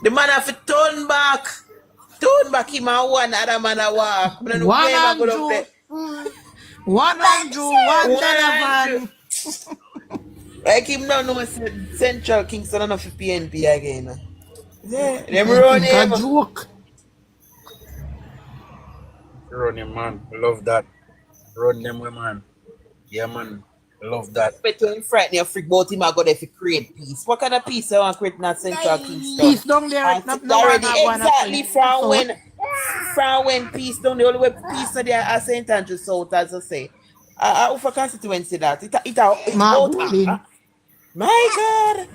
The man have to turn back. Turn back him and one other man a walk. One Andrew. One Andrew, one Donovan. Like him now know Central Kingston enough for PNP again. Yeah, them run him. Joke. Run him, man. Love that. Run them, man. Yeah, man. Love that. But when frightened you freak about him, I go there to create peace. What kind of peace I want to create in Central Kingston? Peace down there. Exactly from when peace down the only way peace there at St. Andrew South, as I say. For constituency that it out. My God.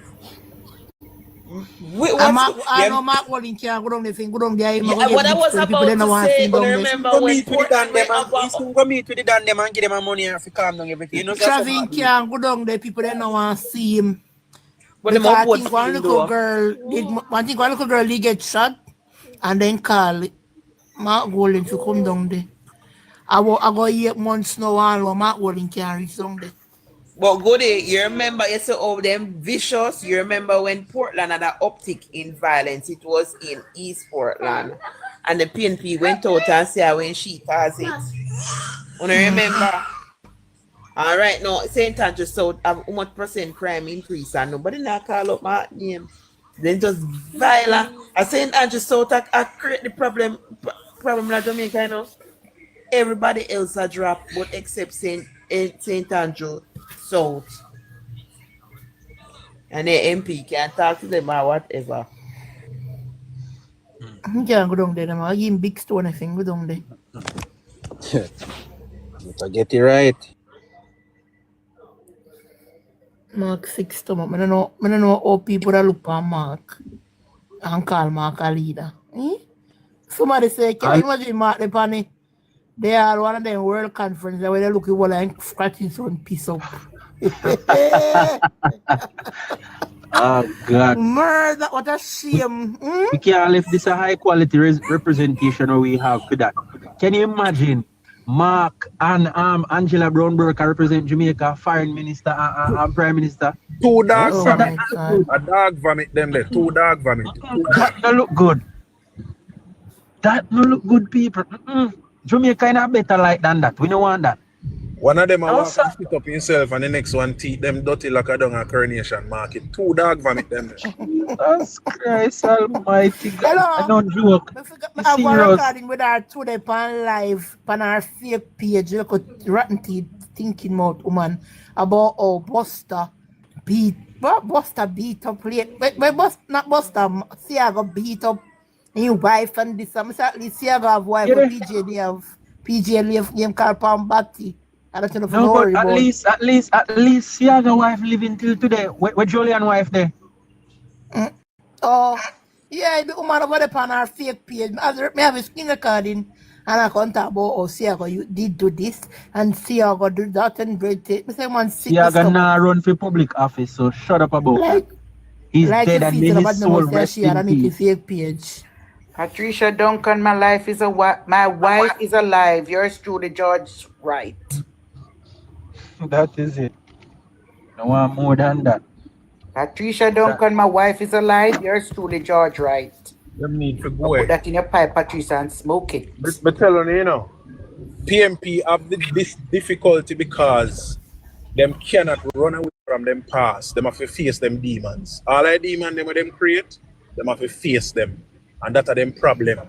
I know Mark Walling can't go down there. Go down there. What I was about to say, but I remember when go meet with the Dan them and give them money and calm down everything. You know, Travin can't go down there. People don't want to see him. But I think one little girl he get shot and then call Mark Walling to come down there. I go 8 months now while Mark Walling can't reach down there. But go there, you remember you saw all them vicious. You remember when Portland had an uptick in violence, it was in East Portland. And the PNP went out and said when she caused it. You remember? All right, now St. Andrew South have how much % crime increase and nobody not call up my name. Then just violent. And St. Andrew South I create the problem in Jamaica, you know. Everybody else are dropped but except St. Andrew South. And the MP can't talk to them or whatever. I can't go down there. I give him big stone, I think. Go down there. You get it right. Mark 6 stomach. I don't know how people are look at Mark and call Mark a leader. Somebody say, can you imagine Mark the Panny? They are one of them world conferences where they look at and scratching some piece up. Oh God. Murder, what a shame. We can't leave this a high quality representation we have for that. Can you imagine Mark and Angela Brown Burke represent Jamaica, foreign minister and prime minister? 2 dogs vomit. A dog vomit them there. 2 dog vomit. That no look good. That no look good, people. Jamaica is better like than that. We don't want that. One of them walk and spit up himself and the next one teeth them dirty like a dung a coronation market. 2 dog vomit them there. Jesus Christ almighty God. I don't joke. I was recording with our today on live on our fake page. Look at rotten teeth thinking about woman about Buster beat up late. But not Buster. See I got beat up his wife and this. I'm certainly see I got wife with PJ game called Palm Batty. I don't know if no, but at least Siaga wife living till today. Where Julian wife there? Oh, yeah, the woman over there on our fake page. I have a screen recording and I can talk about how Siaga you did do this and Siaga do that and break it. Siaga now run for public office, so shut up about that. He's dead and then his soul rest in peace. Fake page. Patricia Duncan, my wife is alive. Yours truly, George Wright. That is it. No one more than that. Patricia Duncan, my wife is alive. Yours truly, George Wright. Them need to go. Put that in your pipe, Patricia, and smoke it. But tell you know, PMP have this difficulty because them cannot run away from them past. Them have to face them demons. All the demons them create, them have to face them. And that's a them problem.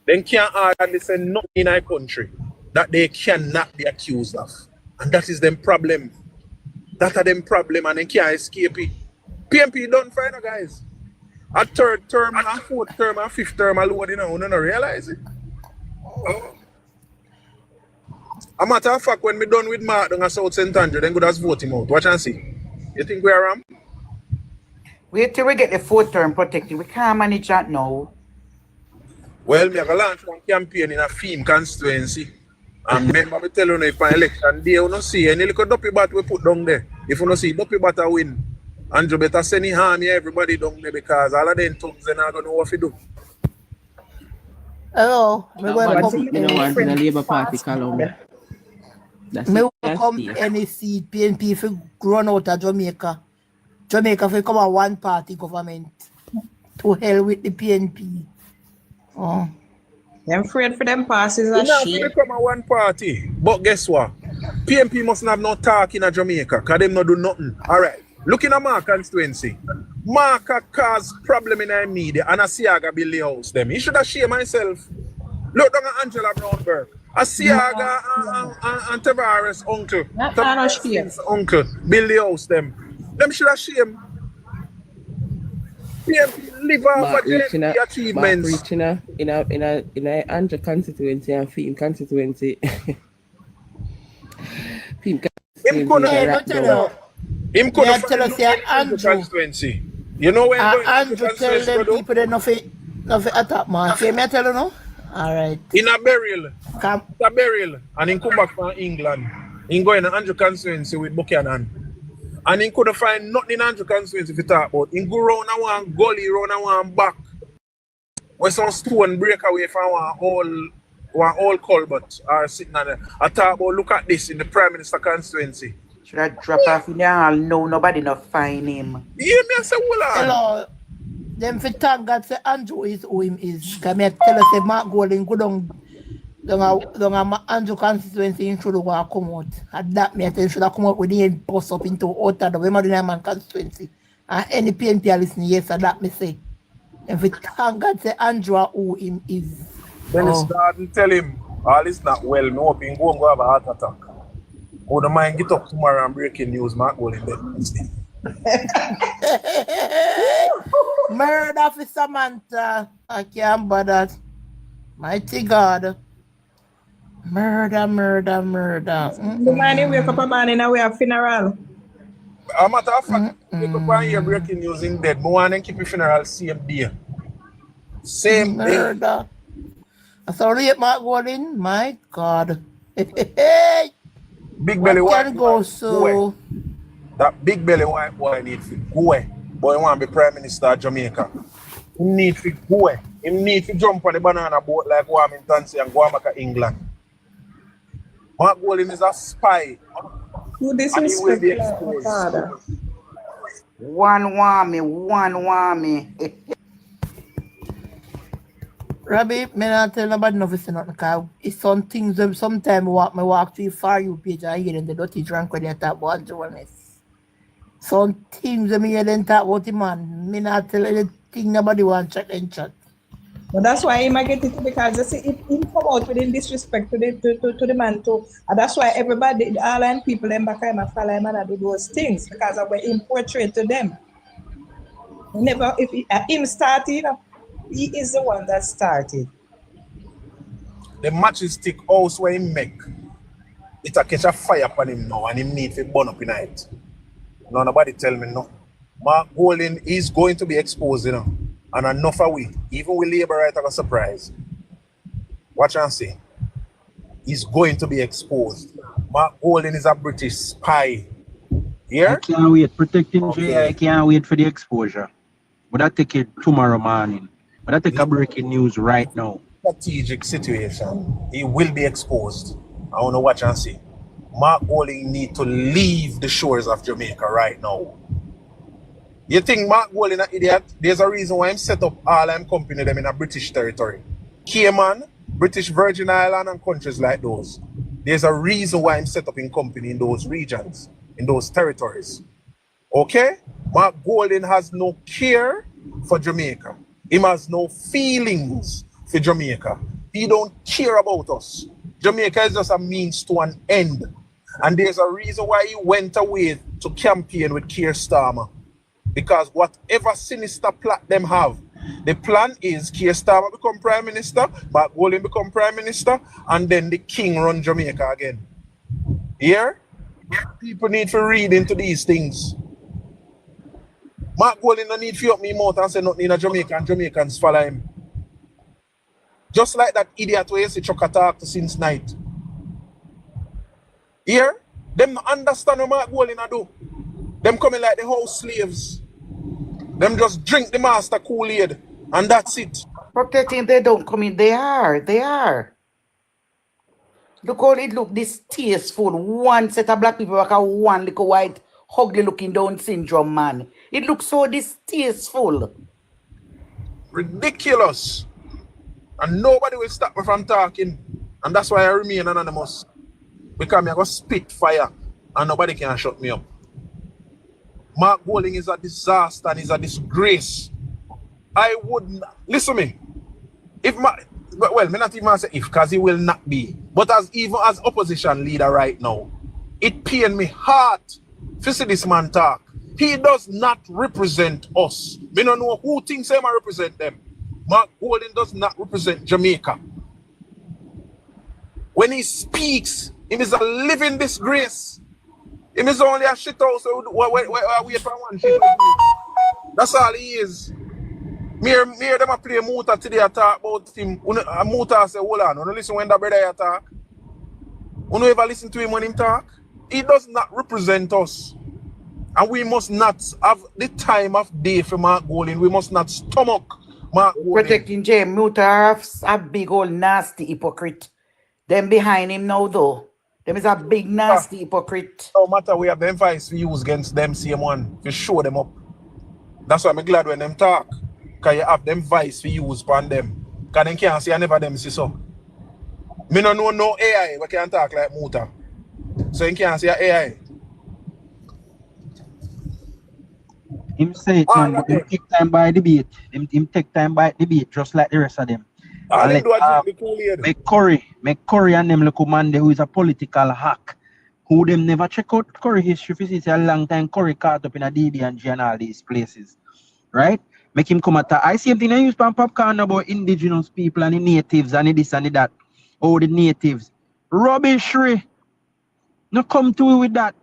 They can't hardly say nothing in our country that they cannot be accused of. And that is them problem. That's a them problem and they can't escape it. PMP done fine, guys. A 3rd term, a 4th term, a 5th term alone, you don't realize it. A matter of fact, when we done with Mark down at South St. Andrew, then go just vote him out. Watch and see. You think we are Wait till we get the 4th term protected. We can't manage that now. Well, me have launch one campaign in a theme constituency. And remember me tell you if an election day you don't see any little dopey bat we put down there. If you don't see dopey bat a win, Andrew better send him army everybody down there because all of them thugs they not gonna know what to do. Hello, me welcome the Labour Party column. Me welcome NEC, PNP for grown out of Jamaica. Jamaica for come a one party government. To hell with the PNP. Oh. Them afraid for them passes You a know, shit. they come at one party. But guess what? PNP mustn't have no talk in Jamaica because them not do nothing. All right. Looking at my constituency. Mark cause problem in our media and Asiaga build the house them. He should have shame myself. Look down at Angela Brownberg. Asiaga and Tavares' uncle. Tavares' uncle build the house them. Them should have shame. PNP live off of JLP achievements. Mark reaching in a Andrew constituency and Fim constituency. Fim Him couldn't tell us here, Andrew. Constituency. You know when Andrew tell them people they nothing attack man. See me tell you no? Alright. in a burial. Come. A burial. And he come back from England. He go in an Andrew constituency with Buchanan. And he couldn't find nothing in Andrew constituency to talk about. He go round and one gully, round and one back. Where some stone break away from one old culvert are sitting on there. I talk about look at this in the Prime Minister constituency. Should I drop off in there? No, nobody not find him. You hear me? I say, hold on. Hello. Them fit thank God say Andrew is who him is. Come here tell us say Mark Golding go down Andrew constituency in should go come out. At that me I tell you should have come out with the end post up into outer the Women Man constituency. And any PNP are listening, yes, that me say. If it thank God say Andrew who him is. Then he start and tell him, all is not well, me hope he go and go have a heart attack. Oh, the mind get up tomorrow and breaking news, Mark Golding dead. Murder for Samantha. I can't bother. Mighty God. Murder. The man wake up a man in a way of funeral. A matter of fact, pick up and hear breaking news in dead. I want to keep your funeral same day. Same day. Murder. Sorry, Mark Golding. My God. Big belly What white can go boy. so? That big belly white boy need to go. But he want to be Prime Minister of Jamaica. He need to go. He need to jump on the banana boat like Warmington and go back to England. Mark Golding is a spy. Who And he will be disrespect exposed. father? One want me. Rabbi, me not tell nobody nothing say nothing because it's some things them sometimes walk to the For You page and hear them the dirty drunk when they talk about journalists. Some things them hear them talk about the man. Me not tell anything nobody want chat and chat. But that's why he might get it because you see it come out with disrespect to the man too. And that's why everybody, all and people them back him and follow him and do those things because of what him portray to them. Never if him started, you know, he is the one that started. The matchstick house where he make, it a catch a fire upon him now and he need to burn up in it. No, nobody tell me no. Mark Golding is going to be exposed, you know. And enough of we, even with Labour right have a surprise. Watch and see. He's going to be exposed. Mark Golding is a British spy. I Here? can't wait. Protecting Okay. Jay, I can't wait for the exposure. But I take it tomorrow morning. But I take a breaking news right now. Strategic situation. He will be exposed. I want to watch and see. Mark Golding need to leave the shores of Jamaica right now. You think Mark Golding an idiot? There's a reason why I'm set up all I'm company them in a British territory. Cayman, British Virgin Island and countries like those. There's a reason why I'm set up in company in those regions, in those territories. Okay? Mark Golding has no care for Jamaica. He has no feelings for Jamaica. He don't care about us. Jamaica is just a means to an end. And there's a reason why he went away to campaign with Keir Starmer. Because whatever sinister plot them have, the plan is Keir Starmer become Prime Minister, Mark Golding become Prime Minister, and then the king run Jamaica again. Here, people need to read into these things. Mark Golding don't need to up me mouth and say nothing in a Jamaica and Jamaicans follow him. Just like that idiot where you see Chuck talk to since night. Here, them not understand what Mark Golding do. Them coming like the house slaves. Them just drink the master Kool-Aid and that's it. Protecting they don't come in. They are. Look how it look distasteful. One set of black people like a one little white ugly looking Down syndrome man. It looks so distasteful. Ridiculous. And nobody will stop me from talking. And that's why I remain anonymous. Because I'm going to spit fire and nobody can shut me up. Mark Golding is a disaster and is a disgrace. I wouldn't listen to me. If my well, me not even say if, because he will not be. But even as opposition leader right now, it pain me heart to see this man talk. He does not represent us. Me don't know who thinks him represent them. Mark Golding does not represent Jamaica. When he speaks, he is a living disgrace. He is only a shit house. So wait for one shit. That's all he is. Me them a play Muta today a talk about him. Muta say, hold on, you listen when that brother talk. You ever listen to him when he talk? He does not represent us. And we must not have the time of day for Mark Golding. We must not stomach Mark Golding. Protecting James Muta a big old nasty hypocrite. Them behind him now though. Them is a big nasty hypocrite. No matter we have the advice we use against them same one. To show them up. That's why I'm glad when them talk. Because you have them vice we use upon them. Because they can't see I never them see so. Me no know no AI we can talk like Muta. So you can't see AI. Him say it, man, but him take time by debate. Him take time by debate, just like the rest of them. Make Curry and them look man who is a political hack. Who them never check out Curry history. If you see a long time Curry caught up in a DB&G and all these places. Right? Make him come at I see him thing I use pan popcorn about indigenous people and the natives and the this and the that. Oh, the natives. Rubbish. No come to it with that.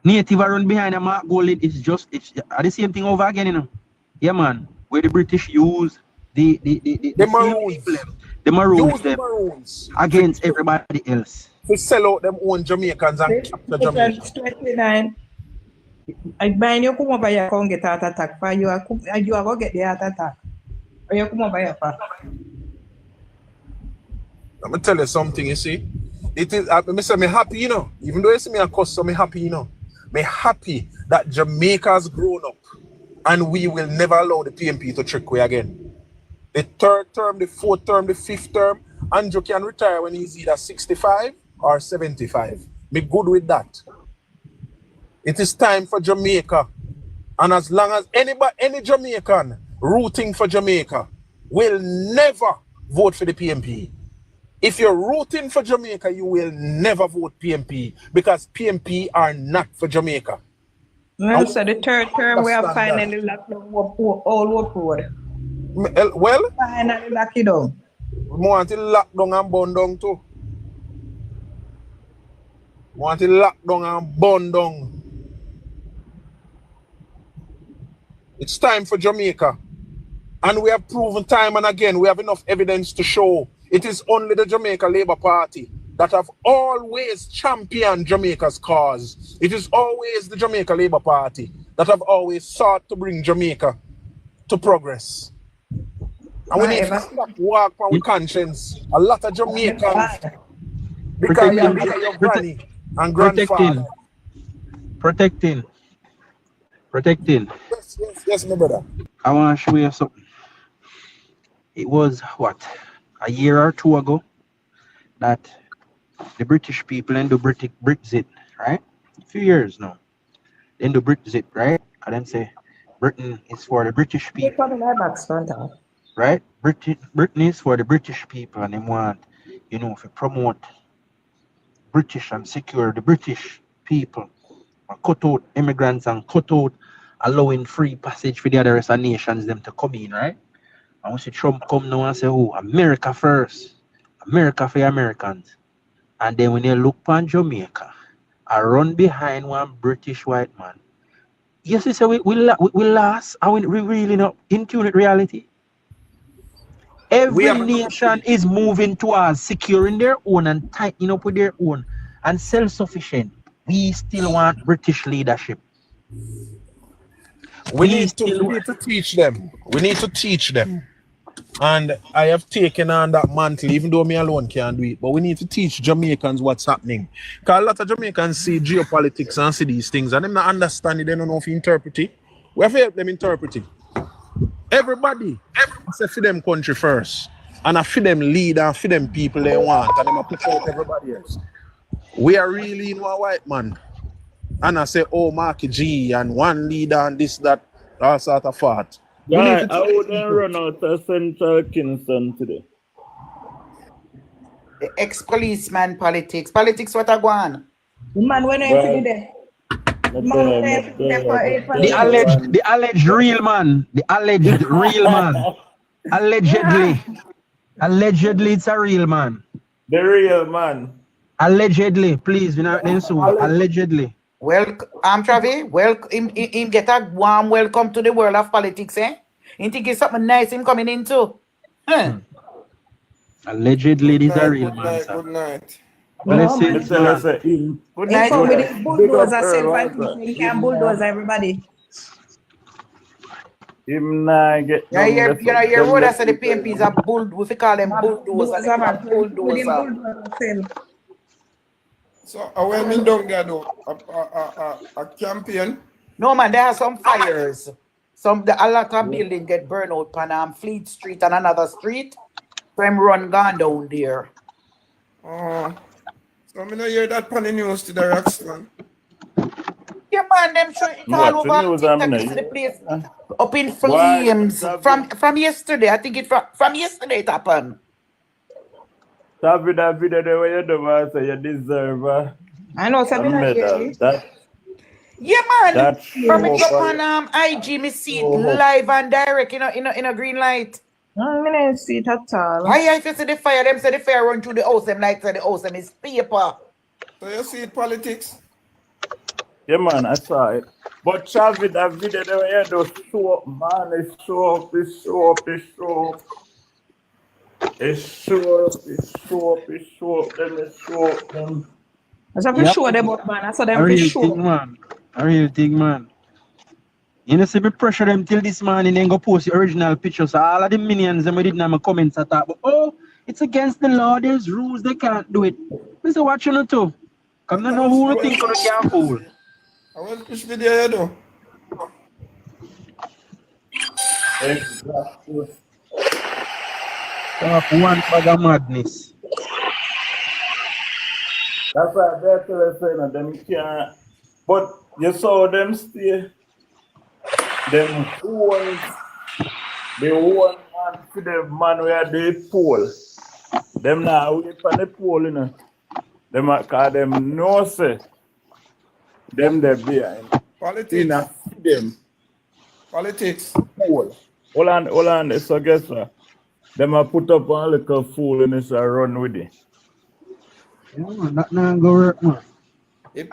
Native run behind a Mark Golding. It's the same thing over again, you know. Yeah, man. Where the British use the Maroons against everybody else. To sell out them own Jamaicans and capture Jamaica. 29. I buy you come over here and get heart attack. You are going to get the heart attack. Or you come over here. Let me tell you something, you see. It is, I'm happy, you know. Even though you see me a cuss, I'm happy, you know. I'm happy that Jamaica has grown up and we will never allow the PMP to trick we again. The third term, the fourth term, the fifth term, Andrew can retire when he's either 65 or 75. Me good with that. It is time for Jamaica. And as long as any Jamaican rooting for Jamaica will never vote for the PMP. If you're rooting for Jamaica, you will never vote PMP because PMP are not for Jamaica. Well, so the third term we have finally locked down all work road. Well, finally locked it down. We want to lock down and burn down too. We want to lock down and burn down. It's time for Jamaica. And we have proven time and again, we have enough evidence to show it is only the Jamaica Labour Party that have always championed Jamaica's cause. It is always the Jamaica Labour Party that have always sought to bring Jamaica to progress. And we need to stop walk on conscience. A lot of Jamaicans, because your granny and grandfather. Protecting. Yes, my brother. I want to show you something. It was what? A year or two ago that the British people and the Brexit, right? A few years now. Then the Brexit, right? And then say Britain is for the British people. Right? Britain is for the British people and they want, you know, to promote British and secure the British people. And cut out immigrants and cut out allowing free passage for the other rest of nations them to come in, right? And we see Trump come now and say, oh, America first. America for the Americans. And then when they look on Jamaica, I run behind one British white man. Yes, we say we last, and we really not in tune with reality. Every nation is moving towards securing their own and tightening up with their own and self-sufficient. We still want British leadership. We need to teach them. We need to teach them. And I have taken on that mantle, even though me alone can't do it. But we need to teach Jamaicans what's happening. Because a lot of Jamaicans see geopolitics and see these things, and them not understand it, they don't know if you interpret it. We have to help them interpret it. Everybody, I say for them country first. And I for them lead and for them people they want. And them I push out everybody else. We are really in one white man. And I say, oh, Marky G and one leader and this, that, all sort of fart. We need Right, to I take wouldn't run out of Central Kingston today. The ex-policeman politics. Politics what I go on? The man when I Well, did there. The man when I did there for 8 The alleged real man. The alleged real man. Allegedly. Allegedly, it's a real man. The real man. Allegedly, please, we're not then so. Allegedly. Well, Travi, him get a warm welcome to the world of politics, eh? He think it's something nice him coming into. Huh? Allegedly, this is a real man, night, sir. good night. Let's say him. Good He night. come with his Big up bulldozer Earl, self and right, he can bulldoze everybody. Him nah get Yeah, down you know, your road I said the PMP is a bull, we call them bulldozer. Bulldozer, man. With him Bulldozer. bulldozer self. So, when me down there do a campaign, No man, there are some fires. A lot of buildings get burned out on Fleet Street and another street. Them run gone down there. so me no hear that on the news to the Roxton. Yeah man, them show it What, all the over news TikTok. happening? You see the place up in flames. From yesterday. I think it from yesterday it happened. that video the way you do I say you deserve I know a Sabina medal. here. Yeah man. That From it up show on IG, me see it live and direct in a green light. I didn't see it at all. Why if you see the fire, them say the fire run through the house, them like say the house them is paper. So you see it politics? Yeah, man, I saw it. But Chavi, that video they were just show up, man. It show up. It show up. Then it show up. Them. I saw to show them up, man. I saw them A to real show. thing, man. A real thing, man. You know, see me pressure them till this morning, then go post the original pictures. So all of the minions, them we didn't have my comments at that. But oh, it's against the law. There's rules. They can't do it. We say, watch you too. Come to know who you think you can fool. I will push video you do. Exactly. Talk one bag of madness. That's why they're telling us them can't. But you saw them stay. Them own. They own man for the man where they poll. Them now wait for the poll, you know. Them call them no say. Them they behind. Politics. Them Politics. poll. Hold on. So guess what? Them a put up a little fool and it's a run with it. Yeah, man, that not go work, man. The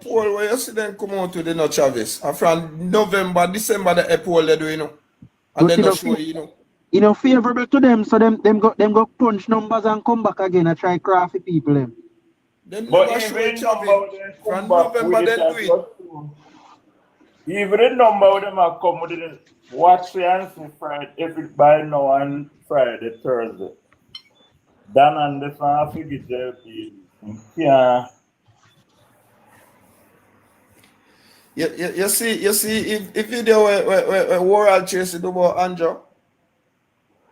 poll where you see them come out to the no Chavez. And from November, December, the poll they do, you know. And then not show you know. You know, favorable to them, so them go punch numbers and come back again and try crafty people them. Then But never show even Chavez. From November, they do it. Even the number of them are come with it. Watch the answer Friday, everybody now on Friday, Thursday. Dan and the fan figure JLP. Yeah. You see, if video where World Chase do about Andrew.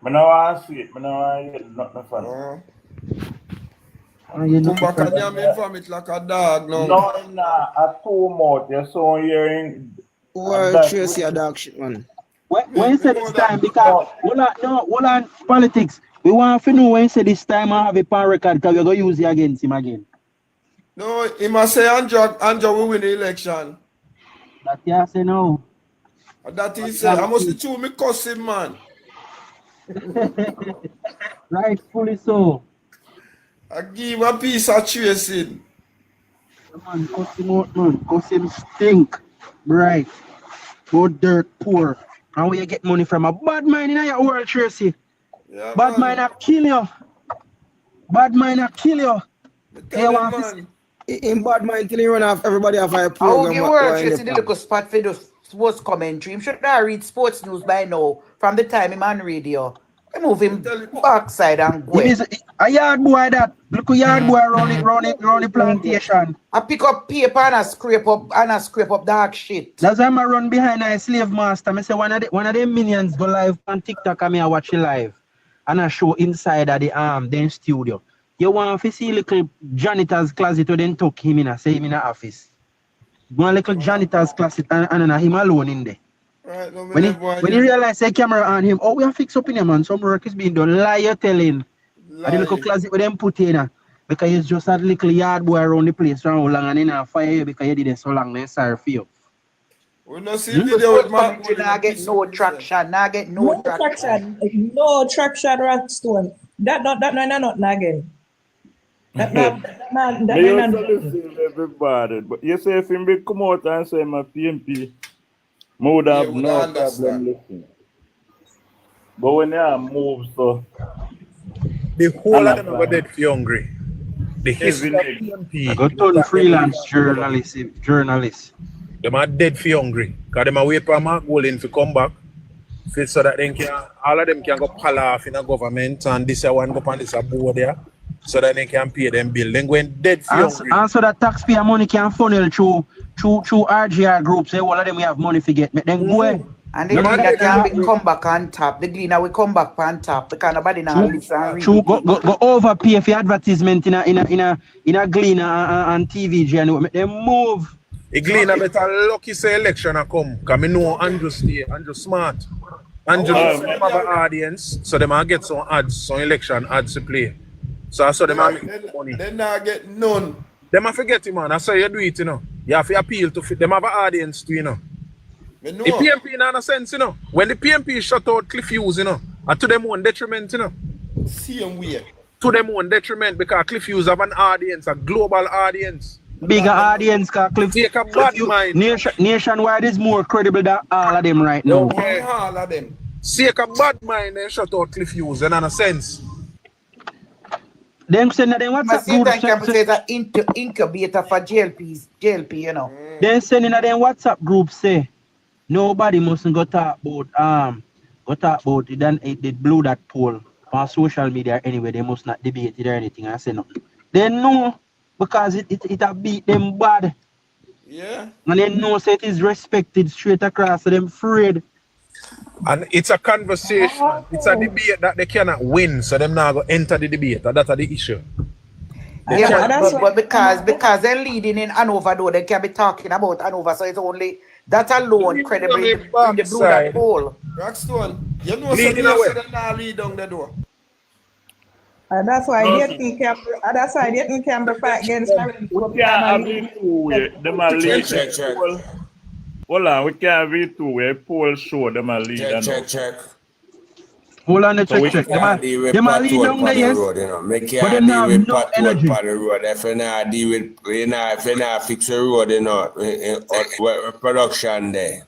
I don't want to see it. I don't want to hear nothing from it. You Come back and yam from it like a dog now. No, nah, a two mouth. You're so hearing. World Tracy a dog shit, man. when you say this time, because hold on, politics. We want to know when you say this time I have a pan record because we're going to use it against him again. No, he must say Andrew will win the election. That you say no. That he said, I must chew me cuss him, man. Rightfully so. I give him a piece of chasing. Man, cuss him out, man. Cuss him stink. Right. Go dirt poor. And where you get money from? A bad mind in your world, Tracy. Yeah, Bad mind have kill you. Bad mind have kill you. Man. In bad mind till he run off everybody off a How program. the world Tracy the little spot for the sports commentary. Him should not read sports news by now from the time him on radio. Move him backside and go. Him is a yard boy that. Look a yard boy round the plantation. I pick up paper and I scrape up dark shit. That's why I run behind a slave master. I say one of them minions go live on TikTok and I watch it live. And I show inside of the then studio. You want to see little janitor's closet or then tuck him in and say him in the office. One little janitor's closet and him alone in there. Right, no, When he realize the camera on him, oh, we have fixed up in him, man. Some work is being done. Lie you're telling. And the little closet with them put in. Because it's just a little yard boy around the place around long and in a fire you because you did it so long. Then sorry for you. We not see video with man. Now get no traction. Now get no traction. No traction, Rockstone. That not nagging. That You listen everybody. But you say if him come out and say my PMP, I would have no problem listening. But when they move, so The whole of them are dead for hungry. The history of I PMP. got to freelance journalists. Them are dead for hungry. Because them are wait for Mark Golden to come back. So that they can, all of them can go pal off in the government and this one go on this board there. So that they can pay them bill. Then going dead for hungry. And so that taxpayer money can funnel through RGR groups. All of them we have money to get. Then go ahead. And the gleaner can come back on top. The gleaner will come back on top because nobody now listen and read. True, go overpay for advertisement in a gleaner and TVG and make them move. A gleaner better lucky say election a come. Because I know Andrew stay, Andrew smart. Andrew have an audience, so they might get some ads, some election ads to play. So I saw them make money. They not get none. Them have forget it, man. I saw you do it, you know. You have to appeal to them have an audience too, you know. The PMP not a sense, you know. When the PMP shut out Cliff Hughes, you know, and to them own detriment, you know. Same way. To them own detriment because Cliff Hughes have an audience, a global audience. Bigger audience, because Cliff nationwide is more credible than all of them right now. All of them. See a bad mind and shut out Cliff Hughes, in a sense. Them send them WhatsApp group. Say that incubator for JLP, you know. Then sending them WhatsApp group say nobody mustn't go talk about it. Then they blew that poll on social media anyway. They must not debate it or anything. I say nothing. They know because it have beat them bad. Yeah. And they know say it is respected straight across. So them afraid. And it's a conversation. It's a debate that they cannot win. So them now go enter the debate. That's the issue. But because they're leading in Hanover though, they can be talking about Hanover. So it's only that alone credible in the blue that poll. Rockstone, you know something else that now lead down the door. And that's why I didn't camera fight against we can't have it two way. Them are lead. Hold on, we can't have it two way. Poll show them are lead. Check. Hold on, check. Them are lead down there, yes. But them now have no energy. If you not fix the road, you know, production there.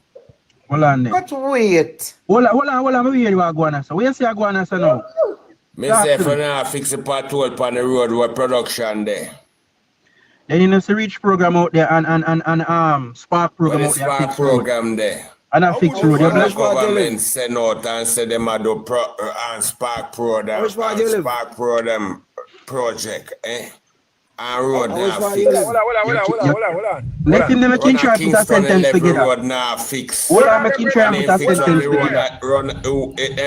Hold on there. But wait. Hold on, where you are going so? Where you say you are going so now? Me say if you not fix the patrol on the road, what production there? Then you know the reach program out there and spark program out there. Spark program there. And I fix road. The government send out and say them a do spark program. Spark program project, eh? And road now fix. Hold on. Let him make him try to put a sentence together. Road now fix. Hold on, make him try to put a sentence together.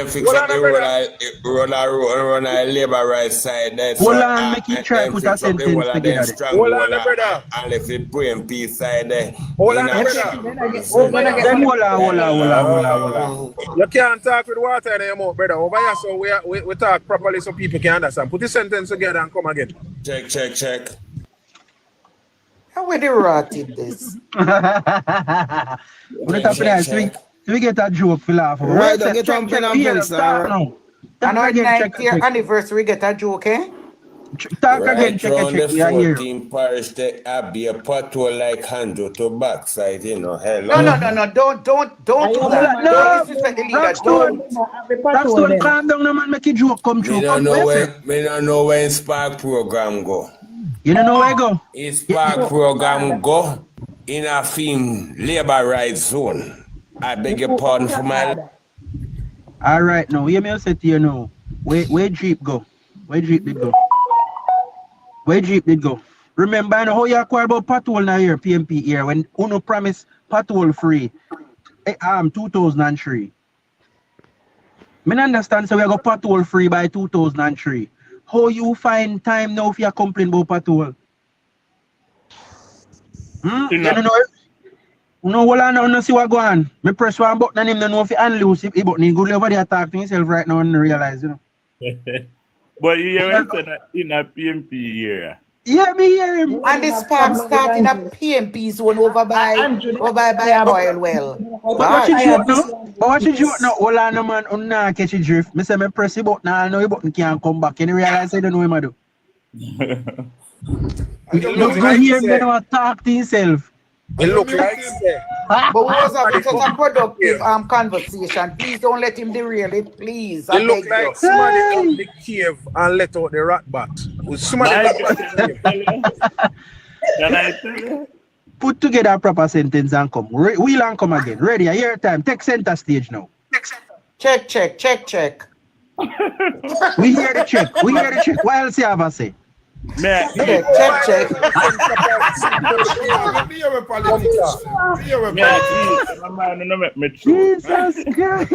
Fix up the road, run a labor right side there. Hold on, make him try to put a sentence together. Hold on, brother. And if it bring peace side there. Hold on, brother. Then hold on. You can't talk with water in your mouth, brother. Over here, so we talk properly so people can understand. Put the sentence together and come again. Check. How will they rotted this? We get a joke for laugh. Right, don't get on pen and pencil. And on 90th anniversary, we get a joke, eh? Talk again, check. Around the Yeah, here. 14 parish, there be a patrol like Handle to backside, you know. Hello. No, don't do that. No, Don't disrespect the leader. Rockstone, calm down, no man, make a joke come true. Me don't know where Spark program go. You don't know where I go? His Spark program go in a film labor rights zone. I beg your pardon for my... All right, now, hear me say to you now. Where Jeep go? Where Jeep did go? Where Jeep did go? Remember, I know how you acquire about patrol now here, PMP here, when Uno promised patrol free, 2003. I understand, so we got patrol free by 2003. How you find time now if you complain about patrol? You don't know? No, well, I don't see what go on. Me press one button and him don't know if he unloose if he button. He go over there talk to himself right now and realize, you know. But you hear in a PMP area. Yeah, me hear him. And the spark start in a PMP zone over by oil well. But what you joke now? Well, I know man, unna catch a drift. Me say me press the button, I know the button can't come back. And he realize I don't know him I do. Look go hear him gonna talk to himself. It look like But we was having such a productive conversation. Please don't let him derail it, please. It look like somebody out the cave and let out the rat bat. Somebody Can I tell you? Put together a proper sentence and come. Wheel and come again. Ready? I hear time. Take center stage now. Check. We hear the check. We hear the check. What else you have to say? Check. Jesus Christ.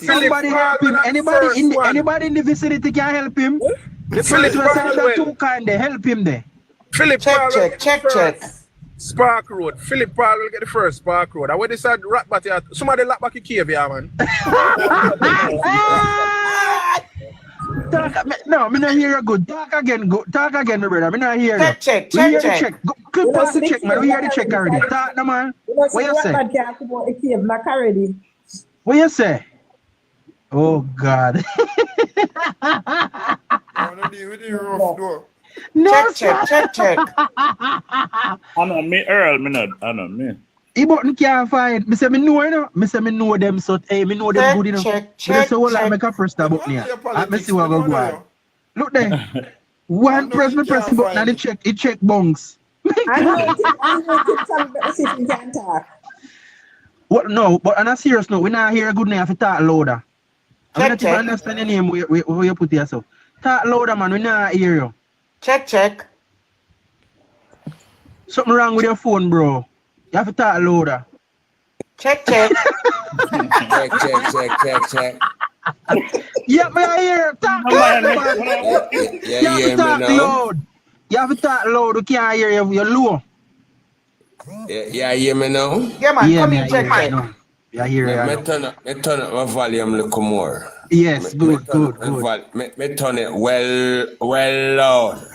Somebody help him. Anybody in the vicinity can help him. The police will say that too kind. They help him there. Philip Check. Spark Road. Philip Paul will get the first Spark Road. And when they said rat bat here, somebody lock back the cave here, man. No, me not hear you good. Talk again, my brother. Me not hear you. Check. Clip past the check, man. We hear the check already. Talk, no, man. What you say? What you say? Oh, God. No, check. I know me, Earl. I know me. He button can't find. Me say me know, you know. Me say me know them so hey, me know them good, you know. Check. So what like make a press the button here. Let me see what go on. Look there. One press the button and it check bungs. What no, but on a serious note, we not hear a good name if you talk louder. I don't even understand the name where you put here so. Talk louder, man, we not hear you. Check. Something wrong with your phone, bro. You have to talk louder. Check. Check. Yeah, man, I hear. Talk loud, man. You have to talk loud. You have to talk loud. We can't hear you. You're low. Yeah, hear me now? Yeah, man. Come in, check. Yeah, hear you. Me turn up my volume a little more. Yes, good. Me turn it well loud.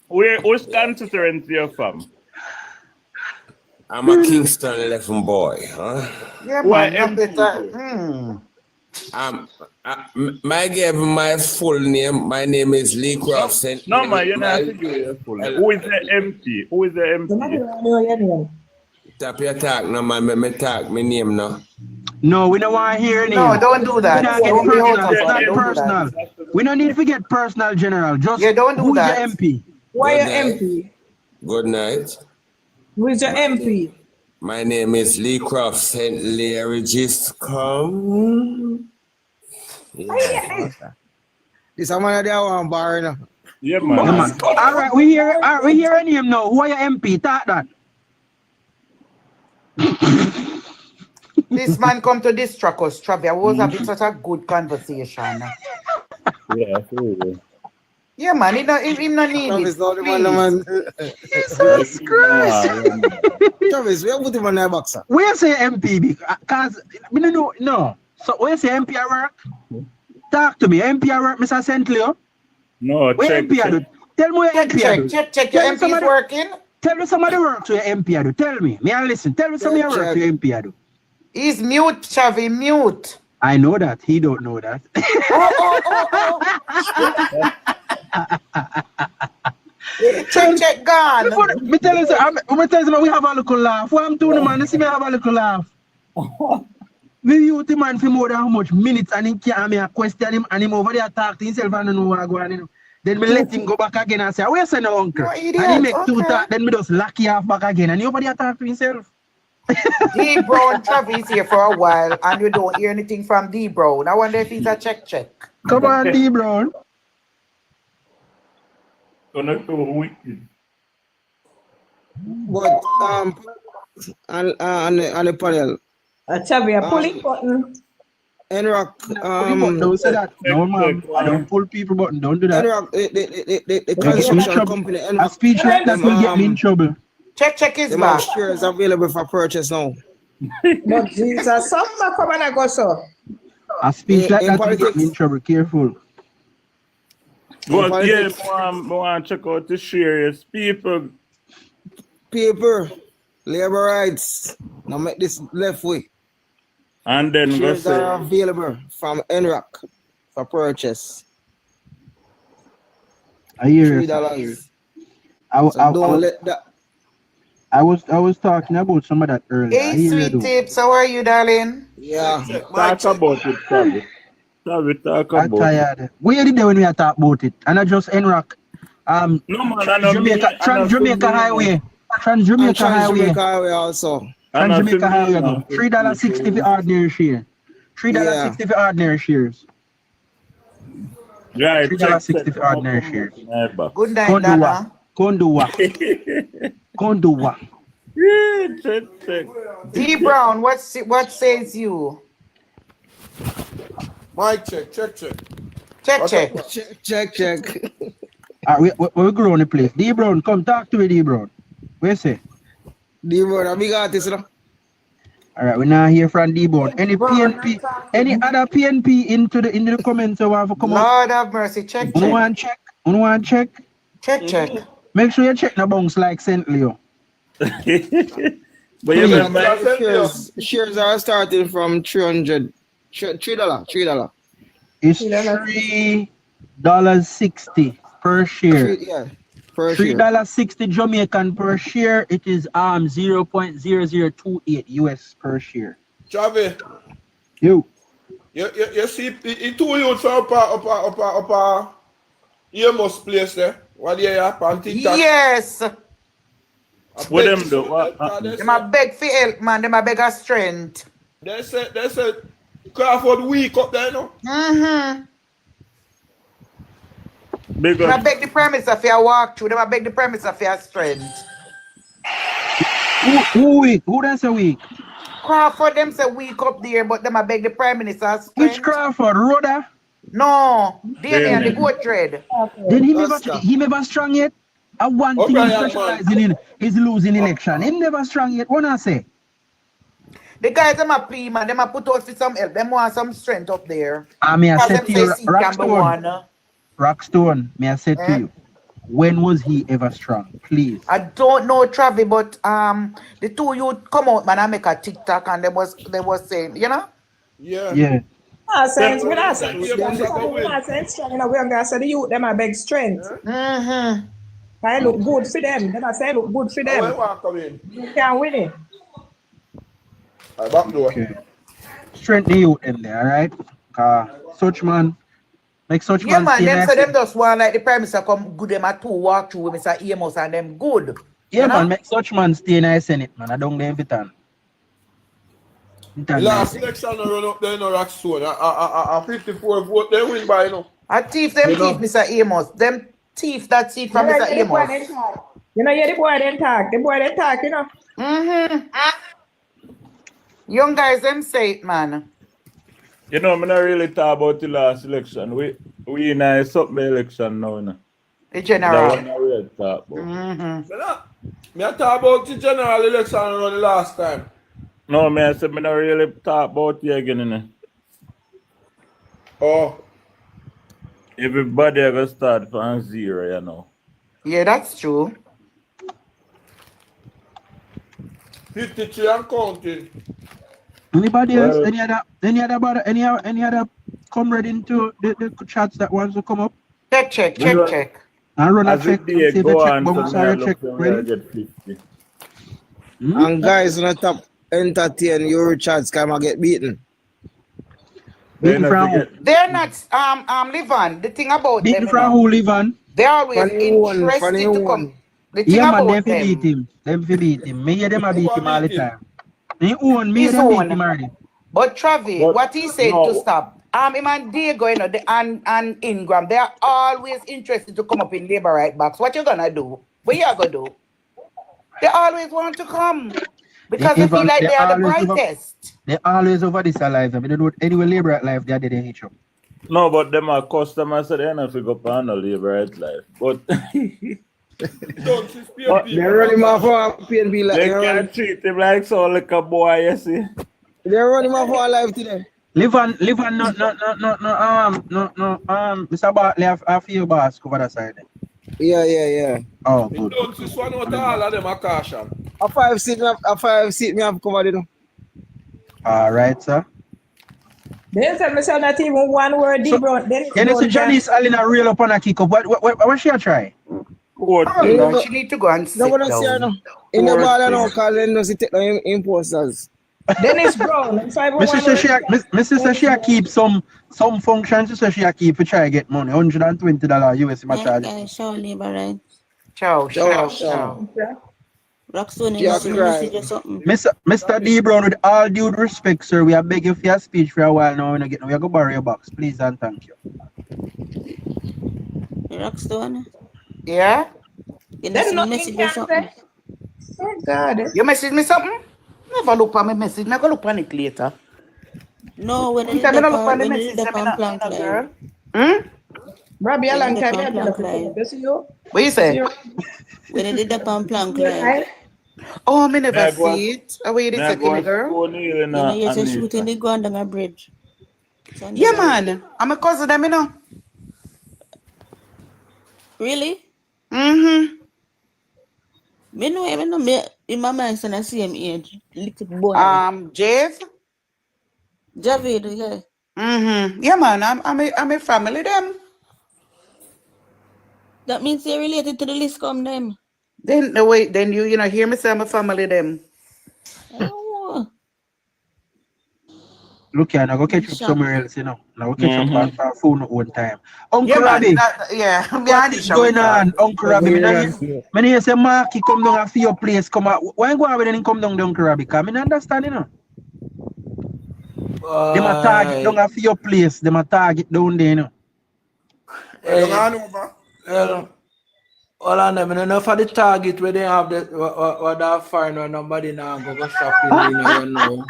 Which constituency you from? I'm a Kingston 11 boy, huh? Yeah, man. I give my full name. My name is Lee Crofton. No, man, you're not to give your full name. Who is the MP? Tap your talk, no, man. Me talk, my name, no. No, we don't want to hear any. No, don't do that. Don't it's not personal. We don't need to get personal, General. Just don't do that. Who's your MP? Why your MP? Good night. Who's your MP? My name is Lee Croft St. Larry. Just come. Yeah. This someone there one bar now. Yeah, man. All right, we hear any him now. Who are your MP? Talk that. This man come to distract us, Travia. Was having such a good conversation. Yeah, absolutely. Yeah, man. He no need it. Man. Jesus Christ. Travis, we have put him on the box. Where say MP? Because we don't know. No. So where say MP at work? Talk to me. MP at work, Mr. St. Leo? No, where check. MP at do? Tell me where MP at do. Check. Your MP is working. Tell me somebody work to your MP at do. Tell me. May I listen? Tell me somebody work to your MP at do. He's mute, Chavi, mute. I know that. He don't know that. Check, gone. Me tell you, we have a little laugh. What I'm doing, man, see me have a little laugh. We use the man for more than how much minutes and he can't me a question him and him over there talk to himself and don't know what going on. Then me let him go back again and say, where's your uncle? And he make two talk, then me just lock you off back again and he over there talk to himself. D Brown Travis here for a while, and you don't hear anything from D Brown. I wonder if he's a check. Come on, D Brown. Gonna go wicked. But on the panel. Chavi, a pulling button. Enrock, don't say that. No, ma'am. Don't pull people button. Don't do that. Enrock, the construction company. A speech like that will get me in trouble. Check is the back. shares available for purchase now. But Jesus, something come and go so. A speech like that will get me in trouble. Careful. But yeah, I want to check out the shares. People, labor rights. Now make this left way. and then go Shares say, are available from Enrock for purchase. I hear you. $3. So let that. I was talking about some of that earlier. Hey, sweet tips, how are you, darling? Yeah. talk about it, Travis. Travis, talk I'm about it. tired. Where did they when we are talk about it? And I just Enrock. No man, I know Trans Jamaica Highway. Trans Jamaica Highway Also. Trans Jamaica Highway. $3.60 for ordinary share. $3.60 for ordinary shares. Right, $3.60 for ordinary shares. Good night, Dana. Konduwa. D Brown, what says you? Mic check. Check. We're growing the place. D Brown, come talk to me, D Brown. Where say? D Brown, a big artist, no? All right, we're now here from D Brown. Any PNP, any other PNP into the comments I want to come up? Lord have mercy, check. You want to check? Check. Make sure you check the bounce like St. Leo. But you shares are starting from $3. It's $3.60 per share. $3.60 Jamaican per share. It is 0.0028 US per share. Travis, You you see it two youths up Amos place there. What do you have on TikTok? Yes. What them do? Them a beg for help, man. Them a beg of strength. They said Crawford week up there, no? Them a beg the premise of your walk through. Them a beg the premise of your strength. Who weak? Who that's a weak? Crawford them say weak up there, but them a beg the prime minister's strength. Which Crawford? Rhoda? No, Danny and the goat trade. Then he never strong yet. I want thing he's specializing in is losing election. He never strong yet. What I say? The guys them a plea, man. Them a put out for some help. Them want some strength up there. I mean, I said to you, Rockstone. Rockstone, may I say to you, when was he ever strong? Please. I don't know, Travis, but the two you come out, man, I make a TikTok and they was saying, you know? Yeah. Sense, we not sense. You know, we are gonna say the youth them a big strength. I look good for them. Then I say look good for them. You can win it. Okay. Strength the youth in there, alright? Such man. Like such yeah, man, them say them just want like the Prime Minister come good them at two walk through with Mr. Amos and them good. Yeah, man, make such man stay in the Senate, man. I don't get it. Last election run up there in Rockstone. 54 vote, they win by A thief them thief, Mr. Amos. Them thief that seat from Mr. Amos. You know, yeah, the boy then talk. The boy then talk, you know. Young guys them say it, man. You know, I'm not really talk about the last election. We in a something election now, you know. The general. That one I really talk about. Me talk about the general election run the last time. No, man, I said me not really talk about it again, you know. Oh. Everybody ever start from zero, you know. Yeah, that's true. 53 and counting. Anybody else? Any other comrade into the chats that wants to come up? Check. And run a check. See if the check ready. And guys on the top entertain your chats can get beaten. They're not Livan. The thing about beaten them, from who Livan? They always interested to come. The thing Yeah, man, about them beat him. Them beat him. Me hear them a beat him all the time. He own me His and make him own. already. But Travis, But what he said to no, stop, him and Diego, you know, and Ingram, they are always interested to come up in labor right box. What you gonna do? What you gonna do? They always want to come because they feel like they are the brightest. They always over this alive. They don't do it anyway labor at life, they are the hitch up. no, but them are customers, so they're not figure up on the labor right life. But They're running him off for PNB like they can't treat him like so like a boy, you see. They're running him off for life today. Live on, no, Mr. Bartley, I feel your boss cover that side. Yeah. Oh, good. Don't this one out all of them a caution. A 5 seat me have covered it. All right, sir. They said me say not even one word, So, bro. Then you know, Janice Alina reel up on a kick up. What she a try? She need to go and sit Nobody see her down. now. In the ball now, because they don't see take no imposters. Dennis Brown, Mrs. says she keep some functions. She says she keep to try to get money. $120 US in my charge. Show labor, right? Ciao. Roxanne, Yeah, message or something. Mr. D Brown, with all due respect, sir, we are begging for your speech for a while now. We are going to borrow your box, please and thank you. Roxanne? Yeah? You message or something? Oh God. You message me something? Never look at my message. Never look on it later. No, when you look at the message, message, girl. Robbie, a long time. What you say? When you did the plank live. Oh, me never see it. How you did say, girl? You know, you're just shooting the ground on a bridge. Yeah, man. I'm a cousin them, you know. Really? Mm-hmm. Me know, in my mind, son, I see him age. Little boy. Jave? Javid, yeah. Mm-hmm. Yeah, man. I'm a family them. That means you're related to the list come them. Then wait, then you know hear me say I'm a family them. Oh. Look here, now go catch up somewhere else, you know. Now go catch up on phone one time. Uncle Robbie. What is going on, Uncle Robbie? When you say Marky come down for your place, come out. Why go over then come down, Uncle Robbie? Because I don't understand, you know. Them a target down for your place. Them a target down there, you know. All on them, and enough for the target where they have the what that foreign or nobody now go shopping, you know,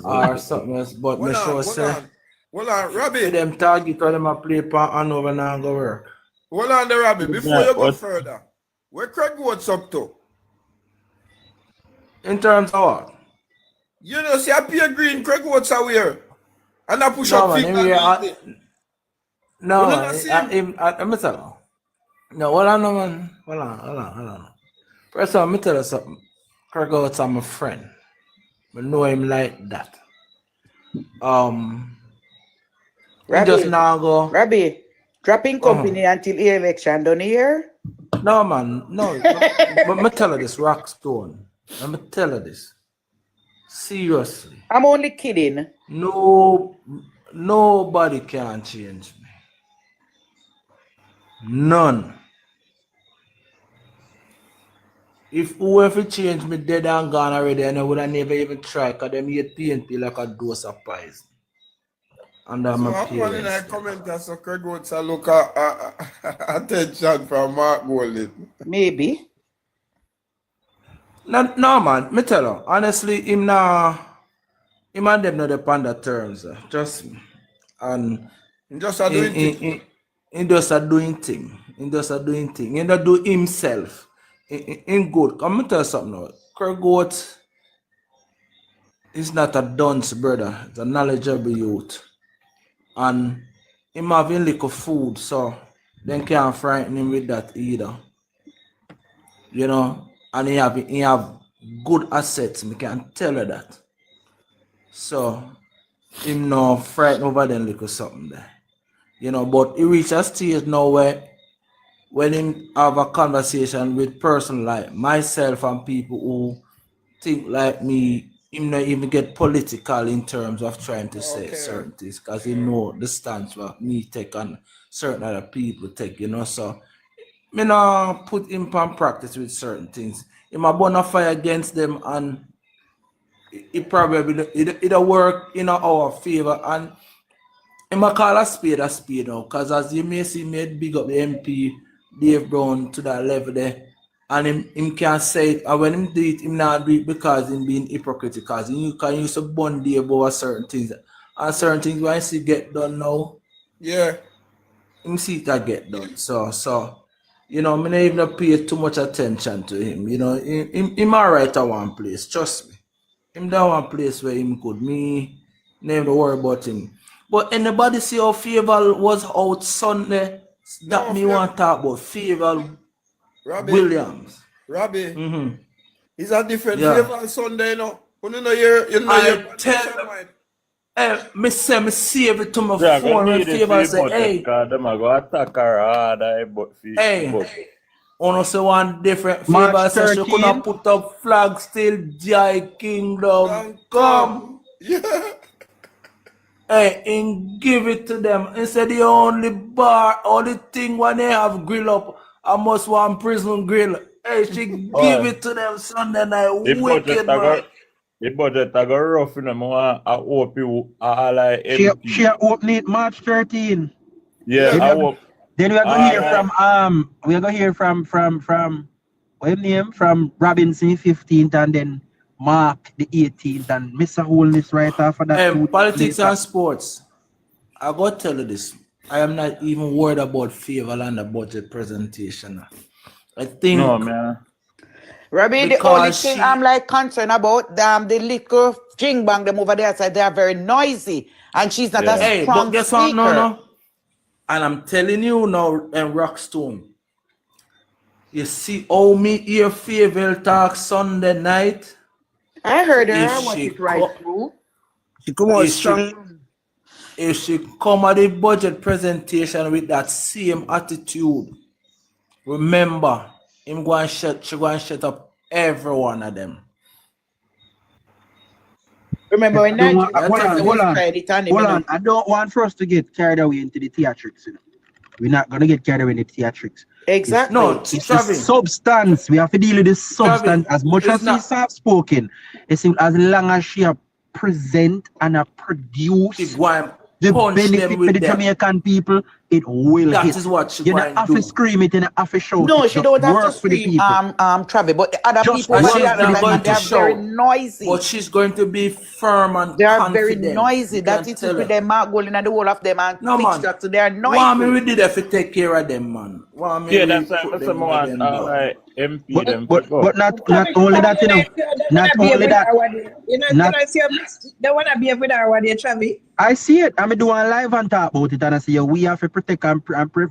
or something else. But me sure say, Hold on, Robbie. Them target where them a play pan and over now go work. Hold on there, Robbie. Before you go further, where Craig what's up to? In terms of what? You know, see, I pay green, Craig what's aware. And I push up feet. No, I'm tell you. No, hold on, man. Hold on. First of all, let me tell you something. Craig Oates, I'm a friend. I know him like that. Robbie, dropping company until the election, don't you hear? No, man, no. But me tell you this, Rockstone. Let me tell you this. Seriously. I'm only kidding. No, nobody can change me. None. If whoever changed me dead and gone already, and I would have never even tried, because them eat TNT like a dose of poison. And I'm so I'm one in a comment that so Craig Oates a look at attention from Mark Golden. Maybe. No, man. Me tell you, honestly, him and them not upon the terms. Trust me. And just a doing thing. He just a doing thing. He just a doing thing. He not do himself. In good. Come me tell you something now. Craig Oates is not a dunce, brother. It's a knowledgeable youth. And him having little food, so they can't frighten him with that either. You know, and he have good assets, me can tell you that. So him no frightened over them little something there. You know, but he reach a stage now where when him have a conversation with person like myself and people who think like me, him not even get political in terms of trying to say certain things, because he know the stance what me take and certain other people take, you know. So me not put him on practice with certain things. Him a burn a fire against them and it probably it'll work in our favor. And I might call a spade now, because as you may see, made big up the MP Dave Brown to that level there. And him can say it, and when him do it, him not do it because him being hypocritical. Because you can use a bond Dave over certain things. And certain things when I see get done now, Yeah. him see that get done. So you know, me not even pay too much attention to him. You know, him alright at one place, trust me. Him that one place where him could. Me never worry about him. But anybody see how Favor was out Sunday? That No, me want to talk about Favor Robbie. Williams. Robbie. Mm-hmm. It's a different Yeah. flavor on Sunday, no. You know your I tell me say me save it to my Yeah, phone go when need it Favor for say, the hey, because them are go attack her hard, but hey. Ono say one different March Favor say she 13. could not put up flag still Jai Kingdom come. Yeah. Hey, and give it to them. Instead the only thing when they have grill up, I must want prison grill. Hey, she give it to them Sunday night. the Wicked man. budget I go rough in them. I hope you are like MP. She open it March 13. Yeah, Then I we hope. then we are gonna hear Alright. from we are gonna hear from what his name from Robinson 15th and then Mark the 18th and Mr. Holness right after that. Politics and sports. I gotta tell you this. I am not even worried about Favor and the budget presentation. I think No, man. Robbie, the because only thing I'm like concerned about the little jing bang them over there side, they are very noisy. And she's not a hey, strong but guess speaker. what? No. And I'm telling you now, and Rockstone, you see how me hear Favor talk Sunday night. I heard her, If I watched she it right through. She come out If strong. if she come at the budget presentation with that same attitude, remember, she go and shut up every one of them. Remember when No, Nigeria hold on. hold on. I don't want for us to get carried away into the theatrics. You know? We're not gonna get carried away in the theatrics. Exactly. It's the substance. We have to deal with the substance as much as she's soft spoken. It's as long as she present and produce the benefit for the Jamaican people, it will That hit. is what she You going don't have to to do. scream it, you don't have to shout No, it. she Just don't have to work for the scream, people. Travis, but the other Just people over work there, for the they are people. very noisy. But she's going to be firm and They are confident. very noisy. You That can is tell with her. them out going and the whole of them and No, fix man. that, so they are Want me noisy. we did if we take care of them, man. Want me Yeah, we that's why put that's them what in them, I boy. MP them. But not only that, you know. Not only that. They want to be with our day, Travis. I see it. I'm doing live and talk about it, and I say we have to protect and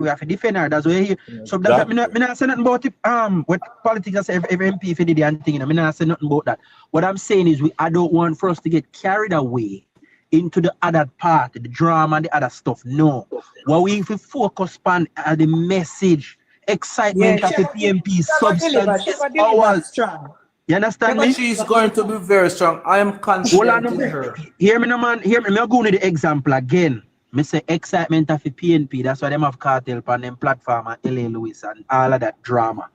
we have to defend her. That's why here. So that's me not say nothing about it. What politics I say every MP if they did and thing. You know, me not say nothing about that. What I'm saying is I don't want for us to get carried away into the other part, the drama and the other stuff. No. What we if we focus on the message, excitement of the PMP, substance is ours. Strong. You understand me? She's going to be very strong. I am confident in her. Hear me, no man. Hear me. I'm going to the example again. Me say excitement of the PNP. That's why them have cartel on them platform and LA Lewis and all of that drama.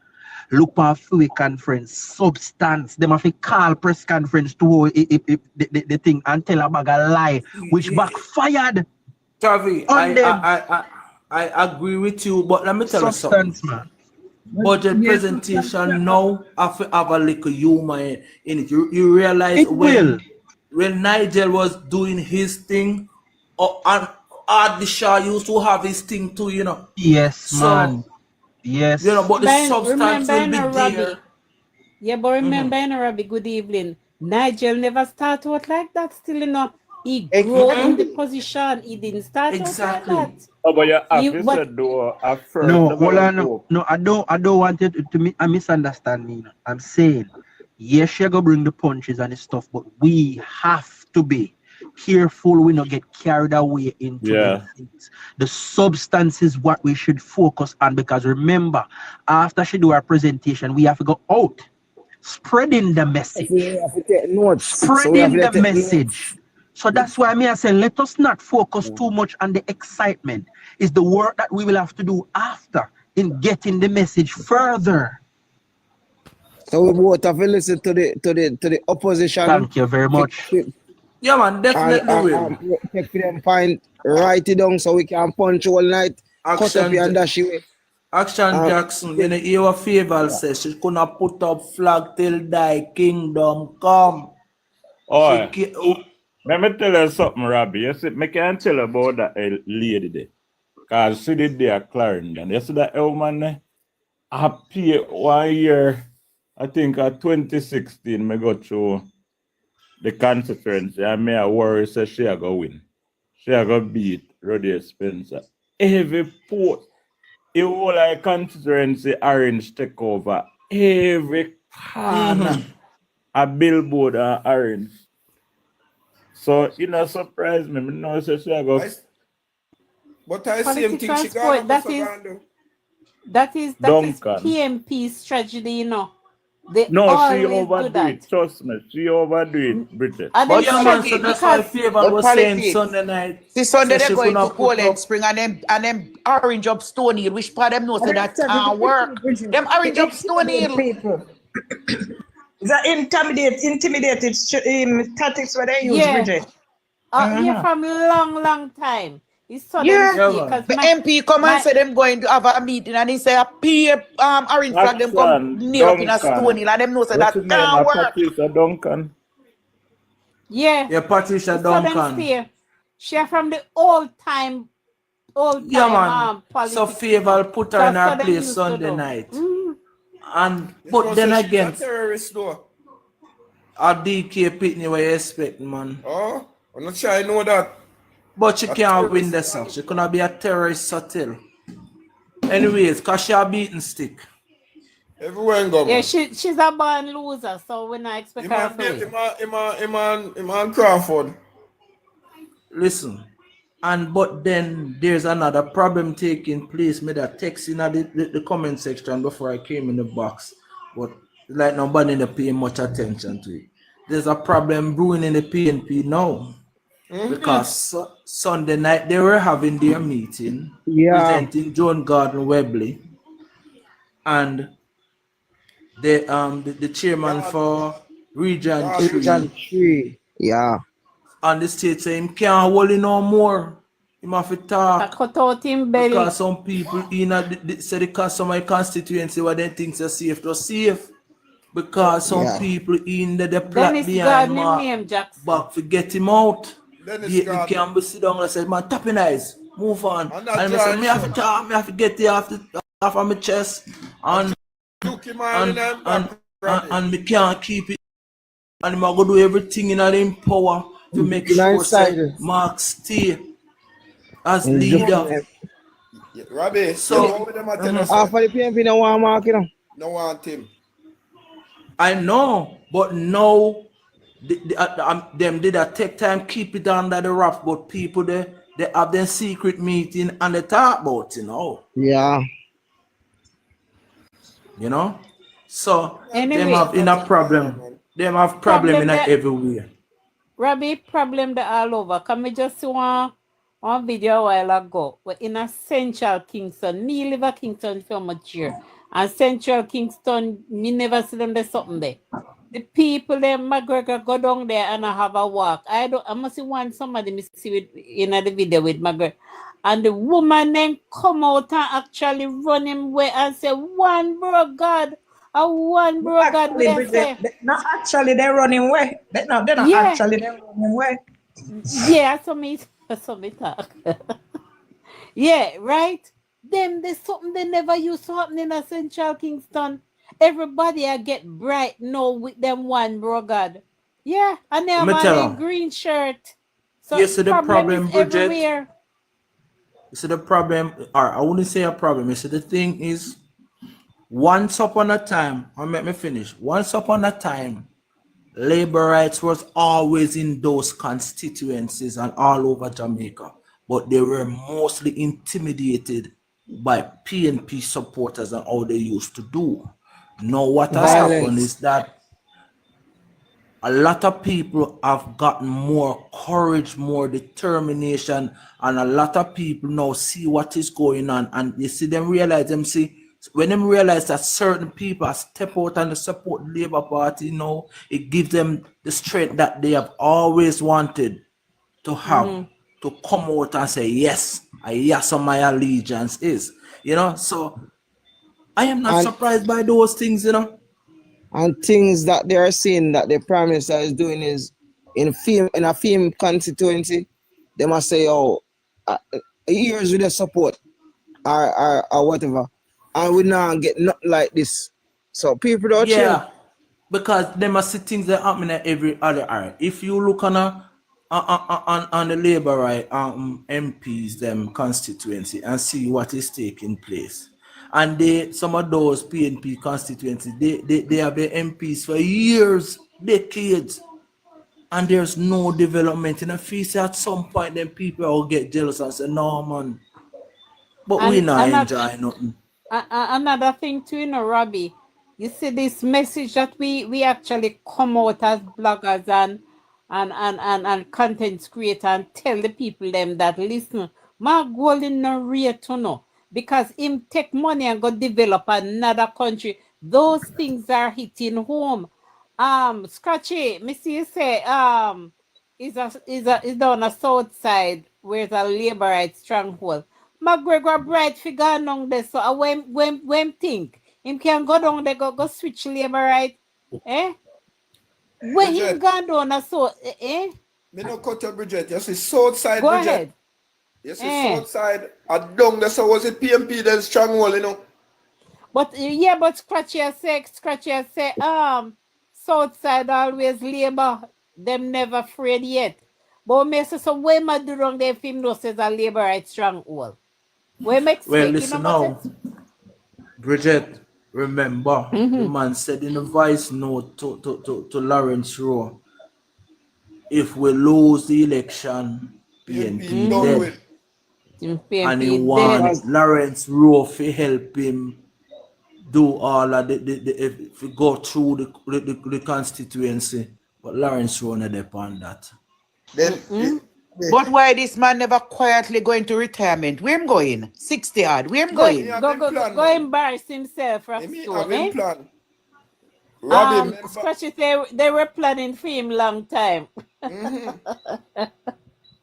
Look for a few conference, substance. Them have a call press conference to the thing and tell a bag of lie, which backfired. Travi, on them. I agree with you, but let me tell Substance, you something. man. Budget presentation now have to have a little humor in it. You realize It will. when Nigel was doing his thing, and Adi Shah used to have his thing too, you know. Yes, So, man. Yes. You know, but the substance will be Robbie. there. Yeah, but remember, Robbie, good evening. Nigel never started out like that, still, you know. He grew in the position. He didn't start out like that. Oh, but you have You- to but- say though, at first. No, hold on. No, I don't want you to misunderstand me. I'm saying, yes, she go bring the punches and the stuff, but we have to be careful we not get carried away into the things. The substance is what we should focus on, because remember, after she do our presentation, we have to go out spreading the message. Spreading the message. So that's why I say let us not focus too much on the excitement. It's the work that we will have to do after in getting the message further. So we both have to listen to the opposition. Thank you very much. Yeah, man, definitely will. Take for them point, write it down so we can punch all night. Cut up here and dash away. Action Jackson, you know, your favor says she couldn't put up flag till thy kingdom come. Oh, let me tell you something, Robbie. You see, I can tell you about that lady there. Because she did there Clarendon. You see that woman there? I pay 1 year, I think 2016, I go through the constituency and I worry say she a go win. She a go beat Roddy Spencer. Every post, the whole like constituency orange take over. Every corner, a billboard and orange. So it not surprise me. I know say she a go. But I see him think she got that is Duncan. PMP's strategy, you know. They No, she always do overdo that. it. Trust me, she overdo it, Bridget. And But then yeah, man, so that's why Favor was saying politics. Sunday night. See, Sunday so they're going to put Poland up- Spring and them orange up Stone Hill, which part them know say that can't work. Them orange up Stone Hill. People. Is that intimidated tactics where they use, Yeah. Bridget? Yeah, from long time. It's so Yeah, because the MP come and say them going to have a meeting and he say a orange flag them come near up in a Stone Hill and them know say that can't work. Patricia Duncan. yeah, Patricia it's so them Duncan. stay. She from the old time Yeah, man. politics. So Favor put her So- in her so them place used to Sunday do. night. Mm. And but then again, terrorist though. a DK Pitney what you expect, man. Oh, I'm not sure I know that. But she A can't win terrorist, this. She gonna be a terrorist subtle. Anyways, cause she a beaten stick. Everywhere in go, Yeah, man. she's a born loser, so we're not expect her to win. Iman Crawford. Listen, but then there's another problem taking place. Made a text in the comment section before I came in the box, but like nobody didn't pay much attention to it. There's a problem brewing in the PNP now. Because Sunday night they were having their meeting presenting John Gordon Webley and the chairman for Region 3. Yeah. on the state saying him can't hold it no more. Him have to talk. Cut out him belly. Because some people in the customer constituency what they think is safe to safe. Because some people in the plot Dennis behind Gardner Mark back to get him out. Dennis They Gardner. can be sit down and say, man, tapping eyes, move on. And And that I say, me have to John talk, me have to get there off of my chest. And me can't keep it. And I'm going to do everything in him power to make sure say, Mark stay as leader. Yeah, Robbie, So- so with them at tell us, Half of the PMP no want Mark, you know. no want him. I know, but now them did a take time keep it under the wrap, but people they have their secret meeting and they talk about, you know. Yeah. You know? So Anyway. them have in a problem. Them have problem in that- everywhere. Robbie, problem that all over. Can we just see one video a while ago? We're in a Central Kingston. Me live at Kingston for much year. And Central Kingston, me never see them there something there. The people there, McGregor go down there and I have a walk. I must see one somebody me see with in the video with McGregor. And the woman then come out and actually run him away and say, one bro God. One bro God. Actually, not actually they're running away. They're not actually they're running away. Yeah, so me talk. Yeah, right? Them there's something they never used to happen in a Central Kingston. Everybody I get bright now with them one bro God. Yeah, and they have Let me tell on a you. green shirt. So You see the problem, is Bridget? everywhere. You see the problem, or I wouldn't say a problem. You see the thing is, once upon a time, I'll make me finish. Once upon a time, labor rights was always in those constituencies and all over Jamaica, but they were mostly intimidated by PNP supporters and all they used to do. Now what has happened is that a lot of people have gotten more courage, more determination, and a lot of people now see what is going on, and you see them realize them see When them realize that certain people step out and support the Labour Party, it gives them the strength that they have always wanted to have, to come out and say, yes, yes, my allegiance is. So I am not surprised by those things, And things that they are seeing that the Prime Minister is doing is in a film constituency, they must say, years with the support or whatever. And we now get nothing like this. So people don't change. Because they must see things that happen in every other area. If you look on the Labour MPs, them constituency, and see what is taking place. And some of those PNP constituencies, they have the MPs for years, decades, and there's no development. And if you see at some point, then people will get jealous and say, no, man. But we not enjoy nothing. Another thing too, Robbie, you see this message that we actually come out as bloggers and content creator and tell the people them that listen, my goal in no rate to know. Because him take money and go develop another country. Those things are hitting home. Scratchy, me see you say is down the south side where the Labourite stronghold. McGregor bright figure along there. So when think him can go down there, go switch Labourite. When him gone down so Me no cut your Bridget. You see south side go Bridget. ahead. You see south side. Down there so was it PMP then stronghold, But Scratchy say south side always Labour, them never afraid yet. But me say so when ma do wrong there film no says a Labourite stronghold. Well, listen now, Bridget, remember, the man said in a voice note to Lawrence Rowe, if we lose the election, PNP dead. And he wants Lawrence Rowe to help him do all of if we go through the constituency. But Lawrence Rowe not upon that. But why this man never quietly going to retirement? Where him going? 60 odd. Where him going? Go embarrass himself from school, plan. Scratchy, they were planning for him long time.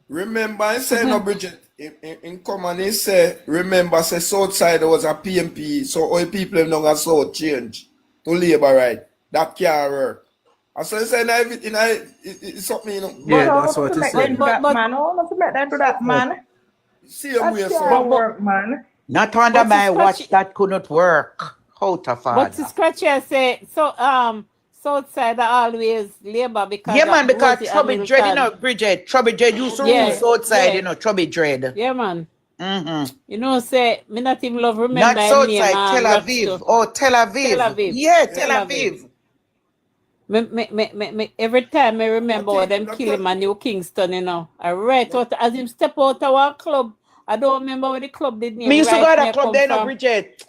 Remember, I say no, Bridget. In common, he say, remember, say south side was a PMP, so all people don't have south change to Labour, right? That can't work. I say, it's something, Yeah, that's what he said. But man, I want to make them do that, man. See him way so work, man. Not under my watch, that could not work. How to father? But Scratchy say so south side always Labour because because Trouble Dread, Bridget. Trouble Dread used to rule south side, Trouble Dread. Yeah, man. Say me not even love remember. Not south side, Tel Aviv. Tel Aviv. Yeah, Tel Aviv. Me, every time I remember them kill him at New Kingston, I write out as him step out of our club. I don't remember what the club did name. Me used to go to that club there, Bridget.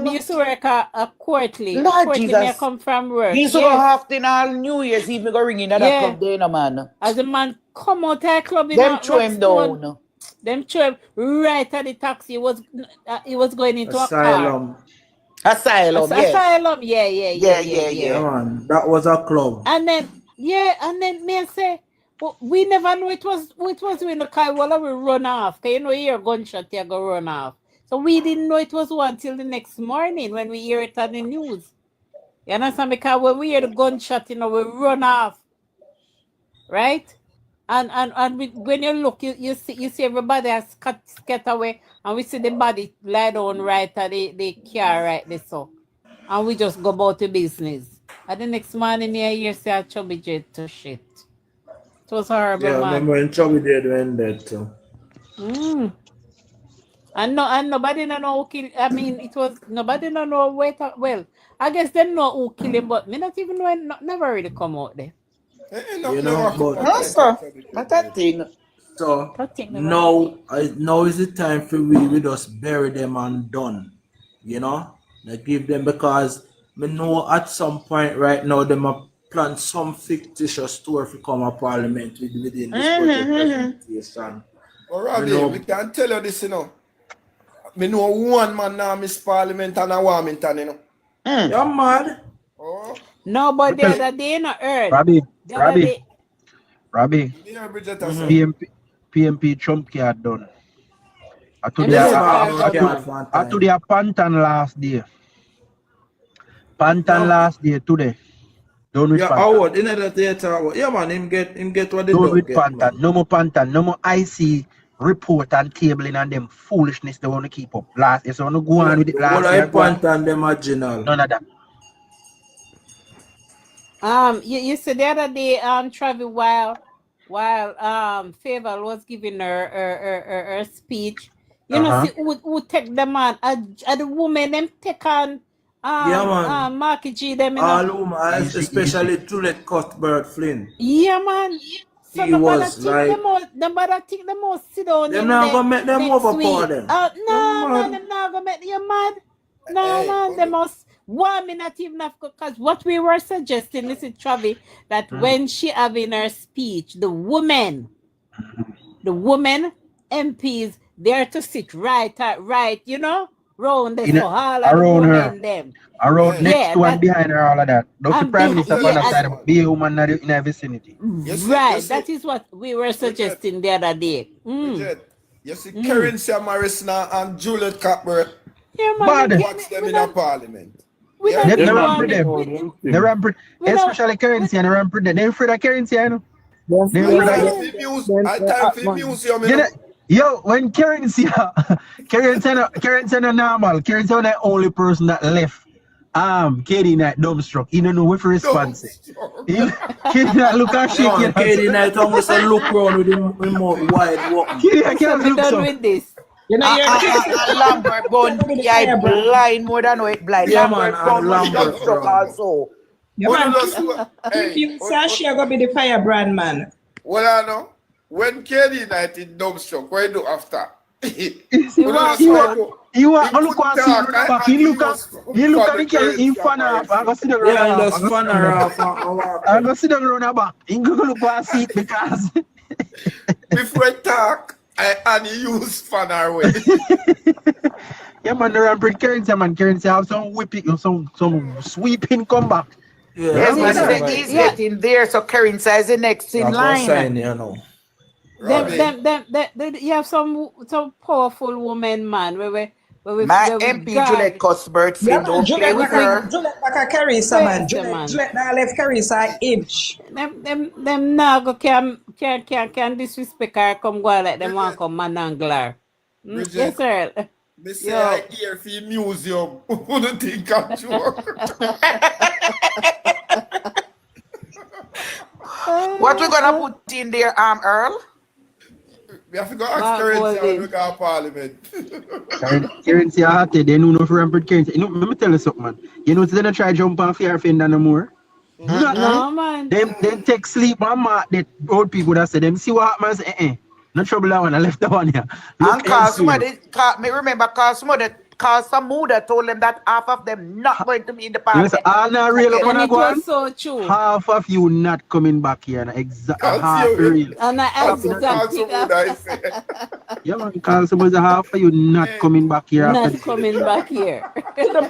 Me used to work at Courtly. Lord Courtly, Jesus. me come from work. Me used to go often all New Year's Eve, me go ring in that club there, man. As a man come out of that club, them throw him down. Them throw him right at the taxi. He was going into Asylum. a car. Asylum, yes. Asylum, yeah. Man, that was a club. And then me say, well, we never knew it was when the car while we run off. Cause you hear a gunshot, you go run off. So we didn't know it was one till the next morning when we hear it on the news. You understand? Because when we hear the gunshot, we run off. Right? And when you look, you see everybody has scattered away, and we see the body lie down right at the car right there, so. And we just go about the business. And the next morning, you see a chubby jet to shit. It was horrible, man. Yeah, I remember when chubby jet went dead too. And nobody don't know who killed. I mean, it was nobody don't know where. Well, I guess they know who killed him, but me not even know. Never really come out there. But that thing. So now is the time for we just bury them and done. They give them, because we know at some point right now them a plan some fictitious story to come a parliament within this budget presentation. Robbie, we can tell you this, me know one man now miss Parliament and a Warmington, you know. You're mad. Oh. No, but the other day, no heard. Robbie, The other day. Robbie, Yeah, Bridget, PMP Trump card done. I told Let me you see card done, man. I told you Pantan last day. Pantan last day today. Done with Yeah, Pantan. Howard, in the theater. Yeah, man, him get what the Done dog with get, Pantan. man. No more Pantan. No more IC report and cabling and them foolishness they want to keep up. Last year, so want to go on with it last What year. I Pantan them original. None of that. You said the other day, Travis, while Favor was giving her speech, you know, see who take the man, the woman them take on Yeah, man. Marky G them, you know. All women, especially Juliet Cuthbert Flynn. Yeah, man. So He nobody was think like, nobody think them all sit down them in not there gonna make them next overpower week. them. No, man, them not gonna make you mad. No, man, they must one minute even because what we were suggesting, listen, Travi, that when she having her speech, the women MPs, they're to sit right, you know, round the so all of the women them. Around next to and behind her, all of that. Don't the Prime Minister on the side, be a woman in the vicinity. Right, that is what we were suggesting the other day. Bridget, you see Karen Samaris now and Juliet Cuthbert. Yeah, man. Watch them in a Parliament. They ramp them. They ramp, especially currency and they ramp them. They're afraid of currency, you know. I time for museum, you know. Yo, when currency no normal, currency is the only person that left. Katie Knight dumbstruck. He don't know what to respond. Katie Knight look at shake. Katie Knight almost look around with him remote wide walking. Katie Knight can't look so. With this. You know, you're Lambert bun, yeah, blind more than white blind. Yeah, Lambert man, bun and was Lambert struck also. Yeah, man. If you Sashi, you're gonna be the firebrand man. Well, I know. When Katie Knight is dumbstruck, what do you do after? You are look at back. He look at the in fan off. I go sit down around. I go sit down around the back. He go look at seat because before I talk, I use fan away. Yeah, man, the rampant currency, man. Currency have some whipping, some sweeping comeback. Yes, but he's getting there, so currency is the next in line. You know. You have some powerful woman, man. My MP Juliet Cuthbert said, don't play with her. Juliet back a Carissa, man. Juliet now left Carissa inch. Them now go can disrespect her, come go like them want come manangler. Yes, sir. Me say I hear for museum. Who do think I'm joke? What we gonna put in there, Earl? We have to go ask currency when we go to Parliament. Currency are hot, they know no rampant currency. You know, let me tell you something, man. You know, they don't try jump on fear fender no more. No, man. Them take sleep and mark that old people that say them see what happens. No trouble that one, I left that one here. And call some mother told them that half of them not going to be in the Parliament. Yes, all not real up on And a it was so true. half of you not coming back here. Half real. And I exactly. Yeah, man, call somebody half of you not coming back here. Not coming back here. People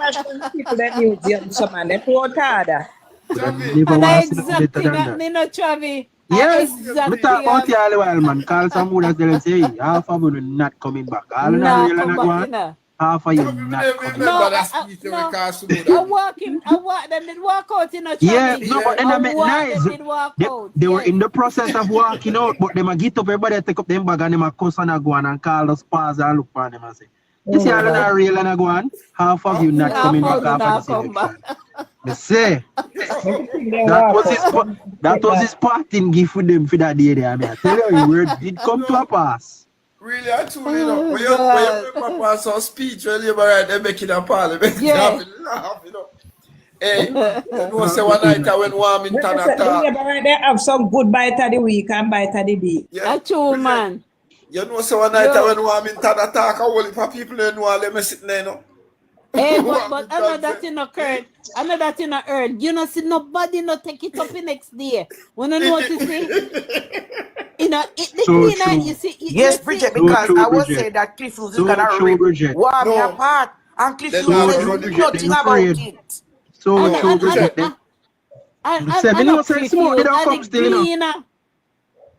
that museum, some man, they put harder. And I exactly that, me no Travi. Yes, exactly. we talk about you all the while, man. Call some would and say, hey, half of you not coming back. All of Nah, you come not back, going. Half of you not coming No, back. I walk them did walk out in a Travi. Yeah, no, but then I meant nice. Them did walk out. They were in the process of walking out, but they might get up, everybody take up them bag and they might cuss and go on and call us pause and look for them and say, you see all of that real and go on? Half of you not coming back after the election. They say that was his parting gift for them for that day there. I mean, I tell you, word did come to a pass. Really, actually, you know, when you prepare some speech, when you right, they make it a Parliament. Yeah. Laugh, you know. Hey, you know, say one night I went Warmington attack. They have some good bite of the week and bite of the day. That's true, man. You know, say one night I went Warmington attack, a whole heap of people in New Orleans sitting there, you know. Hey, but I know that in occurred. I know that in occurred. You know, see nobody not take it up the next day. When you notice it, you know, the So cleaner, true. you see, Yes, you Bridget, see. So because true, I was Bridget. saying that Cliff Hughes is So gonna true, Bridget. warm me No, apart. And Cliff they're Hughes So not said true, running Bridget. it. They nothing about afraid. it. So And true, Bridget. They I me know know say Cliff smoke they Hughes, don't and the come still, you know. cleaner.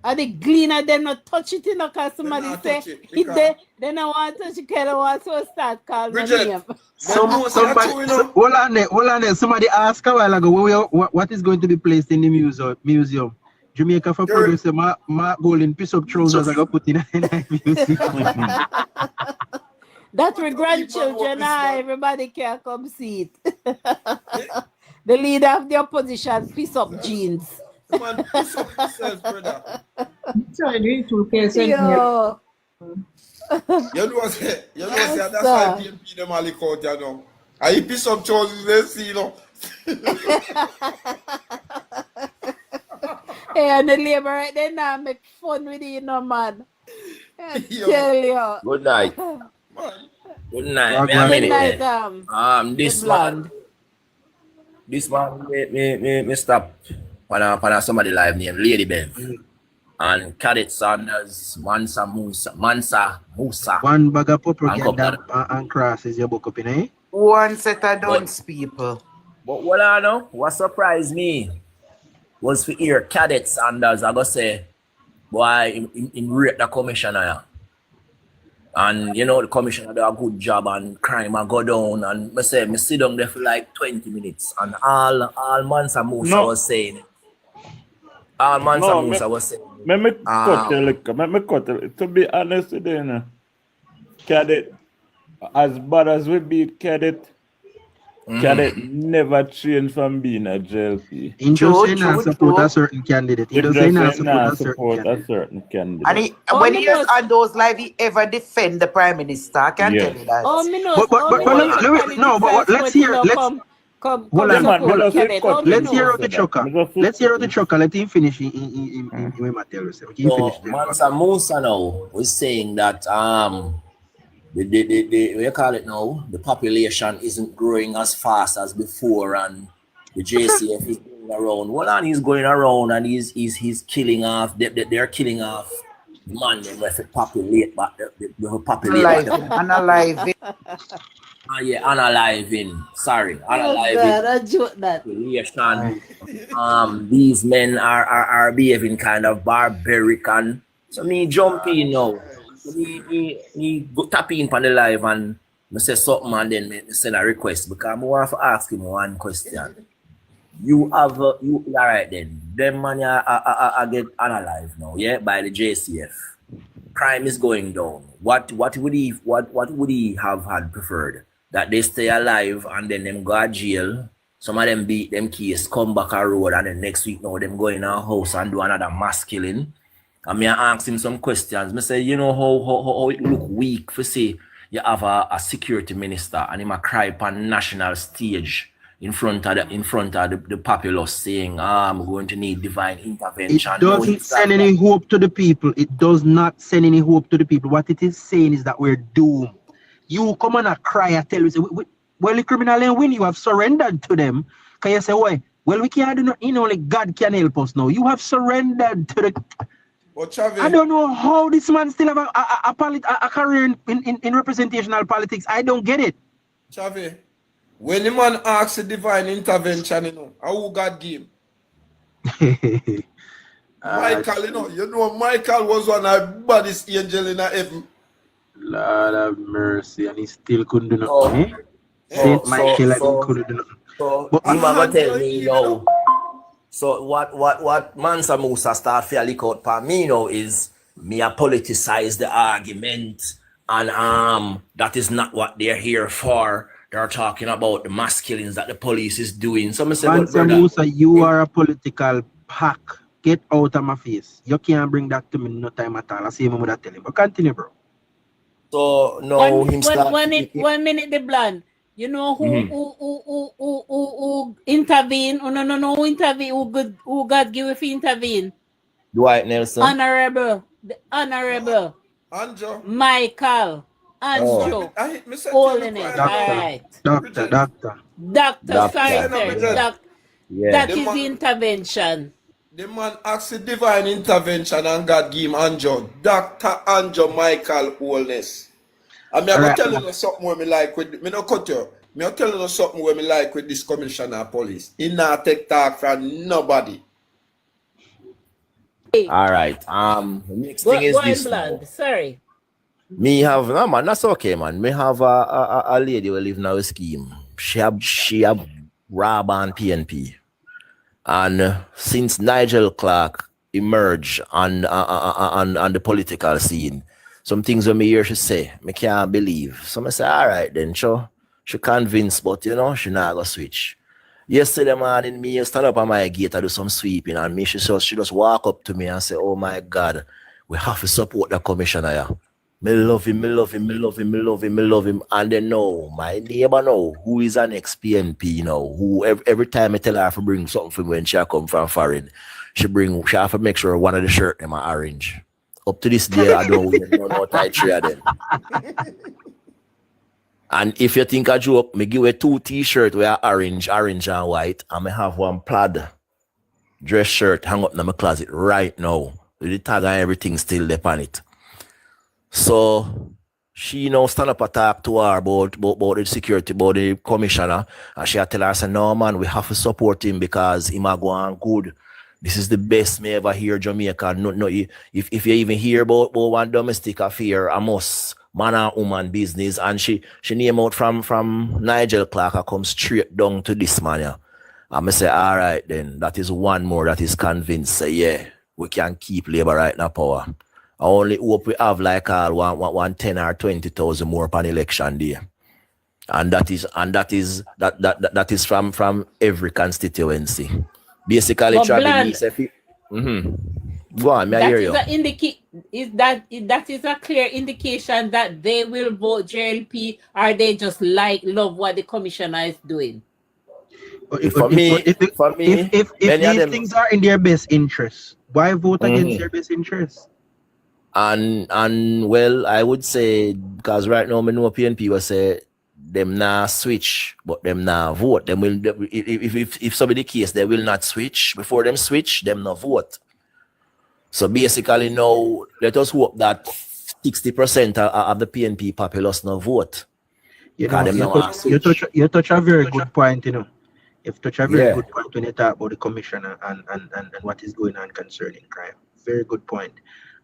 And the cleaner, them not touch it, you know, because They somebody not say, touch it if because they don't want to touch it, they don't want to start calling my Bridget, name. them know say that Somebody, true, you know. hold on there. Somebody asked a while ago what is going to be placed in the museum. Jamaica for You're- producer Mark Golden piece up trousers I got put in a museum. That we What a big man grandchildren, this man. everybody can come see it. The leader of the opposition, piece up jeans. The man piss up himself, brother. Sorry, you two can send me. Yo, You know say yes, that's why sir. PMP them all look out, you know. And he piss up choices they see, you know. Hey, and the labor right there now make fun with it, you know, man. I Yo, tell you. Good night. man. Good night. Wag Me a one Good minute boy. night, then. the blonde. This man, me stop on somebody live named Lady Bev. And Cadet Sanders, Mansa Musa. One bag of purple And get couple damp of and crosses your book up in, eh? One set of But, dunce people. but what I know, what surprised me was to hear Cadet Sanders, I go say, boy, in rate the commissioner. Yeah. And you know the commissioner do a good job and crime a go down and me say me sit down there for like 20 minutes and all Mansa Musa No, was saying. All Mansa no, Musa was saying. me cut a little. Me cut a little. To be honest with you, know, Cadet, as bad as we beat Cadet, Cadet never changed from being a JLP. He just say not support a certain candidate. He Him just say just not say nah support a certain support a candidate. certain And candidate. when he is on those live, he ever defend the prime minister. I can tell you that. Oh, me knows, But let's hear come hold on. man, me support just Cadet. cut Oh, me him. Let's hear knows. out the trucker. Let's hear out the trucker. Let him finish in material. He finish So there. Mansa Musa now was saying that the what you call it now, the population isn't growing as fast as before and the JCF is going around. Well, and he's going around and he's killing off they're killing off the man them if it populate back the populate back the Analyzing. yeah, analyzing. Sorry, Oh, analyzing God, I joke that. population. These men are behaving kind of barbaric and so me jump in now. So me go tap in on the live and me say something and then me send a request because I want to ask him one question. You alright then. Them man I get analyzed now, yeah, by the JCF. Crime is going down. What would he have had preferred? That they stay alive and then them go to jail. Some of them beat them case, come back a road, and then next week now them go in our house and do another mass killing. And me I ask him some questions. Me say, you know how it look weak for say you have a security minister and him a cry on national stage in front of the populace saying, I'm going to need divine intervention. It doesn't send any hope to the people. It does not send any hope to the people. What it is saying is that we're doomed. You come on a cry and tell us, well, the criminal ain't win. You have surrendered to them. Can you say, why? Well, we can't do nothing. Only God can help us now. You have surrendered to the. But Chavi, I don't know how this man still have a career in representational politics. I don't get it. Chavi, when the man asks a divine intervention, you know, how God give him? Michael, you know Michael was one of the baddest angel in heaven. Lord have mercy, and he still couldn't do nothing. So couldn't do nothing. So you gonna tell me now. So what Mansa Musa start fairly out for me now is me a politicize the argument and that is not what they're here for. They're talking about the mass killings that the police is doing. So me say, Mansa Musa, you are a political pack. Get out of my face. You can't bring that to me no time at all. I see him with that telling. But continue, bro. So no, one minute the blonde. You know who intervene? Oh, no, who intervene? Who God give if intervene? Dwight Nelson. The honorable Anjo. Michael. Anjo. I hit me say Holiness. All Doctor, right. doctor, doctor. Doctor, sorry, Doctor. sir. Yeah. That The is man, intervention. the man asked the divine intervention and God give him Anjo. Dr. Anjo Michael Wholeness. And me I All go right. tell you something where me like with me no cut you. Me I tell you something where me like with this commissioner of police. He not take talk from nobody. All right. The next Go thing is in this blood. now. Sorry. Me have no man, that's okay, man. Me have a lady who live in our scheme. She have rob on PNP. And since Nigel Clark emerged on the political scene, some things when me hear she say, me can't believe. So I say, all right then, sure. She convinced, but you know, she not go switch. Yesterday morning, me stand up on my gate to do some sweeping, and me she just walk up to me and say, oh my God, we have to support the commissioner. Yeah. Me love him, me love him, me love him, me love him, me love him. And then know, my neighbor know who is an ex-PNP now, who every time I tell her to bring something for me when she come from foreign, she have to make sure one of the shirt them are orange. Up to this day, I don't wear no tight three of them. And if you think I joke, me give her 2 t-shirts where orange and white, and me have one plaid dress shirt hang up in my closet right now. With the tag and everything still there on it. So she now stand up and talk to her about the security, about the commissioner, and she tell her, say, no man, we have to support him because he might go on good. This is the best me ever hear Jamaica. No, if you even hear about one domestic affair, a must man and woman business, and she name out from Nigel Clark, I come straight down to this man. Yeah. And I say, all right then, that is one more that is convinced, say, yeah, we can keep Labour right now power. I only hope we have like one 10 or 20,000 more upon election day. And that is from every constituency. Basically, But Travis, go on, may I that hear is you? that is a clear indication that they will vote JLP, or they just love what the commissioner is doing. For me, if many of these them, things are in their best interest, why vote against their best interest? and well, I would say, because right now me know PNP will say them not switch, but them not vote. Them will, if somebody case, they will not switch. Before them switch, them not vote. So basically now, let us hope that 60% of the PNP populace no vote. You touch a very good point, you know. You've touched a very good point when you talk about the commissioner and what is going on concerning crime. Very good point.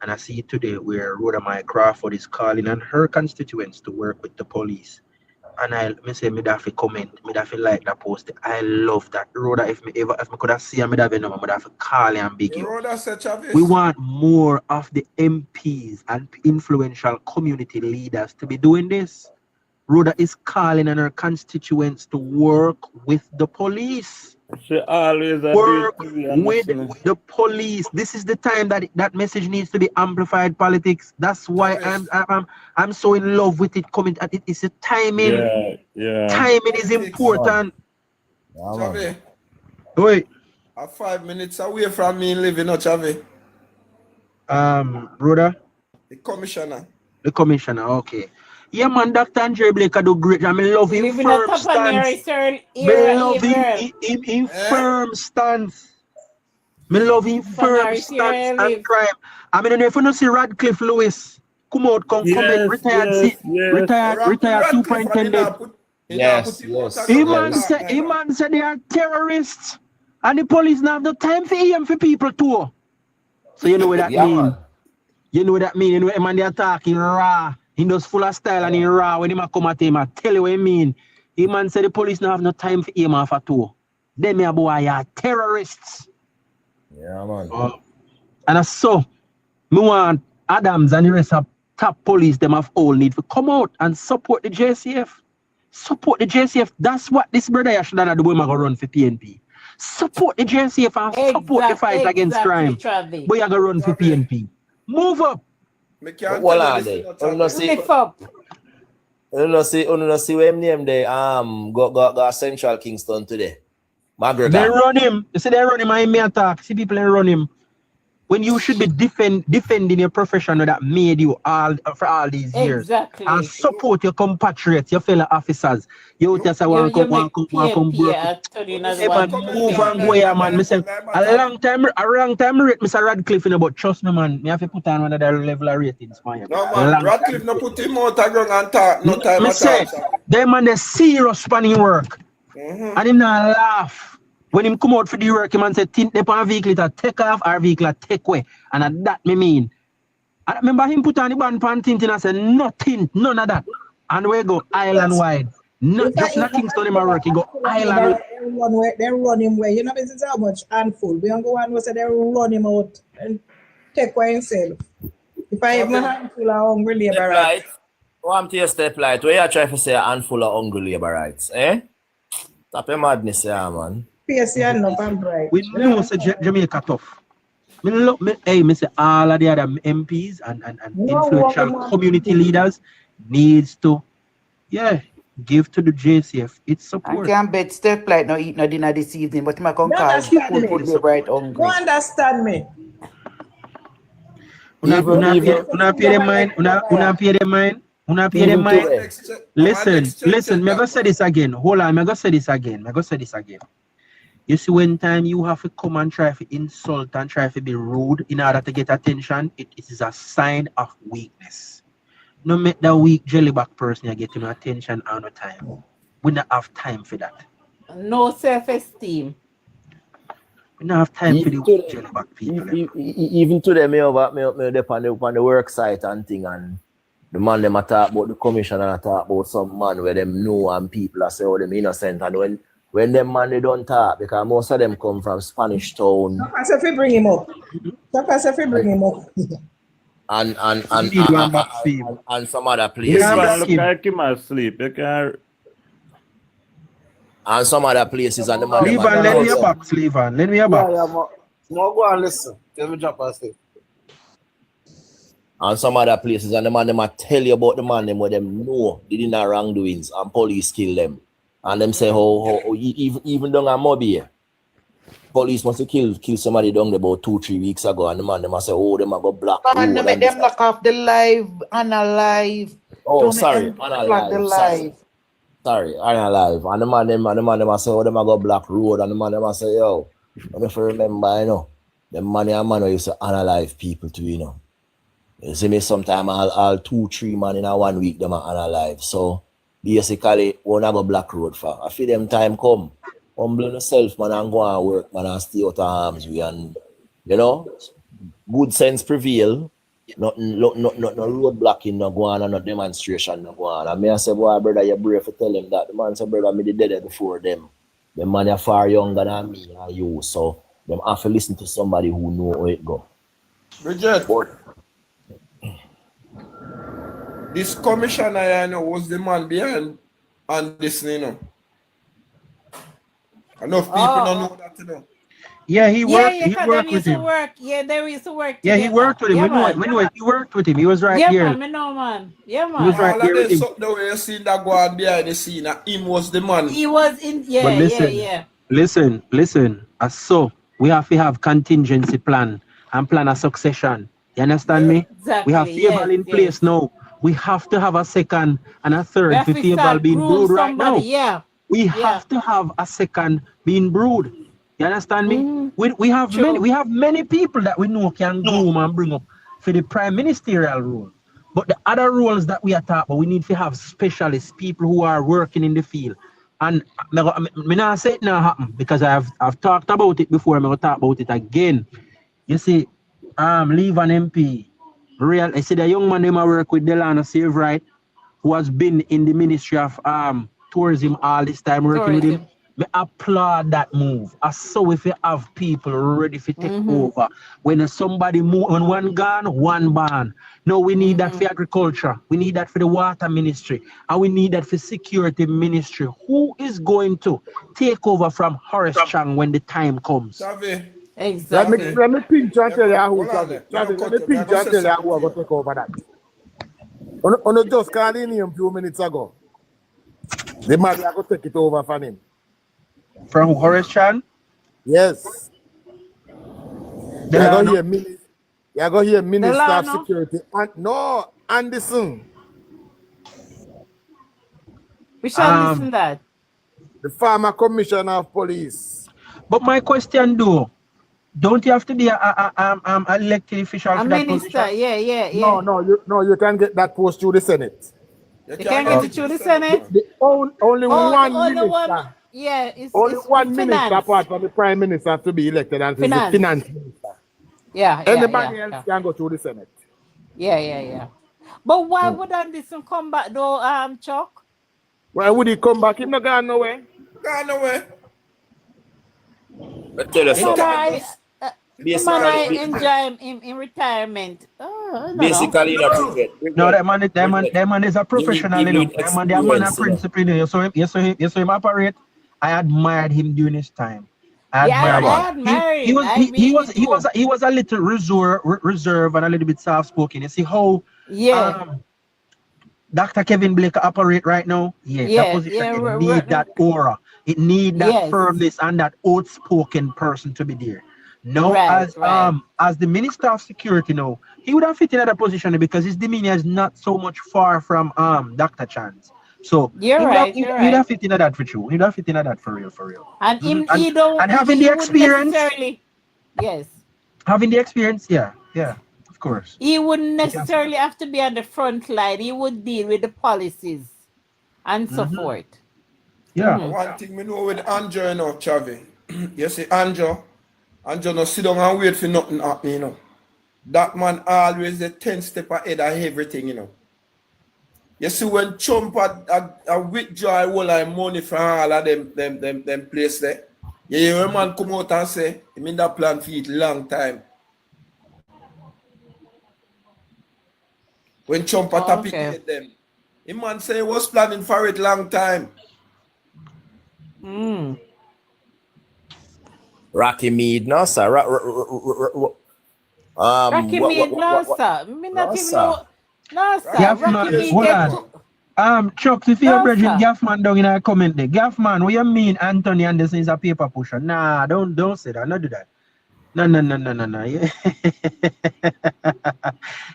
And I see today where Rhoda Mae Crawford is calling on her constituents to work with the police. And I say me have to comment, me have to like that post. I love that. Rhoda, if me could have seen me have a number, me have to call you and beg you. Rhoda said, Travis. We want more of the MPs and influential community leaders to be doing this. Rhoda is calling on her constituents to work with the police. She always work with the police. This is the time that message needs to be amplified. Politics. That's why I'm so in love with it coming. It's a timing. Yeah. Timing is important. Chavi, Wait. 5 minutes away from me living, no Chavi. Rhoda. The commissioner. The commissioner. Okay. Yeah, man, Dr. Andre Blake do great. I love him firm stance. I love him firm stance. I love him firm stance and crime. I mean, if you don't see Radcliffe Lewis come out, retired superintendent. Yes. He man said they are terrorists, and the police now have no time for him for people too. So you know what that mean? You know what that mean? You know, man, they are talking raw. He does full of style and he raw when he come at him. I tell you what I mean. He man said the police don't have no time for him off at all. Them here boy are terrorists. Yeah, man. And so, me want Adams and the rest of top police them have all need to come out and support the JCF. Support the JCF. That's what this brother should have do when I go run for PNP. Support the JCF and support the fight against crime. But you go run for PNP. Move up. What are they? Lift up. You see where him name they go Central Kingston today. McGregor. They run him. You see they run him and me attack. See people they run him. when you should be defending your profession that made you all for all these years. Exactly. And support your compatriots, your fellow officers. You just want You to make come PMP work. turning as Hey one man, move and go here, man. Me say a long time rate Mr. Radcliffe, you know, but trust me, man. Me have to put on another level of ratings, man. No man, Radcliffe no put him out of ground and talk, no time Me at say, all. them man they serious spanning work. And him not laugh. When him come out for the work, him man say, tint the pan vehicle to take off or vehicle take away. And that me mean. I remember him put on the band pan tint and I said, nothing, none of that. And we go island wide. No, just not Kingston in my work, he go island. They run him away. You know, this is how much handful. We don't go on, we say they run him out and take away himself. If I have a handful of hungry labor rights. What am step light? Where you try to say a handful of hungry labor rights, eh? Stop your madness, yeah, man. PSC and no pan bright. We know say Jamaica tough. Me say all of the other MPs and influential community leaders needs to, give to the JCF its support. I can't bet step like no eat no dinner this evening, but my come call put me right hungry. You understand me? Una pay them mind. Listen, me go say this again. Hold on, me go say this again. You see, when time you have to come and try to insult and try to be rude in order to get attention, it is a sign of weakness. No make that weak jellyback person you get him attention all the time. We don't have time for that. No self-esteem. We don't have time for the weak jellyback people. Even today, me on the work site and thing, and the man them talk about the commissioner and talk about some man where them know and people are say oh them innocent, and when them man they don't talk because most of them come from Spanish Town. That's if we bring him up. And some other places. Look like him asleep. You can. And some other places and the man. Let me a box, Levan. Let me a box. No, go and listen. Tell me drop asleep. And some other places and the man them tell you about the man them where them know they didn't have wrongdoings and police kill them. And them say even down at Moby, police must have killed somebody down there about 2-3 weeks ago, and the man them must say, oh, them go black. And them lock off the live and alive. Oh, sorry, unalive. Sorry, unalive. And the man them must say, oh, them go black road, and the man them must say, yo, if you remember, you know, the man used to unalive people too, you know. You see me sometime all 2-3 man in a 1 week them are unalive. So basically, we go black road for. I feel them time come. Humble yourself, man, and go and work, man, and stay out of harm's way. And, you know, good sense prevail. No road blocking, no go on, and no demonstration, no go on. And me I say, boy, brother, you're brave to tell him that. The man said, brother, me did it before them. The man are far younger than me and you. So, them have to listen to somebody who know how it go. Bridget. This commissioner, I know, was the man behind and this, you know. Enough people don't know that, you know. Yeah, he worked with him. Yeah, they used to work together. He worked with him. Yeah, he worked with him. He was right here. Man, I know, man. Yeah, man. He was right all here of them something where you see that go on behind the scene, him was the man. He was in, Listen. So we have to have contingency plan and plan a succession. You understand me? Exactly. We have Fable in place now. We have to have a second and a third for Fable being brewed right now. Yeah. We have to have a second being brewed. You understand me? We have many people that we know can groom and bring up for the prime ministerial role. But the other roles that we are talking about, we need to have specialists, people who are working in the field. And me not say it now happen because I've talked about it before. I'm going to talk about it again. You see, leave an MP. I see the young man who I work with, Delano Save Right, who has been in the Ministry of Tourism all this time working with him. I applaud that move. I saw if you have people ready to take over. When somebody move, when one gone, one ban. No, we need that for agriculture. We need that for the water ministry. And we need that for security ministry. Who is going to take over from Horace Chang when the time comes? Exactly. Let me pinch and tell you who's let me pinch and tell you who are going to take over that. On just called in him a few minutes ago. The man are going to take it over from him. From Horace Chan? Yes. They're going to hear You go hear Minister of Delano? Security. No, Anderson. Which Anderson that? The former Commissioner of Police. But my question though, don't you have to be a elected official A for that minister, position? yeah. No, you can get that post through the Senate. You can get it through the Senate? Only one only minister. one, yeah, Only it's one minister finance. apart from the Prime Minister have to be elected, and it's the Finance. finance minister. Yeah, Anybody else can go through the Senate. Yeah. But why would Anderson come back though, Chuck? Why would he come back? He not gone nowhere. Gone nowhere. But tell us something. I enjoy him in retirement. I don't Basically, you know, No, that man is a professional. You need That man a experience, you know. principal. You saw him operate. I admired him during his time. I admired him. He was a little reserve and a little bit soft spoken. You see how Dr. Kevin Blake operate right now? That position, it need that aura. It need that firmness and that outspoken person to be there. Now, as the Minister of Security now, he would have fit in that position because his demeanor is not so much far from Dr. Chan's. So he would have fit in that for you. He would have fit in that for real. And having the experience. Having the experience, yeah, of course. He wouldn't necessarily have to be on the front line. He would deal with the policies and so forth. Yeah. One thing we know with Andrew, you know, Chavi. You see, Andrew no sit down and wait for nothing happen, you know. That man always the 10 step ahead of everything, you know. You see, when Trump had withdraw all our money from all of them place there, you hear a man come out and say, he mean that plan for it long time. When Trump had them, the man say he was planning for it long time. Rocky Mead, no, sir. Rocky Mead, no, sir. Me not even know. No, sir. Gaffman, hold on. Chuck, if you're bridging Gaffman down in a comment there. Gaffman, what you mean Anthony Anderson is a paper pusher? Nah, don't say that. Not do that. No.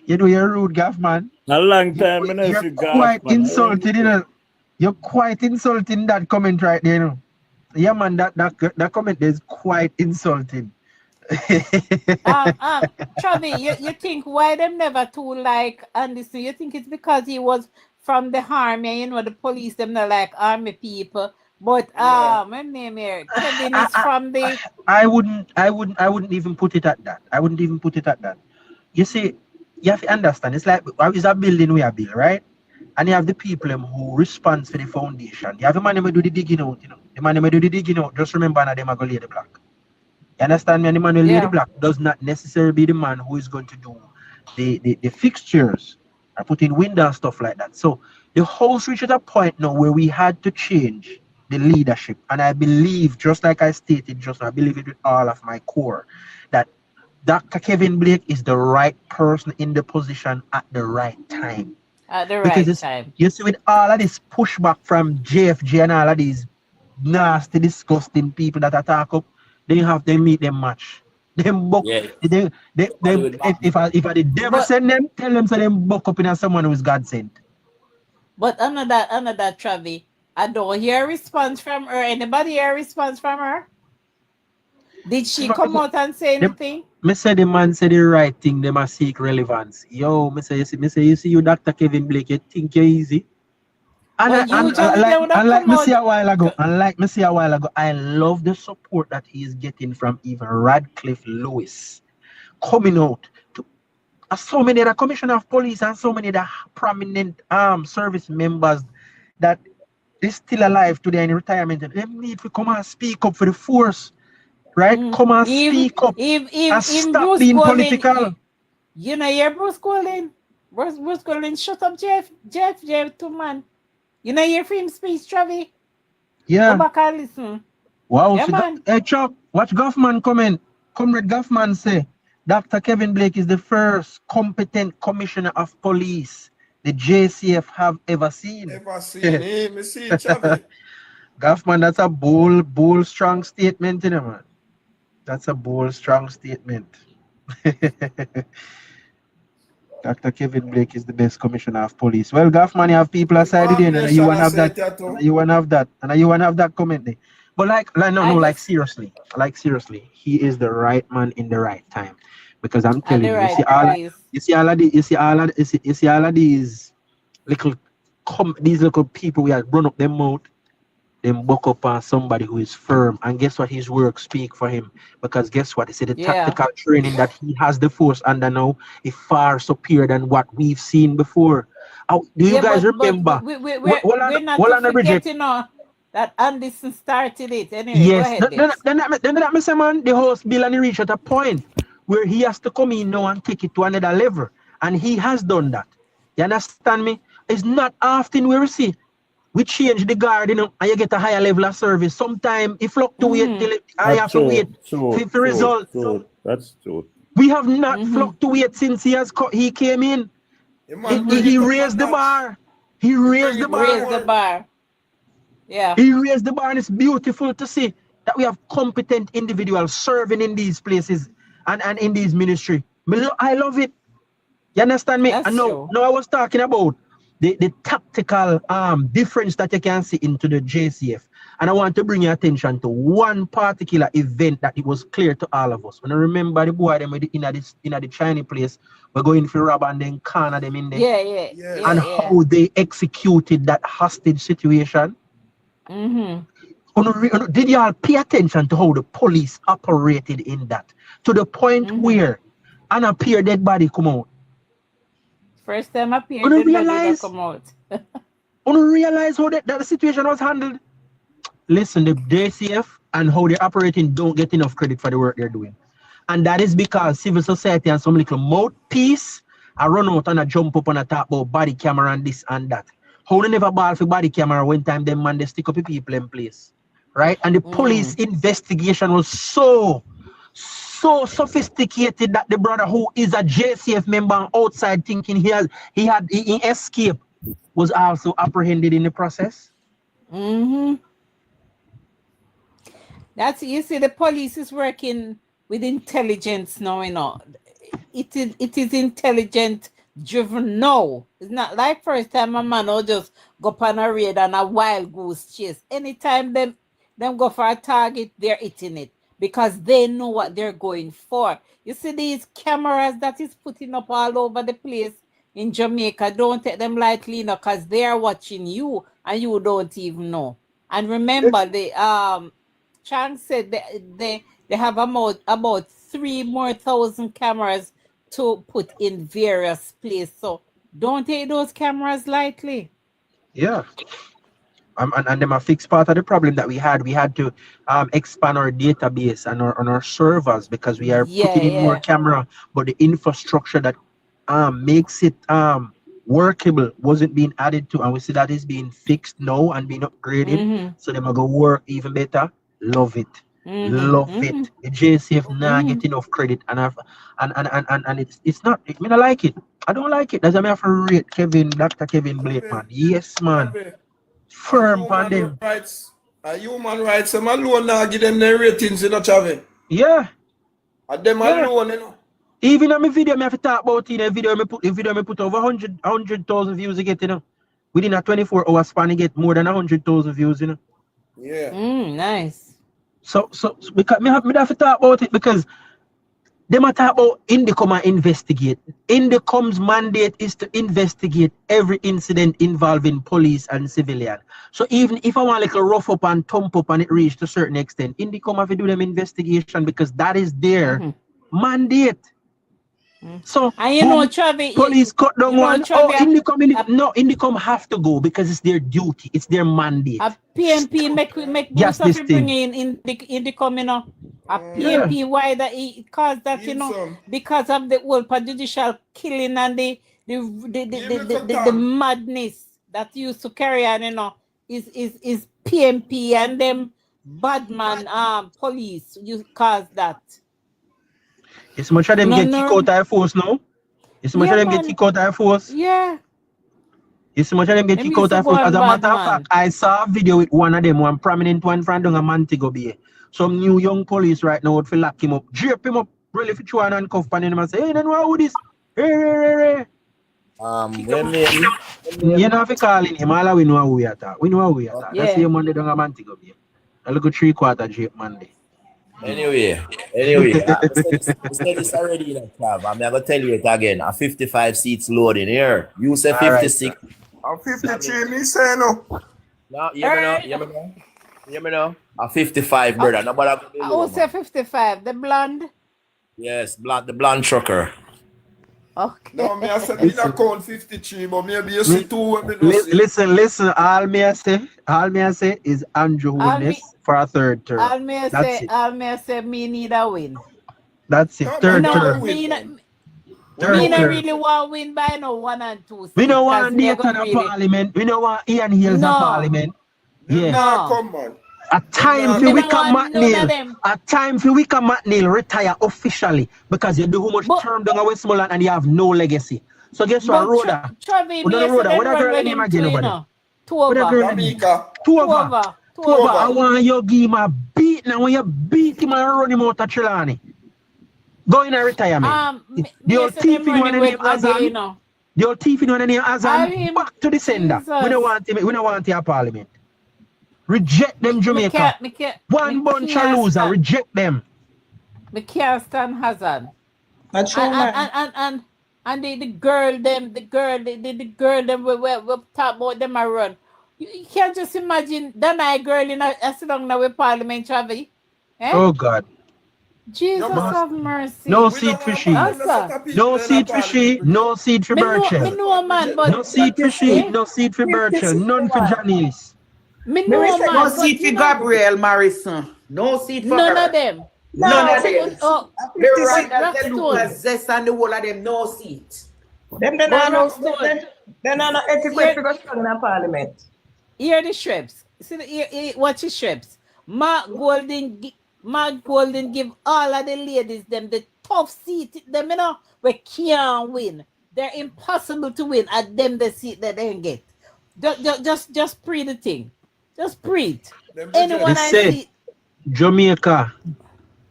You know you're rude, Gaffman. A long time, you're quite insulted, you know. You're quite insulting that comment right there, you know. Yeah, man, that comment is quite insulting. Travi, you think why them never too like Anderson? You think it's because he was from the army, you know, the police them not like army people. But my name here, Kevin is from the I wouldn't even put it at that. I wouldn't even put it at that. You see, you have to understand, it's like it's a building we are building, right? And you have the people who respond for the foundation. You have the man who do the digging out, you know. The man who do the digging out, just remember that they are going to lay the block. You understand me? And the man who lay the block does not necessarily be the man who is going to do the fixtures and put in window and stuff like that. So the house reached a point now where we had to change the leadership. And I believe, just like I stated just now, I believe it with all of my core, that Dr. Kevin Blake is the right person in the position at the right time. At the right time. You see, with all of this pushback from JFJ and all of these nasty, disgusting people that attack up, they meet them match. Them buck. Yeah. If I the devil send them, tell them so them buck up in someone who is God sent. But another Travi, I don't hear a response from her. Anybody hear a response from her? Did she come out and say anything? Me say the man said the right thing, they must seek relevance. Yo, me say you see you Dr. Kevin Blake, you think you're easy. And like me say a while ago, I love the support that he is getting from even Radcliffe Lewis coming out to so many other commissioner of police and so many other prominent service members that is still alive today in retirement. And they need to come and speak up for the force. Right? Come and speak up and stop being political. You know, you're Bruce Golding. Bruce Golding, shut up, Jeff, too, man. You know, you're free speech, Travi. Yeah. Go back and listen. Wow. Yeah, so man. Hey, Chuck, watch Goffman comment. Comrade Goffman say, Dr. Kevin Blake is the first competent commissioner of police the JCF have ever seen. Ever seen him? Me see Chavi. Goffman, that's a bold, strong statement, you know, man. That's a bold, strong statement. Dr. Kevin Blake is the best commissioner of police. Well, Gaffman, you have people aside again, and you want to have that, and you want to have that, and you want to have that comment there. But like seriously, he is the right man in the right time, because I'm telling you, you see all of these little people we have run up their mouth, them buck up on somebody who is firm, and guess what? His work speak for him, because guess what? They say the tactical training that he has the force under now is far superior than what we've seen before. Do you guys remember? We're not forgetting that Anderson started it. Anyway, yes. go ahead. Then that me say, man, the host Bill and he reach at a point where he has to come in now and take it to another level, and he has done that. You understand me? It's not often we see. We change the guard, and you get a higher level of service. Sometimes it fluctuates till I have to wait for the result. That's true. We have not fluctuated since he came in. He raised the bar. He raised the bar. Yeah. He raised the bar, and it's beautiful to see that we have competent individuals serving in these places and in these ministry. I love it. You understand me? And now I was talking about the tactical difference that you can see into the JCF. And I want to bring your attention to one particular event that it was clear to all of us. When I remember the boy them in the Chinese place, we're going for rob and then corner them in there. And how they executed that hostage situation. Did y'all pay attention to how the police operated in that? To the point where an appear dead body come out. First time appeared, then they come out. Realize how that the situation was handled. Listen, the JCF and how they're operating don't get enough credit for the work they're doing. And that is because civil society and some little mouthpiece I run out and I jump up and I talk about body camera and this and that. How they never ball for body camera when time them man they stick up the people in place. Right? And the police investigation was so sophisticated that the brother who is a JCF member outside thinking he escaped was also apprehended in the process. That's, you see, the police is working with intelligence now, you know. It is intelligent driven now. It's not like first time a man will just go on a raid and a wild goose chase. Anytime them go for a target, they're hitting it, because they know what they're going for. You see these cameras that is putting up all over the place in Jamaica, don't take them lightly, you know, because they are watching you and you don't even know. And remember, Chang said they have about 3,000 more cameras to put in various places. So don't take those cameras lightly. Yeah. And them a fixed part of the problem that we had. We had to expand our database and our servers, because we are putting in more camera, but the infrastructure that makes it workable wasn't being added to, and we see that is being fixed now and being upgraded. So them are gonna work even better. Love it. Love it. The JCF now get enough credit, and it's not. I mean, I like it. I don't like it. That's why I have to rate Dr. Kevin Blake, man. Yes, man. Firm on them. Human rights, I'm alone now give them the ratings, you know, Chavi. Yeah. And them alone, you know. Even on my video, I have to talk about it. The video I put over 100,000 views you get, you know. Within a 24-hour span, you get more than 100,000 views, you know. Yeah. Nice. So because me have to talk about it, because they might talk about Indicom and investigate. Indicom's mandate is to investigate every incident involving police and civilian. So even if I want like a rough up and thump up and it reach to a certain extent, Indicom have to do them investigation, because that is their mandate. So and you know, Chavi, police cut down one. Indicom have to go, because it's their duty, it's their mandate. A PNP make yes, this bring in Indicom, you know. A PNP, why that it caused that, you know, because of the whole judicial killing and the madness that used to carry on, you know, is PNP and them bad man police you caused that. It's much of them get kicked out of force now. It's much of them get kicked out of force. Yeah. It's much of them get kicked out of force. As a matter of fact, I saw a video with one of them, one prominent one from down a Montego Bay. Some new young police right now would feel lock him up, drape him up, Really, if you try and handcuff on him and say, hey, then what would this? Hey. You know if you calling him, all we know how we attack. We know how we attack. That's the Monday don't have Montego Bay. I look at 3/4 Jape Monday. Anyway, I said this already in a club. I'm going to tell you it again. A 55 seats loading here. You say 56. I'm 53, me say no. No, hear me now. A 55, brother. Nobody Who say 55? The blonde? Yes, the blonde trucker. Okay. No, me I said me not count 53, but maybe you see two. Listen. All me I say is Andrew win this for a third term. All me I say me need a win. That's it. Third term. Me not really want to win by no 1 and 2 seats. We don't want Nathan a parliament. We don't want Ian Hills a parliament. Yeah. No, come on. A time for Wickham McNeil. A time for Wickham McNeil retire officially because you do how much term down Westmoreland and you have no legacy. So guess what, Rhoda? What a girl name again over there? Two over. I want you give him a beat now. When you beat him and run him out of Trelawney. Go in a retirement. The old thief in one name Azan. The old thief in one name Azan. Back to the sender. We don't want your parliament. Reject them, Jamaica. One bunch of loser. Reject them. Me can't stand Hazard. That's true, man. And the girl them we talk about them a run. You can't just imagine that girl in a sit down now with Parliament, Travi. Eh? Oh God. Jesus have mercy. No seat for she. No seat for she. No seat for Birchell. No seat for she. No seat for Birchell. None for Janice. No seat for Gabriel Morrison. No seat for none her. of them. None of them. They right that they look possess and the whole of them no seat. Them they're not etiquette to go in the parliament. Hear the Shrebs. See watch the Shrebs. Mark Golden give all of the ladies them the tough seat. Them you know we can't win. They're impossible to win at them the seat that they get. Just pre the thing. Just pre it. Anyone I see. Jamaica,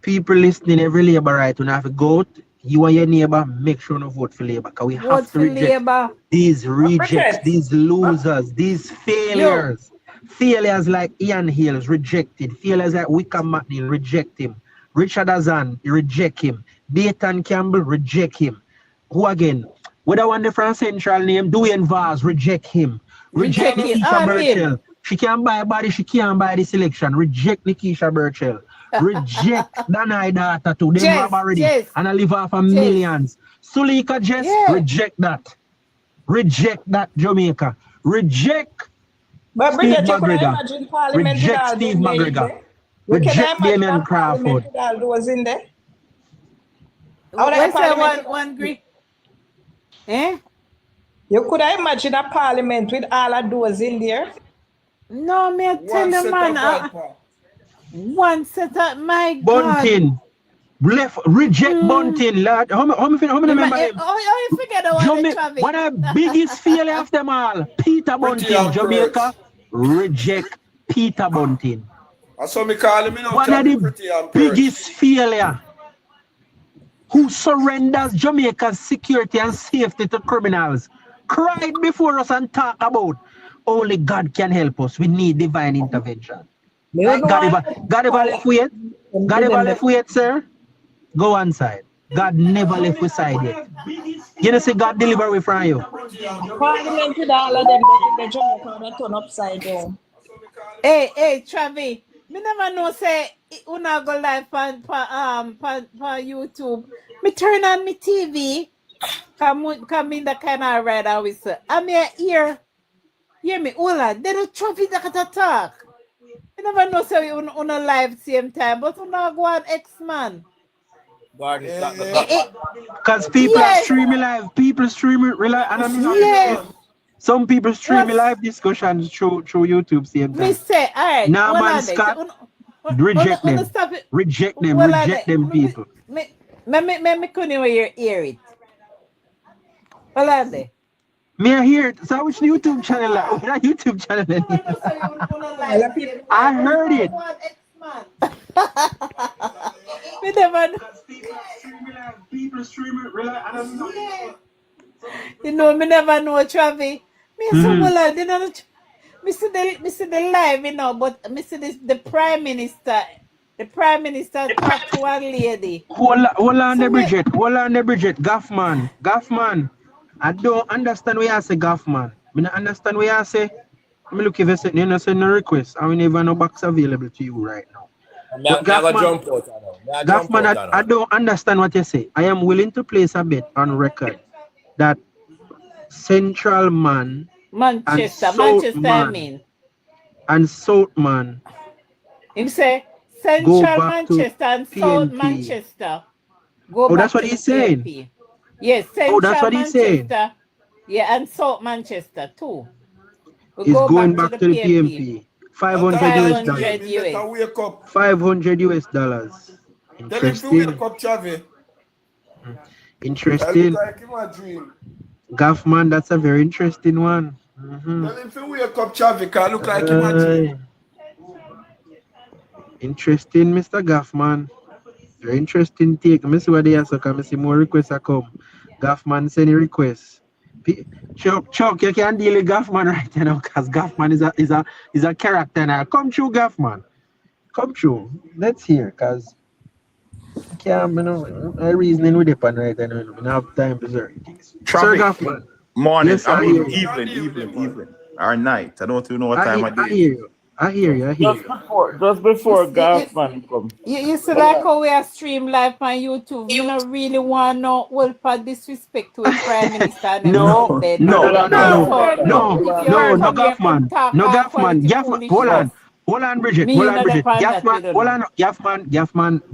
people listening every Labour right when have a goat. You and your neighbor make sure no vote for Labour because we have to reject these rejects, these losers, these failures. Failures like Ian Hills, rejected. Failures like Wickham McNeil, reject him. Richard Azan, reject him. Dayton Campbell, reject him. Who again? Whether one different central name, Dwayne Vaz, reject him. Reject Nikisha Birchell. She can't buy a body, she can't buy the selection. Reject Nikisha Birchell. Reject Danai data to them have already. And I live off of millions. Sulika Jess, reject that. Reject that, Jamaica. Reject Steve McGregor. Reject Steve McGregor. Reject Damien Crawford. Was in there. What's that one Greek? Eh? You could imagine a parliament with all of those in there? No, me tell you, man. One set up, my God. Bunting. Reject Bunting, lad. How many remember him? Oh, you forget the one Travis. One of the biggest failure of them all. Peter Bunting, Jamaica. Reject Peter Bunting. I saw me call him, one of the biggest failure. Who surrenders Jamaica's security and safety to criminals. Cried before us and talk about only God can help us. We need divine intervention. God ever left we yet? God ever left we yet, sir? Go on side. God never left we side yet. You know, say God deliver we from you. Parliament with all of them, the Jamaica turn upside down. Hey, Travi, me never know say una go live on YouTube. Me turn on me TV. Come in the kind of ride I always say. I'm here. Hear me, Ola. They don't trophy that attack. You never know say we on a live same time, but we not go on X-Man. Because people stream live. People stream live. Some people stream live discussions through YouTube same time. Me say, all right. Now, man, Scott, reject them. Reject them. Reject them people. Me couldn't hear it. What are they? Me hear it. So which YouTube channel? That YouTube channel. I heard it. Me never know. People streaming, rely, I don't know. You know, me never know, Travi. Me so well, you know, me see the live, you know, but me see the Prime Minister. The Prime Minister talk to one lady. Hold on the Bridget. Hold on the Bridget. Gaffman. I don't understand what you say, Gaffman. I don't understand what you say. Me look if you send no request. I mean, even no box available to you right now. But Gaffman, I don't understand what you say. I am willing to place a bet on record that Central Man Manchester, and South Man. Him say Central Manchester and South Manchester. That's what he's saying. Yes, Central that's what he's saying. Manchester. Yeah, and South Manchester too. He's going back to the PMP. $500 US. $500 US. Interesting. Gaffman, that's a very interesting one. Tell him to wake up, Chavi, because look like him a dream. Interesting, Mr. Gaffman. Very interesting take. Let me see what they are, so can I see more requests are come. Gaffman send a request. Chuck, you can deal with Gaffman right now, because Gaffman is a character now. Come true, Gaffman. Come true. Let's hear, because I reasoning with the pan right now. We don't have time to say things. Sir Gaffman. Morning, yes, evening, or night. I don't even know what time I hear you. I hear you. Just before Gaffman come. You see like how we are stream live on YouTube. You don't really want no whole part disrespect to a Prime Minister. No, Gaffman. Hold on, Bridget.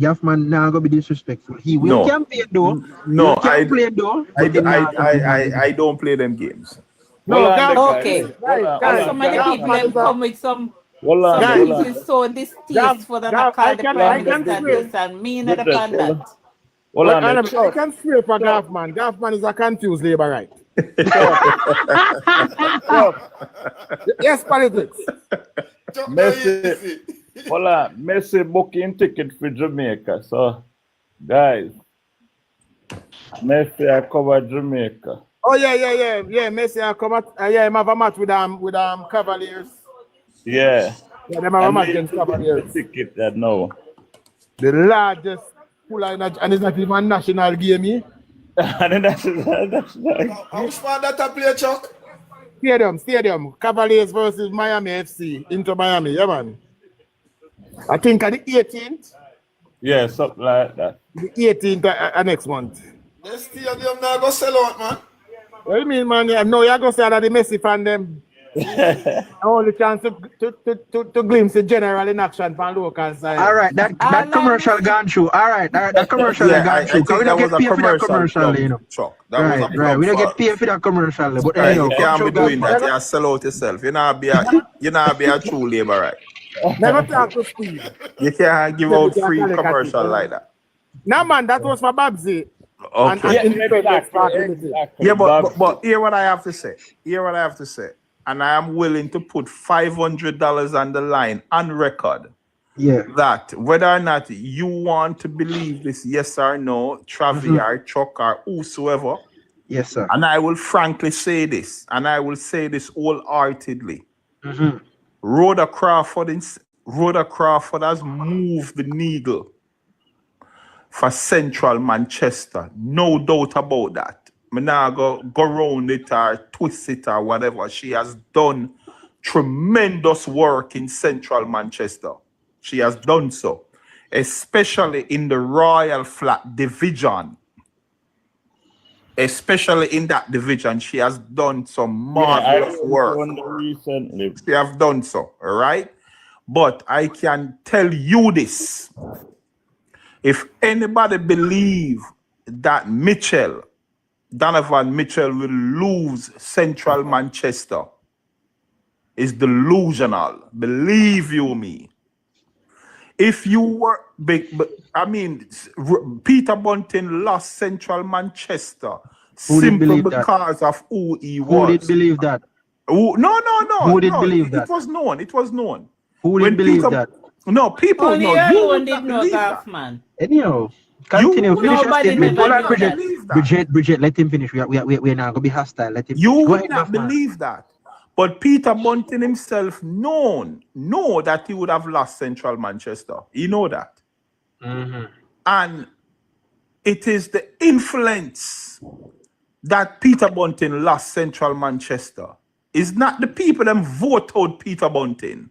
Gaffman now go be disrespectful. He will campaign though. No, I don't play them games. No, okay. So many people have come with some so distaste for the call the Prime Minister this and me not upon that. I can swear for Gaffman. Gaffman is a confused labor right. Yes, politics. Messi booking ticket for Jamaica. So, guys, Messi I cover Jamaica. Oh yeah. Messi I come at him have a match with Cavaliers. Yeah. Yeah, them have a match against Cavaliers. Ticket that no. The largest pool and it's not even a national game. And that's how far that I play, Chuck? Stadium. Cavaliers versus Miami FC into Miami, yeah man. I think on the 18th. Yeah, something like that. The 18th next month. The stadium now go sell out, man. What do you mean, man? No, you're going to say that the Messi fan them. Only chance to glimpse the general in action from local side. All right, that commercial gone through. All right, that commercial gone through. We don't get paid for that commercial, you know. Right. We don't get paid for that commercial, but you can't be doing that. You sell out yourself. You not be a true labor, right? Never talk to Steve. You can't give out free commercial like that. No, man, that was for Babsy. Okay. But hear what I have to say. And I am willing to put $500 on the line on record. Yeah. That whether or not you want to believe this, yes or no, Travi or Chuck or whosoever. Yes, sir. And I will frankly say this, and I will say this wholeheartedly. Rhoda Crawford has moved the needle for Central Manchester. No doubt about that. I'm not go around it or twist it or whatever. She has done tremendous work in Central Manchester. She has done so, especially in the Royal Flat division. Especially in that division, she has done some marvelous work. Recently. She has done so, all right? But I can tell you this. If anybody believe that Donovan Mitchell will lose Central Manchester, is delusional. Believe you me. If you were Peter Bunting lost Central Manchester simply because of who he was. Who did believe that? No. Who did believe that? It was known. Who did believe that? No, people, Only no, you you alone would did not know believe golf, that. man. Anyhow, You continue. would Finish your Nobody statement. never Hold on, knew Bridget. that. believe that. Bridget, let him finish. We're not gonna be hostile. Let him You finish. Go would ahead, not Gaffman. believe that. But Peter Bunting himself know that he would have lost Central Manchester. He know that. And it is the influence that Peter Bunting lost Central Manchester. It's not the people that vote out Peter Bunting.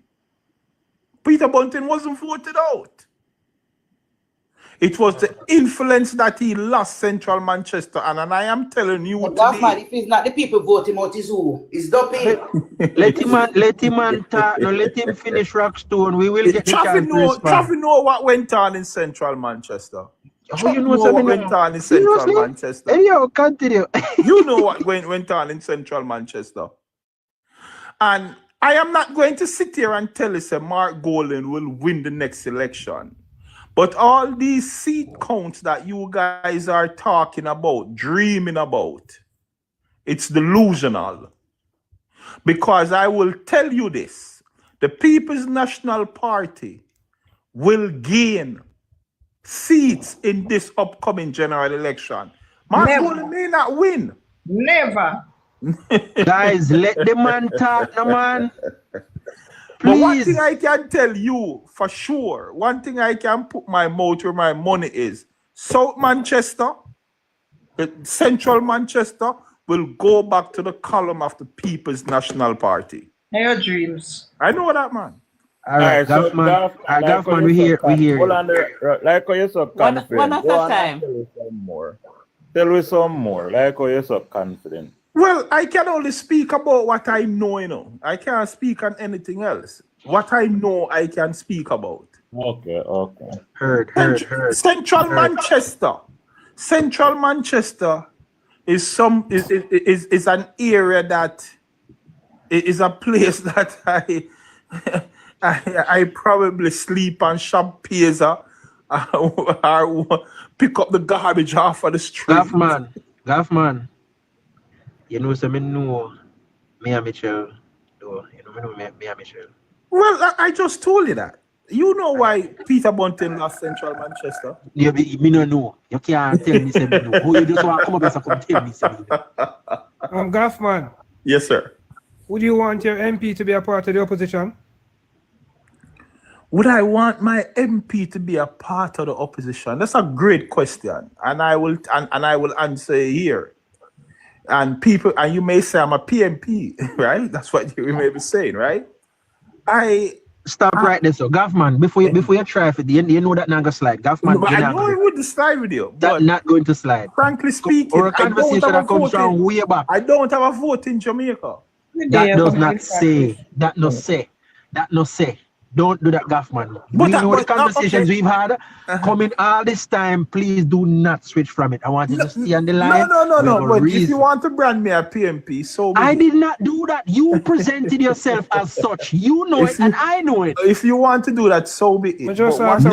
Peter Bunting wasn't voted out. It was the influence that he lost Central Manchester. And I am telling you Golf man, today. if it's not the people vote him out, is who? It's Duppy. Let him talk. No, let him finish Rockstone. We will get the chance to respond. Traffy know what went on in Central Manchester. Oh, you know what something went on in Central Manchester. Hey, yo, continue. You know what went on in Central Manchester. And I am not going to sit here and tell you that Mark Golden will win the next election. But all these seat counts that you guys are talking about, dreaming about, it's delusional. Because I will tell you this, the People's National Party will gain seats in this upcoming general election. Mark Golden may not win. Never. Guys, let the man talk, no man. But one thing I can tell you for sure, one thing I can put my mouth where my money is, South Manchester, Central Manchester will go back to the column of the People's National Party. Your dreams. I know that, man. All right, so Gaffman, we hear hold on there. Like how you're so confident. One at Go a on time. and tell us some more. Tell me some more. Like how you're so confident. Well, I can only speak about what I know, you know. I can't speak on anything else. What I know, I can speak about. Okay. Heard. Central Manchester. Central Manchester is an area that is a place that I probably sleep on shop pizza or pick up the garbage off of the street. Gaffman. You know, so me know me and Mitchell. You know me and Mitchell. Well, I just told you that. You know why Peter Bunting lost Central Manchester? Yeah, me no know. You can't tell me say me know. Who you just want to come up and come tell me say me know. Gaffman. Yes, sir. Would you want your MP to be a part of the opposition? Would I want my MP to be a part of the opposition? That's a great question, and I will answer here. And people, and you may say I'm a PMP, right? That's what you may be saying, right? Stop right there, so Gaffman. Before you try for you know that not gonna slide. Gaffman, But I know it wouldn't slide with you. That's not going to slide. Frankly speaking, or a conversation that comes from way back. I don't have a vote in Jamaica. That does not say. That no say. Don't do that, Gaffman. We know the conversations we've had. Coming all this time, please do not switch from it. I want you to stay on the line. No. But if you want to brand me a PMP, so I did not do that. You presented yourself as such. You know it, and I know it. If you want to do that, so be it. Gaffman,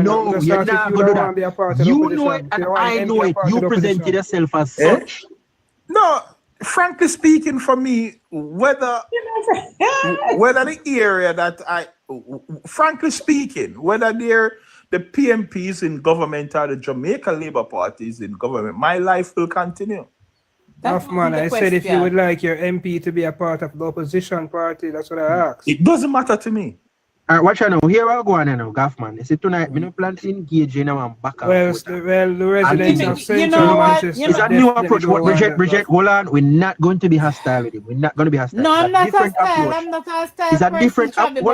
no, you're not going to do that. You know it, and I know it. You presented yourself as such. No. Frankly speaking, for me, whether the area that frankly speaking, whether they're the PMPs in government or the Jamaica Labour Party is in government, my life will continue. Gaffman, I said if you would like your MP to be a part of the opposition party, that's what I asked. It doesn't matter to me. All right, watch out now. Here I go on now, Gaffman. You see tonight, we don't plan to engage in our back. The residents of Central Manchester. It's a new approach. Bridget, hold on. We're not going to be hostile with him. We're not going to be hostile. No, I'm not hostile. I'm not hostile. It's a different hold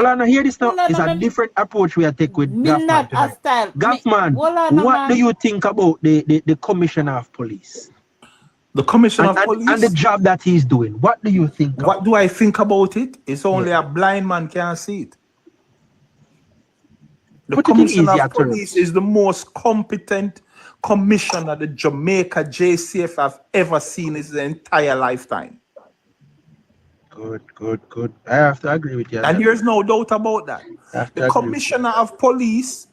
on. Hear this now. It's a different approach we are taking with Gaffman. Not hostile. Gaffman, what do you think about the Commissioner of Police? The Commissioner of Police and the job that he's doing. What do you think? What do I think about it? It's only a blind man can see it. The Commissioner of Police is the most competent commissioner the Jamaica JCF have ever seen in his entire lifetime. Good. I have to agree with you. And there's no doubt about that. The Commissioner of Police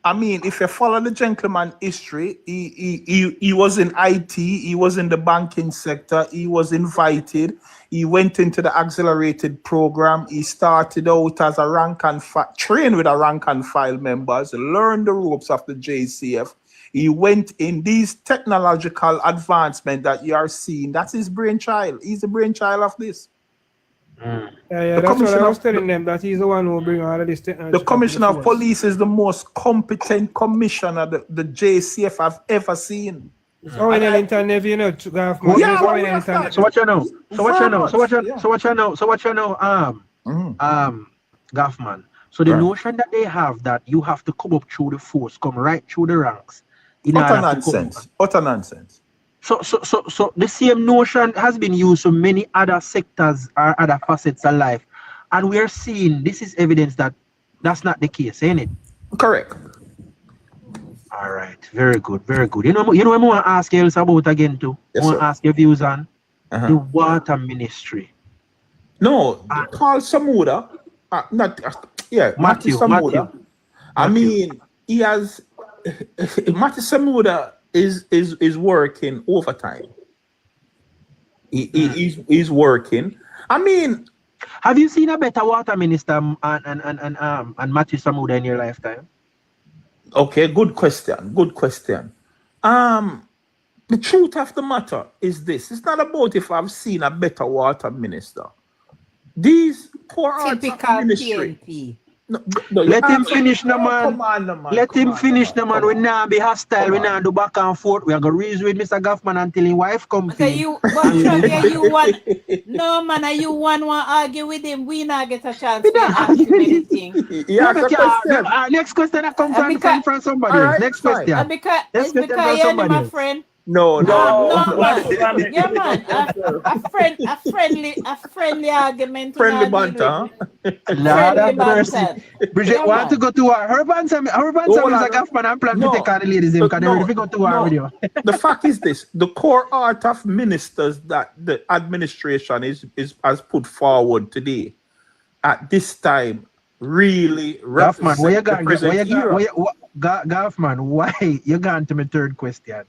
I mean, if you follow the gentleman history, he was in IT, he was in the banking sector, he was invited, he went into the accelerated program, he started out as a rank and file, trained with a rank and file members, learned the ropes of the JCF. He went in these technological advancement that you are seeing. That's his brainchild. He's the brainchild of this. Yeah, that's what I was telling them, that he's the one who bring all of this technology. The commissioner of police is the most competent commissioner the JCF have ever seen. Oh, in internet, you know, So what you know? Gaffman. So the notion that they have that you have to come up through the force, come right through the ranks. Utter nonsense. Utter nonsense. So the same notion has been used for many other sectors or other facets of life, and we are seeing this is evidence that that's not the case, ain't it? Correct. All right, very good, very good. You know what I want to ask you else about again too? Yes, I want to ask your views on the water ministry. No, Paul Samuda, Matthew Samuda. I mean, he has Matthew Samuda is working overtime. He's working. I mean, have you seen a better water minister and Matthew Samuda in your lifetime? Okay, good question. Good question. The truth of the matter is this: it's not about if I've seen a better water minister. These poor arts of ministry. PNP. No, let him finish the man. Let him finish the man. We not be hostile. We not do back and forth. We are gonna reason with Mr. Gaffman until his wife comes. So you want no man, you want to argue with him. We not get a chance to ask him anything. Next question that comes from somebody else. Next question. Because you're my friend. No. Yeah, man. A friendly argument. Friendly banter. Bridget want to go to her. Her banter is a Gaffman and plan to take on the ladies. If go to her video. The fact is this: the core art of ministers that the administration has put forward today, at this time, really Gaffman, where you going? Gaffman, why you gone to my third question?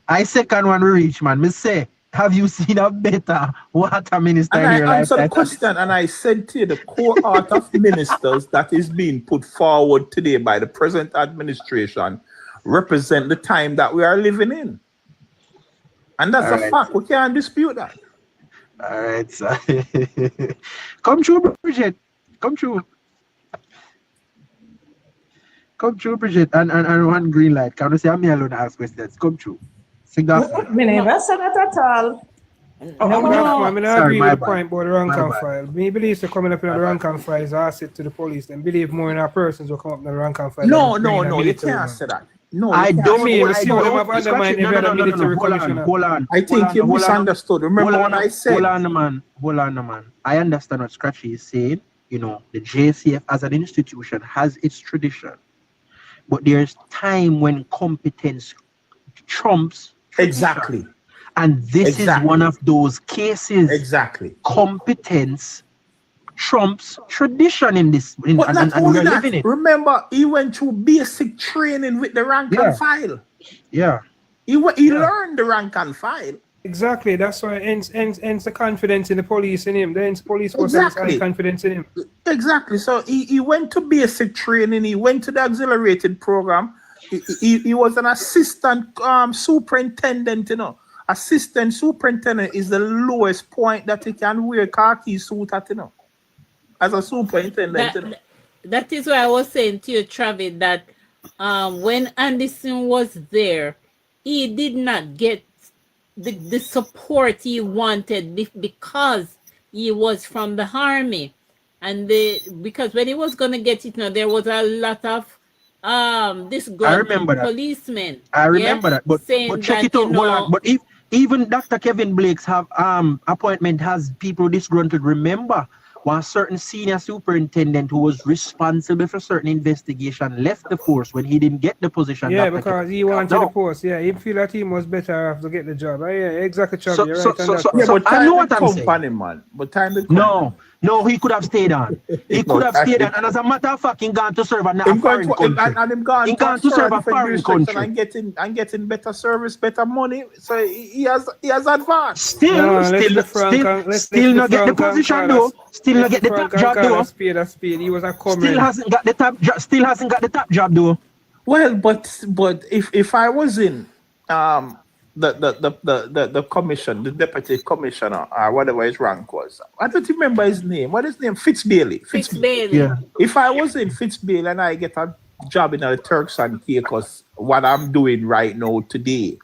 I second one we reach, man. Me say, have you seen a better water minister in your life? I answered the question and I said to you, the core art of ministers that is being put forward today by the present administration represent the time that we are living in. And that's a fact. We can't dispute that. All right, sir. Come true, Bridget. Come true. Come true, Bridget. And one green light. Can you say I'm me alone ask questions? Come true. Me never said that at all. I mean, I agree with the point about the rank and file. Me believe the coming up in the rank and file is asset to the police. Then believe more in our persons will come up in the rank and file. No, you can't say that. No, I don't mean see what them have undermined every other military commissioner. Hold on. I think you misunderstood. Remember what I said. Hold on, man. I understand what Scratchy is saying. You know, the JCF as an institution has its tradition. But there's time when competence trumps tradition. Exactly. And this is one of those cases. Exactly. Competence trumps tradition in this. And we're living it. Remember, he went through basic training with the rank and file. Yeah. He learned the rank and file. Exactly. That's why ends the confidence in the police in him. Then police was high confidence in him. Exactly. So he went to basic training. He went to the accelerated program. He was an assistant superintendent, you know. Assistant superintendent is the lowest point that he can wear khaki suit at, you know, as a superintendent. That is why I was saying to you, Travis, that when Anderson was there, he did not get the support he wanted because he was from the army. And because when he was going to get it, now there was a lot of disgruntled policemen. I remember that. But check it out. Hold on. But if even Dr. Kevin Blake's have appointment has people disgruntled. Remember, one certain senior superintendent who was responsible for certain investigation left the force when he didn't get the position. Yeah, because he wanted the post. Yeah, he feel that he was better to get the job. Yeah, exactly. You're right. But I know what I'm saying. Man. But time to no, No, he could have stayed on. He could have stayed on. And as a matter of fact, he gone to serve in a foreign country. And him gone He gone to serve a different foreign jurisdiction country. and getting better service, better money. So he has advanced. Still not get the position though. Still not get the top job though. Speed. He was a comrade. Still hasn't got the top job. Still hasn't got the top job though. Well, but if I was in the commission, the deputy commissioner, or whatever his rank was, I don't remember his name. What is his name? Fitzbailey. Yeah. If I was in Fitzbailey and I get a job in the Turks and Caicos, what I'm doing right now today,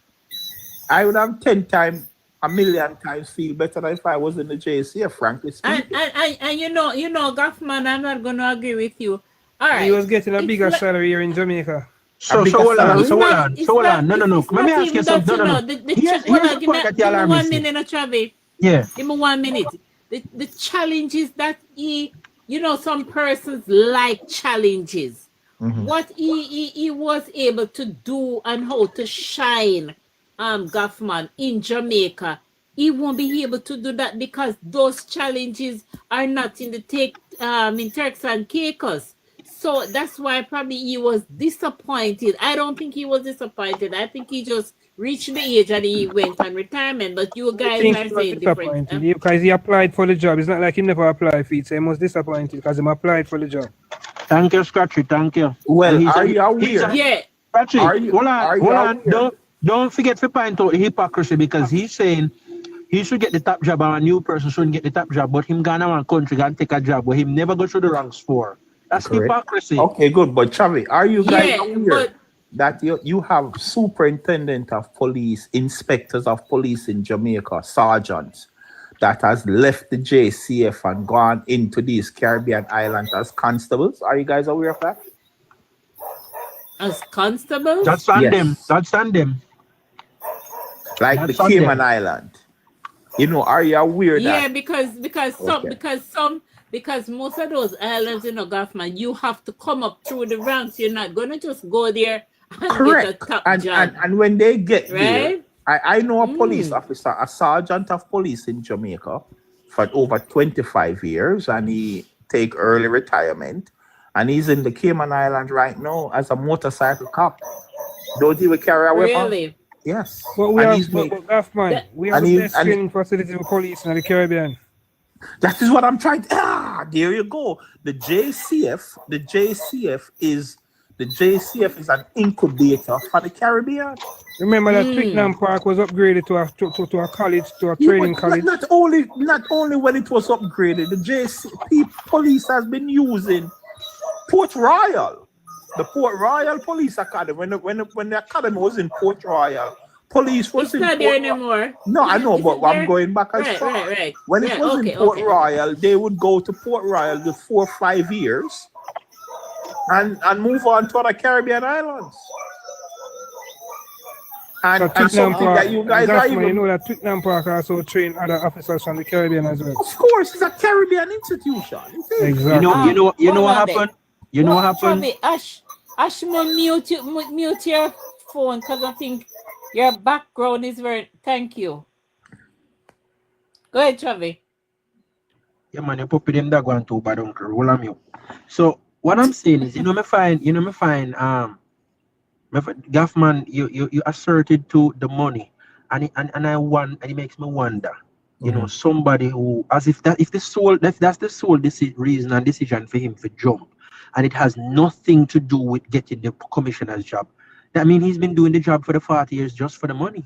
I would have 10 times, a million times feel better than if I was in the JCF, frankly speaking. And you know, Gaffman, I'm not going to agree with you. All right. He was getting a bigger salary here in Jamaica. So hold on. No. Let me ask you something. No. Give me 1 minute, Travis. Yeah. Give me 1 minute. The challenges that some persons like challenges. Mm-hmm. What he was able to do and how to shine, Gaffman, in Jamaica, he won't be able to do that because those challenges are not in in Turks and Caicos. So that's why probably he was disappointed. I don't think he was disappointed. I think he just reached the age and he went on retirement. But you guys are saying different. Because he applied for the job. It's not like he never applied for it. So he was disappointed because he applied for the job. Thank you, Scratchy. Thank you. Well, are you aware? Yeah. Scratchy, hold on. Don't forget to point out the hypocrisy because he's saying he should get the top job and a new person shouldn't get the top job. But him gonna one country gonna take a job where him never go through the ranks for. That's hypocrisy. Okay, good. But Chavi, are you guys aware that you have superintendent of police, inspectors of police in Jamaica, sergeants, that has left the JCF and gone into these Caribbean islands as constables? Are you guys aware of that? As constables? That's on them. That's on them. Like that's the Cayman Island. Are you aware that? Yeah, because most of those islands in Gaffman, you have to come up through the ranks. You're not gonna just go there and get a top job. And when they get there, I know a police officer, a sergeant of police in Jamaica for over 25 years, and he take early retirement, and he's in the Cayman Island right now as a motorcycle cop. Don't even carry a weapon. Really? Yes. But we have Gaffman. We have the best training facility for police in the Caribbean. That is what I'm trying to. There you go. The JCF is an incubator for the Caribbean. Remember that Twickenham Park was upgraded to a college, to a training college. Not only when it was upgraded, the JCF police has been using Port Royal, the Port Royal Police Academy. When the academy was in Port Royal, police was in not there anymore. No, I know, but I'm going back as far. Right. When it was in Port Royal, they would go to Port Royal for 4 or 5 years and move on to other Caribbean islands. And something that you guys are even... You know that Twickenham Park also train other officers from the Caribbean as well. Of course, it's a Caribbean institution. Exactly. You know what happened? You know what happened? Ashman, mute your phone because I think your background is very... Thank you. Go ahead, Travi. Yeah, man, you put them that going too bad, uncle. Roll on you. So what I'm saying is, me find Gaffman, you asserted to the money, and it makes me wonder. Somebody who, as if that's the sole reason and decision for him to jump, and it has nothing to do with getting the commissioner's job. That means he's been doing the job for the 40 years just for the money.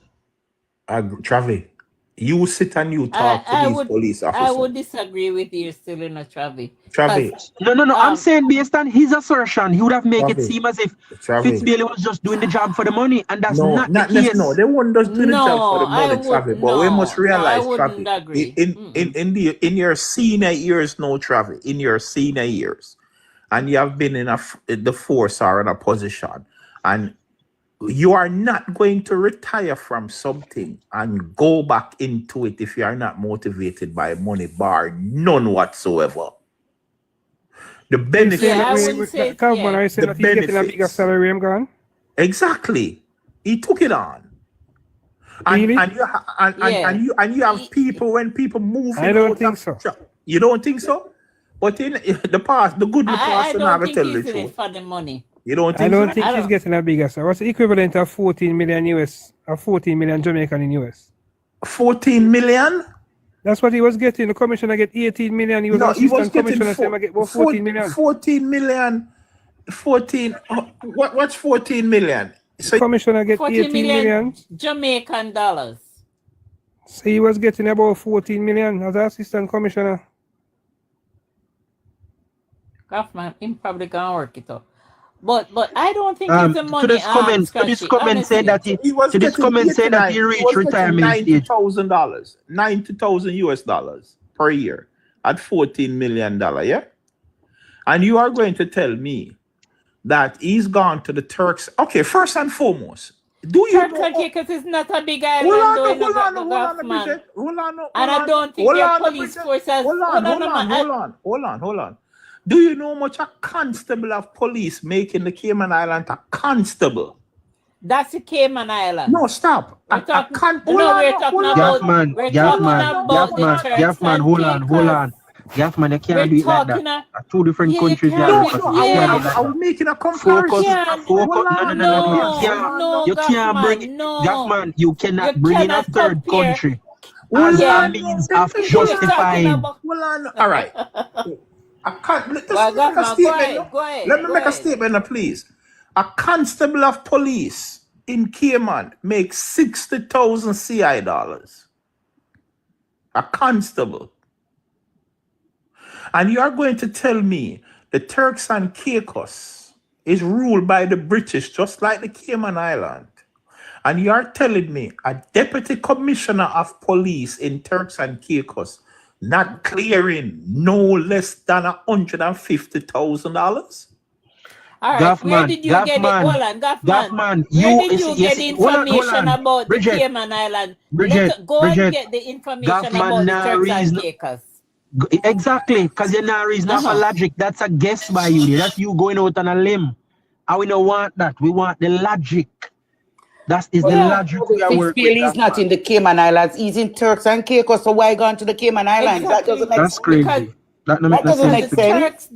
Travi, you sit and you talk to these police officers. I would disagree with you still in a Travi. No. I'm saying based on his assertion, he would have made it seem as if Fitzbailey was just doing the job for the money, and that's not the case. No, they wouldn't just do the job for the money, Travi. But we must realize, Travi, in your senior years now, Travi, in your senior years, and you have been in the force or in a position, and you are not going to retire from something and go back into it if you are not motivated by money, bar none whatsoever. The benefit. I said that he's getting a bigger salary. I'm gone. Exactly. He took it on. And you have people when people move. I don't think so. You don't think so? But in the past, the good I past, don't never think tell the he's in it truth. for the money. You don't I think don't so? think he's getting a bigger, sir. What's the equivalent of 14 million US or 14 million Jamaican in US? 14 million? That's what he was getting. The commissioner get 18 million. He was No, he was assistant getting commissioner, saying I get about 14 million. 14 million. 14. What's 14 million? So Commissioner get 14 18 million. Jamaican dollars. So he was getting about 14 million as assistant commissioner. Kaufman, him probably gonna work it out. But I don't think it's the To money. this comment saying that he was to this getting comment saying that he reached retirement stage. $90,000, $90,000 US dollars per year at $14 million, yeah? And you are going to tell me that he's gone to the Turks. Okay, first and foremost, do you Turks and Caicos is not a big island. Hold on, and I don't think their police forces. Hold on. Do you know much a constable of police making the Cayman Island a constable? That's the Cayman Island. No, stop. We're talking about Gaffman, hold on. Gaffman, you can't do it like that. Two different countries. I was making a comparison. You can't bring it. Gaffman, you cannot bring in a third country as a means of justifying. All right. Let me make a statement, please. A constable of police in Cayman makes 60,000 CI dollars. A constable. And you are going to tell me the Turks and Caicos is ruled by the British, just like the Cayman Island. And you are telling me a deputy commissioner of police in Turks and Caicos not clearing no less than $150,000? All right, where did you get it? Hold on, Gaffman. Where did you get the information about the Cayman Island? Go and get the information about the Turks and Caicos. Exactly, because you're not reasonable logic. That's a guess by you. That's you going out on a limb. And we don't want that. We want the logic. That is the logic we are working with. He's not in the Cayman Islands. He's in Turks and Caicos. So why gone to the Cayman Islands? Exactly. That doesn't make That's sense. crazy. That doesn't make sense.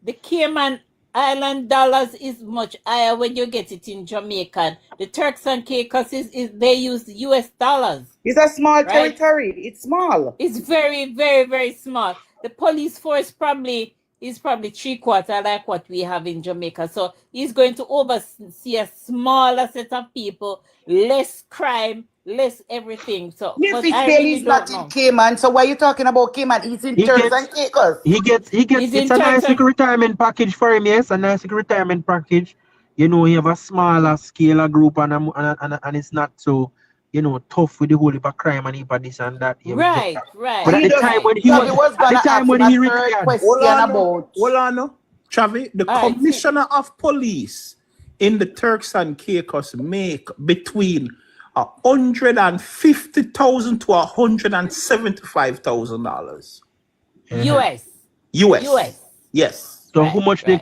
The Cayman Island dollars is much higher when you get it in Jamaica. The Turks and Caicos they use US dollars. It's a small territory. It's small. It's very, very, very small. The police force is probably 3/4 like what we have in Jamaica. So he's going to oversee a smaller set of people, less crime, less everything. So Yes, he's not in Cayman. So why are you talking about Cayman? He's in Turks and Caicos. He gets it's a nice retirement package for him, yes, a nice retirement package. You know, he have a smaller scale group and it's not so, you know, tough with the whole heap of crime and heap of this and that. Right. But at the time when he retired, hold on, Chavi, the commissioner of police in the Turks and Caicos make between $150,000 to $175,000. US. Yes. So how much the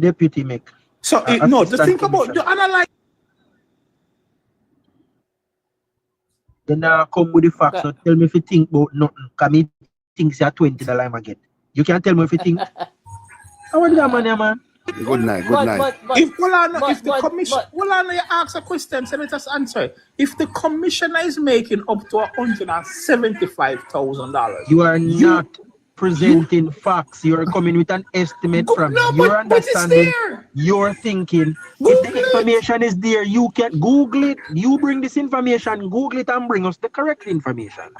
deputy make? So no, to think about the analyze. Then come with the facts. So tell me if you think about nothing. Because me thinks you're $20 I get. You can't tell me if you think. How much that money, man? Good night. If the commissioner, you ask a question, so let us answer. If the commissioner is making up to $175,000, you are not presenting facts. You are coming with an estimate from your understanding, your thinking. If the information is there, you can Google it. You bring this information, Google it, and bring us the correct information.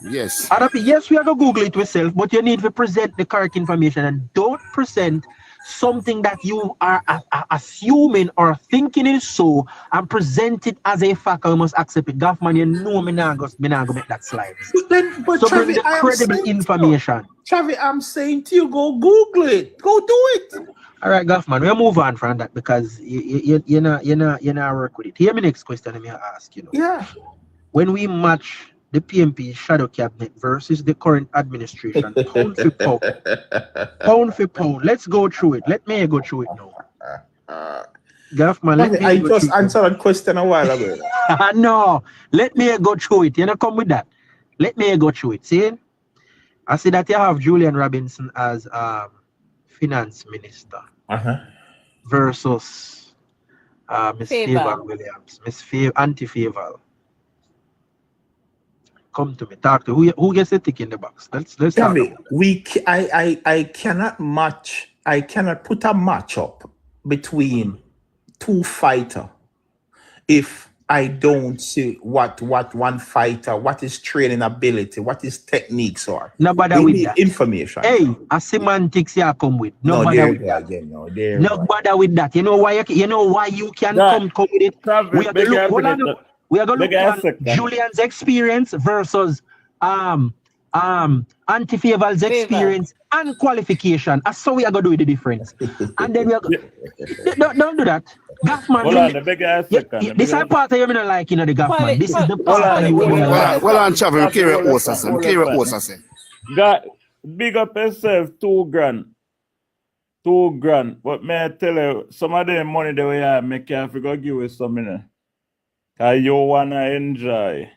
Yes. Yes, we are going to Google it yourself, but you need to present the correct information and don't present something that you are assuming or thinking is so and present it as a fact. I must accept it. Gaffman, you know me now go make that slide. But so Travi, bring the credible information. Travi, I'm saying to you, go Google it. Go do it. All right, Gaffman, we'll move on from that because you're not work with it. Hear me next question let me ask you. Yeah. When we match the PMP shadow cabinet versus the current administration, pound for pound. Let's go through it. Let me go through it now. Gaffman, I just answered that question a while ago. No, let me go through it. You know, come with that. Let me go through it. See? I see that you have Julian Robinson as finance minister versus Miss Favor Williams, Miss Auntie Favor. Come to me, talk to who gets the tick in the box. Let's talk. I cannot match. I cannot put a match up between two fighters if I don't see what one fighter, what is training ability, what his techniques are. Nobody with that information. Hey, a semantics you come with. Nobody with that. Nobody with that. You know why? You know why you can come with it. We are going to look. We are going to look at Julian's experience versus Auntie Favor's experience and qualification. That's how we are going to do the difference. And then we are don't do that. Gaffman, this is part of you not like, the Gaffman. This is the part of you. Well, I'm traveling. I'm carrying horses. Got big up yourself, $2,000. $2,000. But may I tell you, some of the money that we have, I can't figure give you some, because you want to enjoy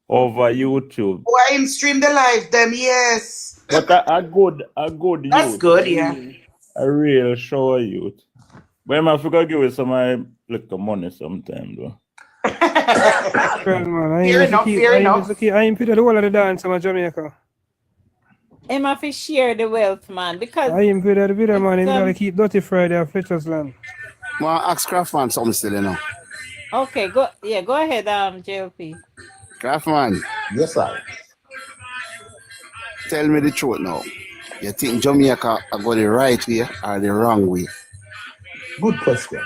over YouTube. Why him stream the live them, yes. But a good youth. That's good, yeah. A real show youth. But I forgot give you some little money sometime, though. Fair enough. I ain't put the whole of the dance in Jamaica. I'm have to share the wealth, man, because I ain't put the video, man. I'm going to keep Dirty Friday at Fletcher's Land. Well, ask Craftman something still, Okay, go ahead, JLP. Craftman. Yes, sir. Tell me the truth now. You think Jamaica are going the right way or the wrong way? Good question.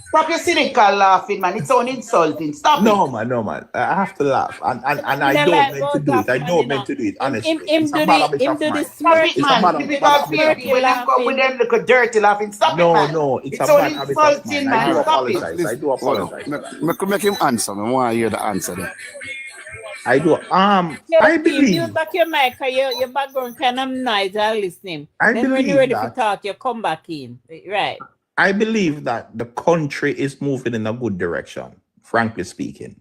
Stop your cynical laughing, man. It's only insulting. Stop no, it. No, man. I have to laugh. And I don't mean to do it. I don't mean to do it, honestly. It's a matter of mine. Stop it, man. With them look a dirty laughing. Stop it, man. No. It's only insulting, man. Stop it. I do apologize. Make him answer. I want to hear the answer there. I do. I believe. You back your mic, your background kind of noise. I listening. Then when you're ready to talk, you come back in. Right. I believe that the country is moving in a good direction, frankly speaking.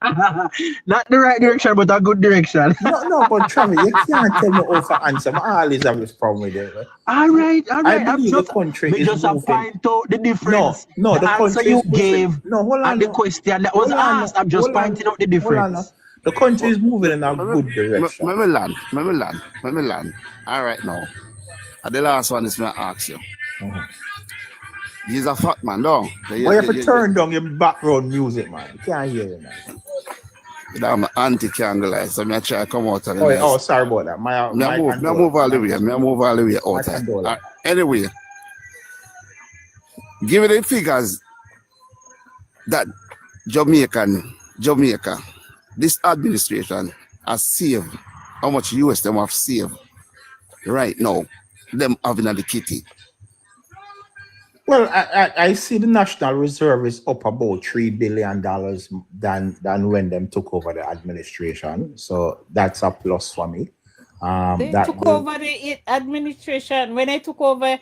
Not the right direction, but a good direction. No, but Travis, you can't tell me over answer. I always have this problem with it. Right? All right. I believe the country is just moving. Point out the difference. No, the answer you gave and the question that was asked. I'm just pointing out the difference. The country is moving in a good direction. Let me land. All right, now. And the last one is going to ask you. He's a fat man, though. You have to turn down your background music, man. You can't hear you, man. I'm anti-candlelight, so I try to come out of the Oh, sorry about that. I move all the way out. Anyway, give me the figures that Jamaica, this administration has saved, how much US them have saved right now, them having the kitty. Well, I see the National Reserve is up about $3 billion than when them took over the administration. So that's a plus for me. They took over the administration. When they took over,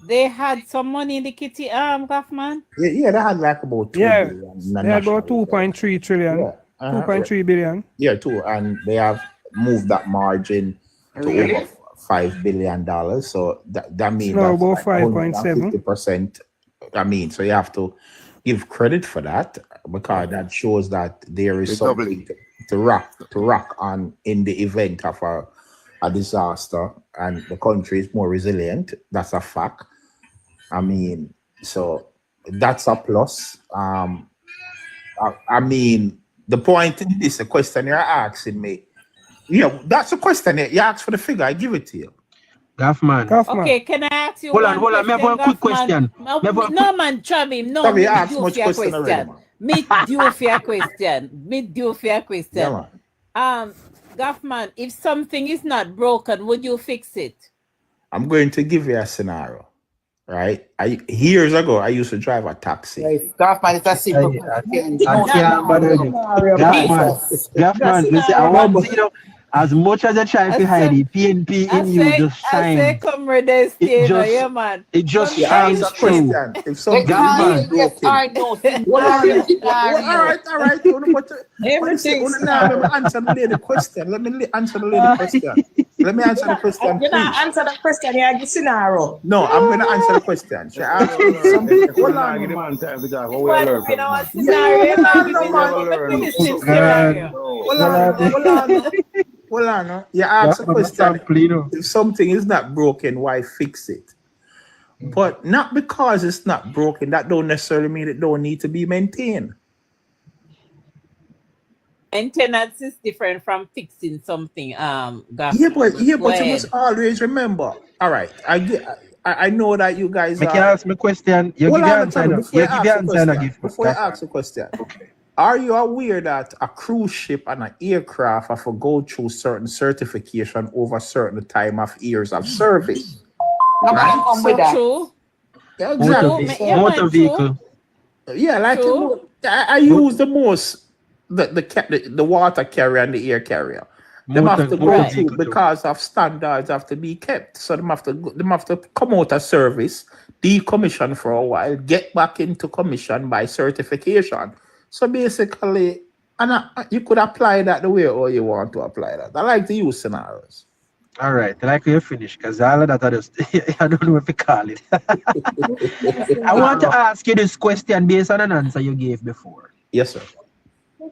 they had some money in the kitty, Gaffman? Yeah, they had like about $2 billion. They had about 2.3 trillion. Yeah. 2.3 billion. Yeah, and they have moved that margin to over $5 billion. So that means that's about 5.7%. I mean, so you have to give credit for that, because that shows that there is something to rock on in the event of a disaster, and the country is more resilient. That's a fact. I mean, so that's a plus. I mean, the point in this, the question you're asking me, that's a question. You ask for the figure, I give it to you. Gaffman. Okay, can I ask you hold on. Me have one quick question. No, man, Travis. No, me ask much question already, man. Me due for your question. Yeah, Gaffman, if something is not broken, would you fix it? I'm going to give you a scenario. Right? Years ago, I used to drive a taxi. Gaffman, it's a simple. Gaffman, listen, As much as I try to hide it, PNP in you just I say shines. come ready It just, yeah, man. it just You ask shines a through. question. If They something is can't not say yes broken. or no Well, all scenario. right. Everything Let me answer the lady question. Let me answer the lady question. Let me answer the question, You're not please. answer the question, you have the scenario. No, I'm going to answer the question. She asked me something. Hold on, give the man. man time to talk. You We want learn to from know a man. scenario, man? No, man. Listen God. scenario. Hold on. You ask a question. If something is not broken, why fix it? But not because it's not broken, that don't necessarily mean it don't need to be maintained. Maintenance is different from fixing something. Yeah, but you must always remember. All right, I know that you guys Make you are. ask me question. You Hold give your on, answer. Tommy, before You you give your ask the answer and I question. give. Before you ask the question, are you aware that a cruise ship and an aircraft have to go through certain certification over certain time of years of service? Come with that. True. Yeah, exactly. Motor vehicle. Yeah, like I use the most the water carrier and the air carrier. They have to go through because of standards have to be kept. So they have to come out of service, decommission for a while, get back into commission by certification. So basically, you could apply that the way you want to apply that. I like to use scenarios. All right, I like you finish because all of that I just I don't know if you call it. I want to ask you this question based on an answer you gave before. Yes, sir.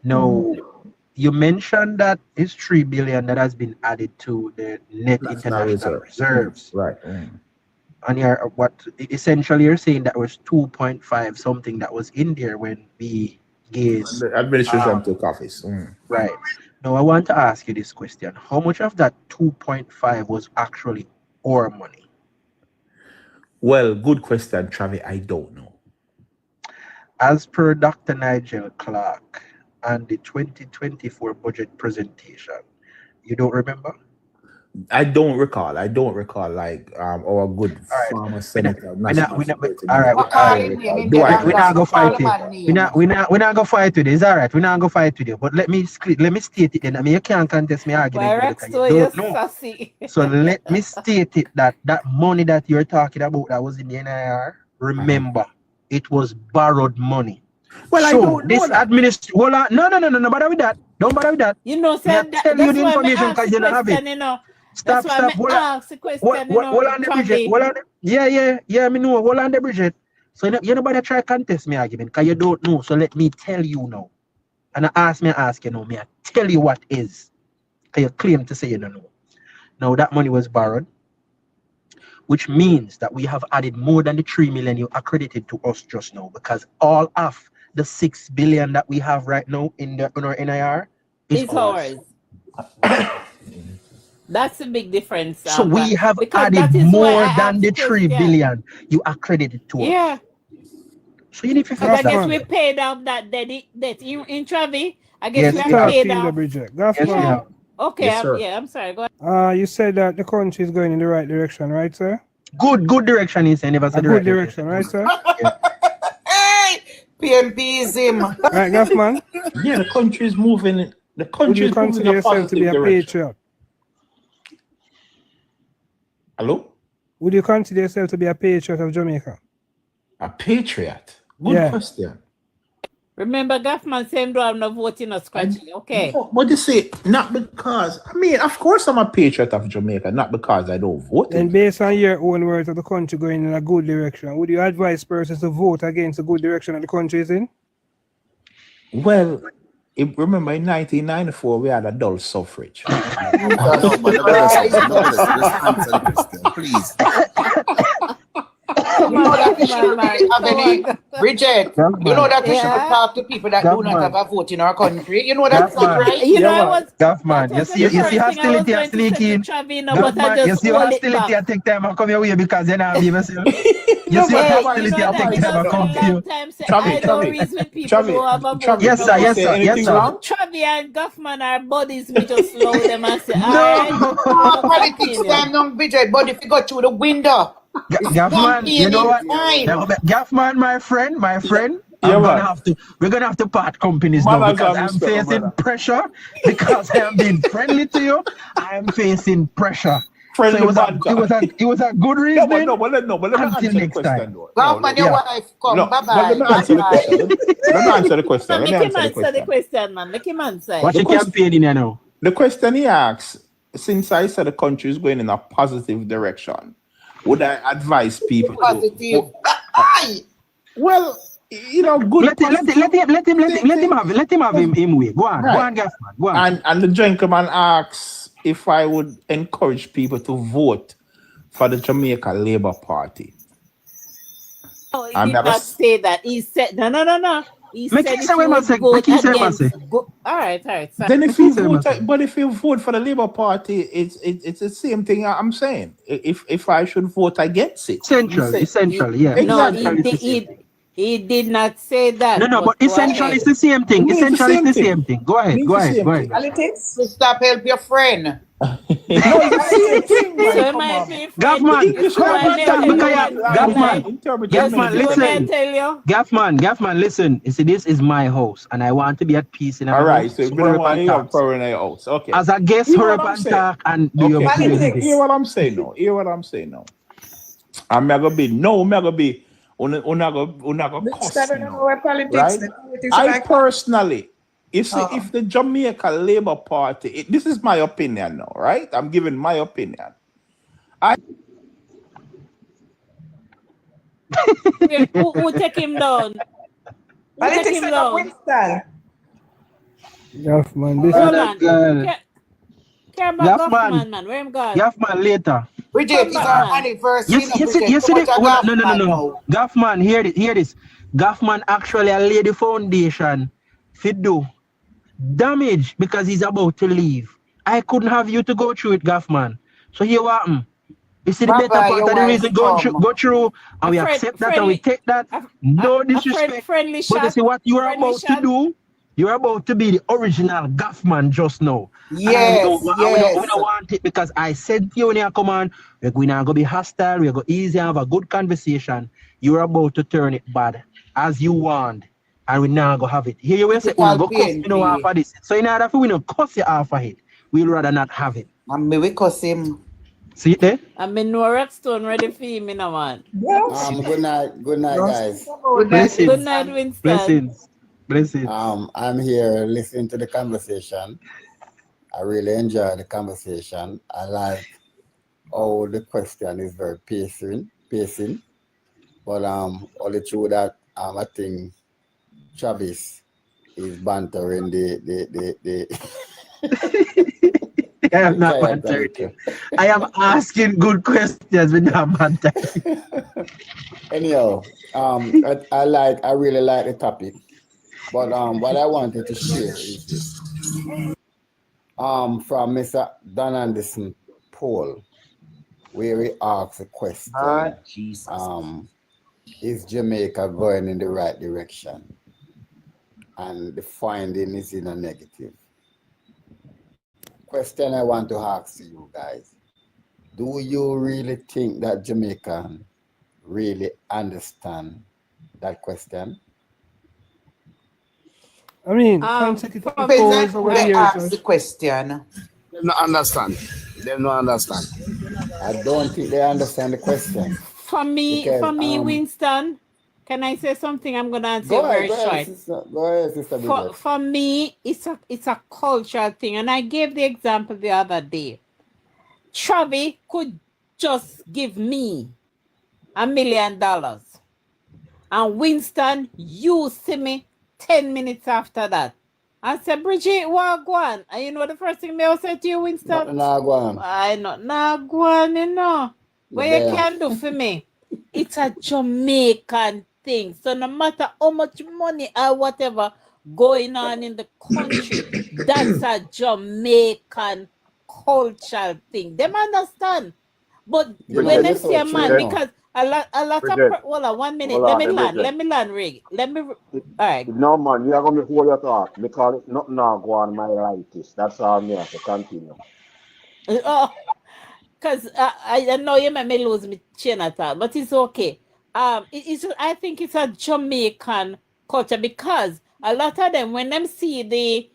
No, you mentioned that it's 3 billion that has been added to the net international reserves. Right. And essentially you're saying that was 2.5 something that was in there when we gave the administration took office. Right. Now I want to ask you this question. How much of that 2.5 was actually our money? Well, good question, Travis. I don't know. As per Dr. Nigel Clark and the 2024 budget presentation, you don't remember? I don't recall like our good former senator. All right, we're not gonna fight it. We're not gonna fight today. It's all right. We're not gonna fight today. But let me state it then. I mean, you can't contest me argument. You don't know. So let me state it that money that you're talking about that was in the NIR. Remember, it was borrowed money. Well, so I don't this administration. No, bother with that. Don't bother with that. You know, said that, tell you the information because you don't have it. You know. Stop. Hold on the Bridget. Yeah, me know. Hold on the Bridget. So you nobody try contest me argument because you don't know. So let me tell you now. And ask you now. Me I tell you what is. Because you claim to say you don't know. Now that money was borrowed, which means that we have added more than the 3 million you accredited to us just now, because all of the 6 billion that we have right now in our NIR is ours. That's a big difference. So we have added more than the 3 billion you accredited to us. Yeah. So you need to I guess we paid off that debt in Travi. I guess yes, we have paid off. Okay, yes, I'm sorry. Go ahead. You said that the country is going in the right direction, right, sir? Good direction, he said. Never said good direction, right, sir? Hey, PMPism. Right, Gaffman? Yeah, the country is moving. The country is moving in a positive to be a patriot? Hello? Would you consider yourself to be a patriot of Jamaica? A patriot? Good question. Remember, Gaffman said, I'm not voting or scratching. Okay. No, but you see, not because, of course I'm a patriot of Jamaica, not because I don't vote. And based on your own words of the country going in a good direction, would you advise persons to vote against the good direction that the country is in? Well, remember in 1994, we had adult suffrage. Please. You know that we should Bridget, you know that we should talk to people that do not have a vote in our country. You know that's not right. You know, I was Gaffman, you see hostility are sneaking. Gaffman, you see hostility are take time and come your way because you don't have yourself. You see hostility are take time and come to you. Yes, sir. Travi and Gaffman are buddies. We just slow them and say, no. Politics stand on Bridget, but if you go through the window. Gaffman, you know what? Gaffman, my friend, Yeah, we're gonna have to part companies now because I'm facing pressure because I am being friendly to you. I am facing pressure. Friendly so it was a good reason. But let me answer the question though. Your wife come. Bye bye. Let me answer the question. Let me answer the question. Make him answer the question, man. Make him answer. What's your campaign in here now? The question he asks, since I said the country is going in a positive direction, would I advise people positive? Well, you know, good. Let him have him way. Go on, Gaffman. Go on. And the gentleman asks if I would encourage people to vote for the Jamaica Labour Party. No, he did not say that. He said no. He said if you would vote against. All right. Sorry. Then if you vote, but if you vote for the Labour Party, it's the same thing I'm saying. If I should vote against it, essential, yeah. No, he did not say that. No, but essential is the same thing. Essential is the same thing. Go ahead. Politics. Stop help your friend. Gaffman, listen. You see, this is my house, and I want to be at peace in all right, so we don't want to have power in our house. Okay. As a guest, hurry up and talk and do your business. Hear what I'm saying now. I'm not gonna be right? I personally, if the Jamaica Labour Party, this is my opinion now, right? I'm giving my opinion. Who take him down? Politics take him down? Winston. Gaffman, man. Where him gone? Gaffman later. Bridget, it's our anniversary. No. Gaffman, hear this. Gaffman actually laid the foundation to do damage because he's about to leave. I couldn't have you to go through it, Gaffman. So here what happened? You see the better part of the reason go through and we accept that and we take that. No disrespect. But you see what you are about to do? You're about to be the original Gaffman just now. Yes, we don't want it because I said to you when you come on, we're going to be hostile, we're going to easy and have a good conversation. You're about to turn it bad as you want. And we now go have it. Here you will say, go cuss half of this. So in order for we not cuss you half of it, we'll rather not have it. And me we cuss him. See it there? I mean, no Rockstone ready for him, you know, man. Good night, guys. Good night, Winston. Blessings. I'm here listening to the conversation. I really enjoy the conversation. I like how the question is very pacing. But only true that I think Travis is bantering the I am not bantering. I am asking good questions with not bantering. Anyhow, I really like the topic. But what I wanted to share is this. From Mr. Don Anderson poll, where he asked a question. Is Jamaica going in the right direction? And the finding is in a negative. Question I want to ask you guys. Do you really think that Jamaicans really understand that question? I mean, consecutive polls over the years. Ask the question. They don't understand. I don't think they understand the question. For me, Winston, can I say something? I'm going to answer very short. Go ahead, Sister. For me, it's a cultural thing. And I gave the example the other day. Travis could just give me $1 million. And Winston, you see me 10 minutes after that. I said, Bridget, what go on? And you know the first thing I said to you, Winston? Nah, go on. I know, nah, go on, you know. What you can do for me? It's a Jamaican thing. So no matter how much money or whatever going on in the country, that's a Jamaican cultural thing. Them understand. But when they say a man, because a lot of hold on 1 minute. Let me land, Rig. All right. No man, you are gonna hold your talk because it's not now go on my like this. That's all me have to continue. Because I know you made me lose my chain of thought, but it's okay. I think it's a Jamaican culture, because a lot of them, when them see the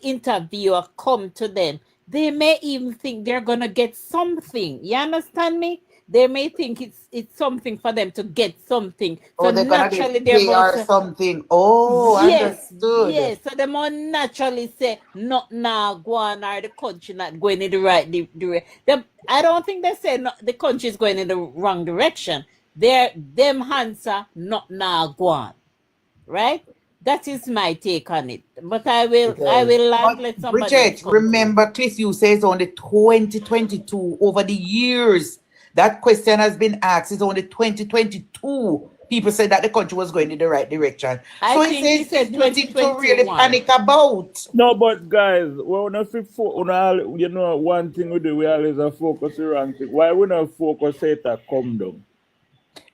interviewer come to them, they may even think they're gonna get something. You understand me? They may think it's something for them to get something. Oh, So they're gonna naturally get they're pay about or to, something. Oh, yes, understood. yes. So they more naturally say, not now go on, or the country not going in the right direction. I don't think they say the country is going in the wrong direction. Them answer, not now go on. Right? That is my take on it. But I will But let somebody else Bridget, come through. remember Cliff, you say it's only 2022 over the years. That question has been asked. It's only 2022. People said that the country was going in the right direction. I So think he said it's nothing to really 2021. panic about. No, but guys, well, you know, one thing we do, we always are focus around thing. Why we not focus say that come down?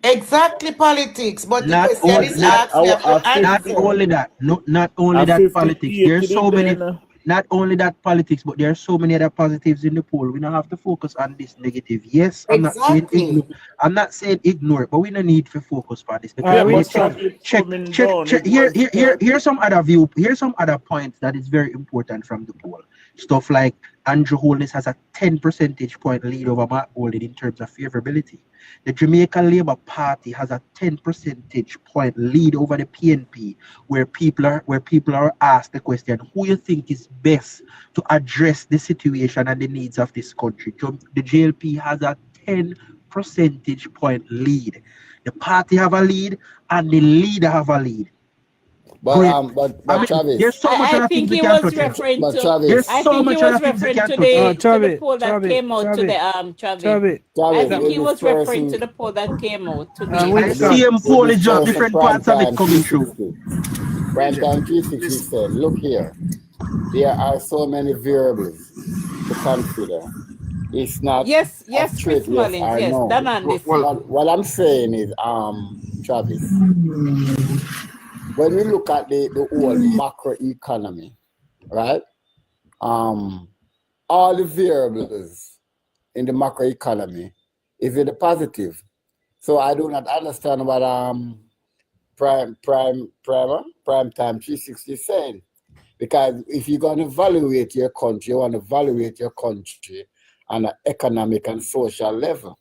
Exactly politics, but the Not question only is asked, we have to not answer. only that. Not only A that politics. 58 There's so did many. then, Not only that politics, but there are so many other positives in the poll. We don't have to focus on this negative. Yes, I'm not saying ignore. Exactly. I'm not saying ignore it, but we don't need to focus on this Yeah, because but check, it's coming down. It here's some other here's some other points that is very important from the poll. Stuff like Andrew Holness has a 10 percentage point lead over Mark Golding in terms of favorability. The Jamaica Labour Party has a 10 percentage point lead over the PNP, where people are asked the question, who you think is best to address the situation and the needs of this country. The JLP has a 10 percentage point lead. The party have a lead and the leader have a lead. But Travis, there's so much I other think things we he can was touch on. referring but to. Travis, There's I so think he much was other things we referring can to touch on. the poll that came out today. Travis. I think when he was referring to the poll that came out today. And same poll is just different parts of it coming through. Prime Time 360 said, look here, there are so many variables to consider. It's not Yes, a straight Chris yes Mullins, or yes, no. done on this. What I'm saying is, Travis, when we look at the whole macro economy, right? All the variables in the macro economy is in the positive. So I do not understand what Prime Time 360 is saying. Because if you're going to evaluate your country, you want to evaluate your country on an economic and social level.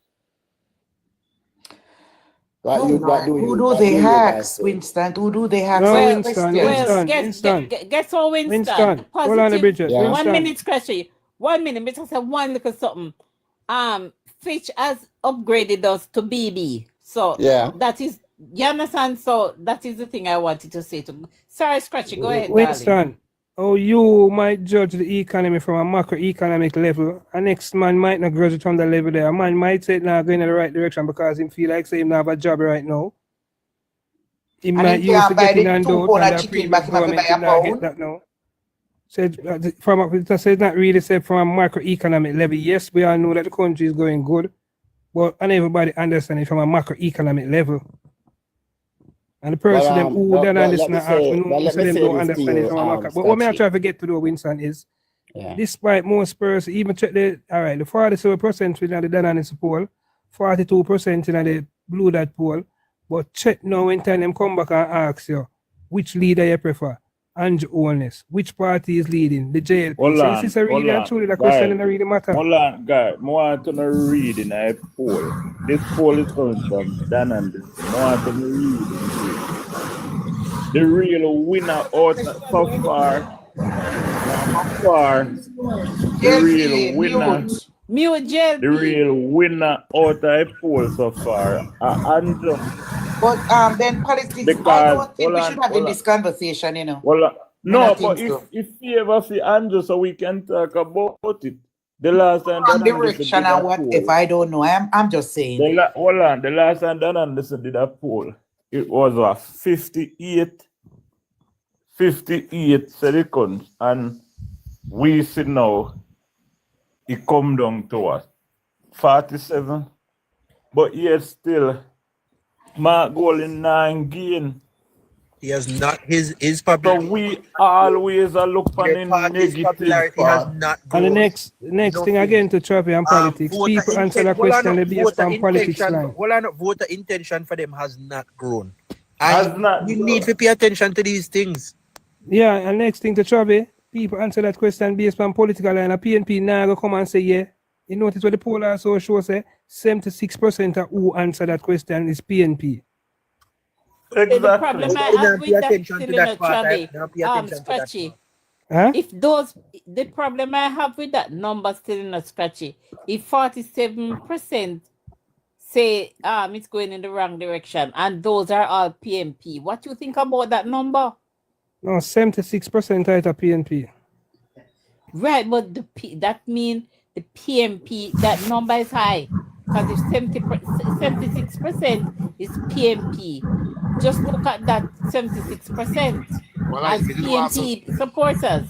Who do they ask, Winston? Who do they ask? Well, Winston. guess what, Winston? Winston, hold on a Positive. Bridget. Yeah. Winston. 1 minute, Scratchy. 1 minute. But I said one little something. Fitch has upgraded us to BB. So yeah, that is, you understand? So that is the thing I wanted to say to. Sorry, Scratchy. Go ahead, Winston, darling. you might judge the economy from a macroeconomic level. A next man might not judge it from the level there. A man might say not going in the right direction because he feel like say him not have a job right now. He might use to get in and out and the previous government did not get that now. Said it's not really said from a macroeconomic level. Yes, we all know that the country is going good, but and everybody understand it from a macroeconomic level. And the person them who don't understand them don't understand it from a macro. But what me I try to get to do, Winston, is despite most persons, even check the 47% in the Dananis poll, 42% in the Blue Dot poll, but check now when time them come back and ask you which leader you prefer. Andrew Holness, which party is leading? The JLP. So this is a really and truly the question and really matter. Hold on, guy. I want to read in a poll. This poll is coming from Dan and this. I want to read it. The real winner out so far. The real winner. Mute JLP. The real winner out of the poll so far. Andrew. But then politics, because, I don't think we should have in this conversation, you know. No, but if you ever see Andrew, so we can talk about it. The last time direction and what if I don't know. I'm just saying. The last time Dan Anderson did a poll, it was a 58 seconds, and we see now it come down to what 47, but yet still Mark Golding 9 gain. He has not his popularity. So we always are looking negative. Popularity has not grown. And the next thing again to traffic and politics, people answer the question they based on politics line. Voter intention for them has not grown. Has not We need to pay attention to these things. Yeah, and next thing to Chubby, people answer that question based on political line. A PNP now go come and say, yeah. You notice what the poll also show say 76% of who answer that question is PNP. The problem I have with that, still in a Chubby, Scratchy. Huh? If the problem I have with that number still in a Scratchy, if 47% say it's going in the wrong direction and those are all PNP, what do you think about that number? No, 76% are at PNP. Right, but that means the PNP, that number is high. Because if 76% is PNP, just look at that 76% as PNP supporters.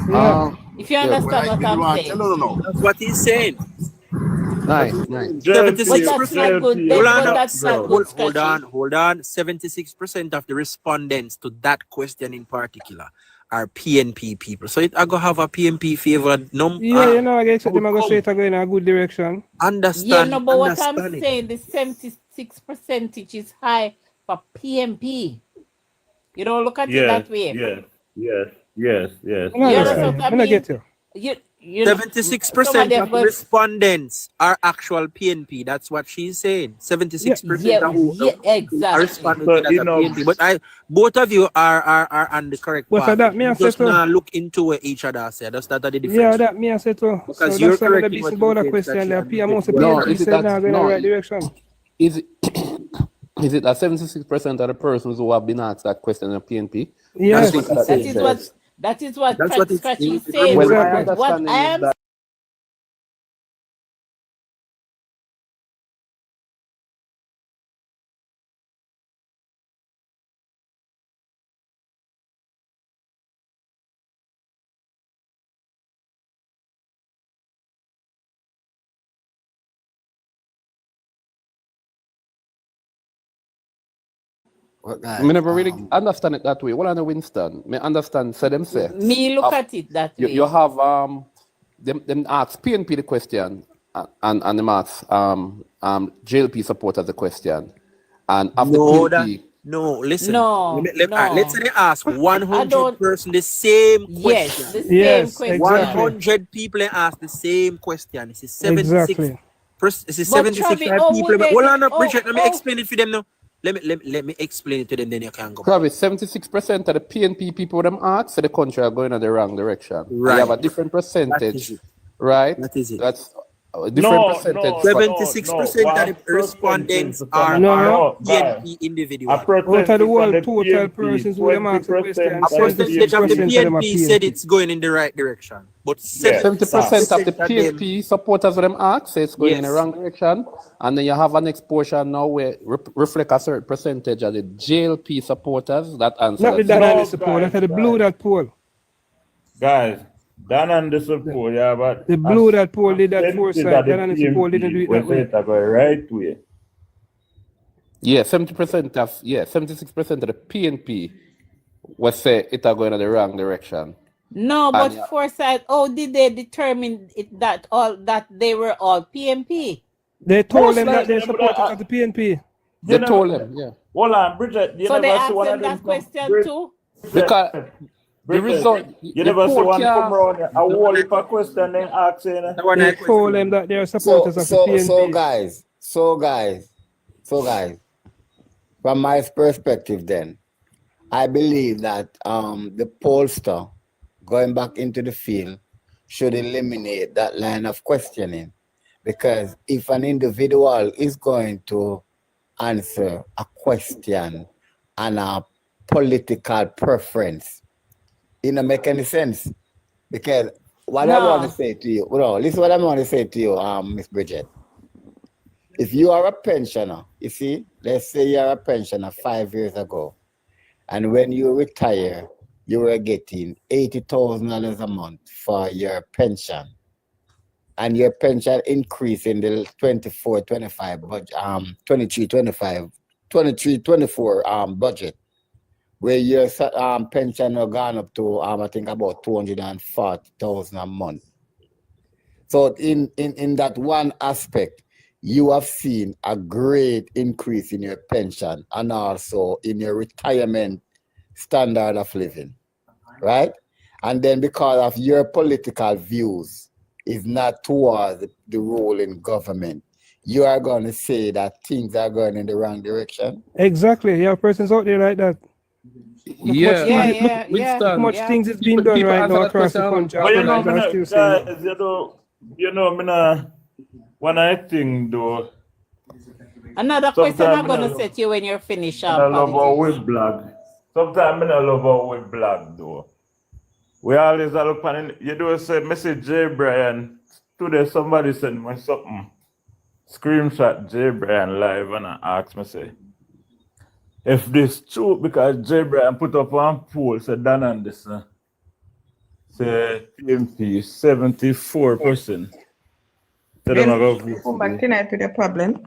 Yeah. If you understand what I'm saying. That's what he's saying. Nice. 76%. But that's not good. But that's not good, Hold Scratchy. on. 76% of the respondents to that question in particular are PNP people. So I go have a PNP favored number. Yeah, you know, I guess them are going to say it go in a good direction. Understand. Yeah, no, but what I'm saying, the 76% is high for PNP. You don't look at it that way. Yes. You understand what I mean? Get you. You 76% of the respondents are actual PNP. That's what she's saying. 76% of who exactly. are responding to that PNP. But both of you are on the correct path. That me Just now look into each other. Say that's not the difference. Yeah, that me I say too. Because so you're that's correct. the about the question. The PMO said now going in the right direction. Is it that 76% of the persons who have been asked that question are PNP? Yes. That is what Scratchy is saying. saying. Well, What I am I never really understand it that way. Well, I know Winston. Me understand. Say them say. Me look at it that way. You have them ask PNP the question and them ask JLP supporters the question and after PNP. Listen. No. Let's say they ask 100 person the same question. Yes, the same question. 100 people ask the same question. This is 76. Exactly. This is 76 people. Hold on, Bridget. Let me explain it for them now. Let me explain it to them, then you can go. Probably 76% of the PNP people them ask say the country are going in the wrong direction. Right. You have a different percentage, right? That is it. That's a different percentage. 76% of the respondents are PNP individuals. Out of the world total persons who them ask the question, a percentage of the PNP said it's going in the right direction. But 70% of the PNP supporters of them ask say it's going in the wrong direction. And then you have an next portion now where reflect a certain percentage of the JLP supporters that answer. Not the Danny support, that's the blue that poll. Guys, Dan and the support, yeah, but the blue that poll did that foresight. Dan and the support didn't do it that way. Right way. Yeah, 76% of the PNP was say it are going in the wrong direction. No, but foresight, how did they determine it that they were all PNP? They told them that they supported of the PNP. They told them, yeah. Hold on, Bridget. So they asked them that question too? Because the result, you never see one come around a whole heap of question then asking. They told them that they are supporters of the PNP. So guys, from my perspective then, I believe that the pollster going back into the field should eliminate that line of questioning. Because if an individual is going to answer a question and a political preference, it doesn't make any sense. Because what I want to say to you, listen what I want to say to you, Miss Bridget. If you are a pensioner, you see, let's say you're a pensioner 5 years ago, and when you retire, you were getting $80,000 a month for your pension. And your pension increase in the 24-25 budget, 23-24 budget, where your pension has gone up to I think about $240,000 a month. So in that one aspect, you have seen a great increase in your pension and also in your retirement standard of living, right? And then because of your political views is not towards the role in government, you are going to say that things are going in the wrong direction? Exactly. You have persons out there like that. Look much things is being done right now across the country. But you know, I'm still saying guys, me nah, when I think though, Another question I'm sometimes gonna set you when you're finished, I love how politics. we blog. Sometimes I love how we blog though. We always look on, you do say, message J. Brian. Today somebody sent me something. Screenshot J. Brian live and I asked me, say, if this true, because J. Brian put up on poll, said Dan Anderson, say PMP 74%. So them are going to vote Come for back tonight with a problem.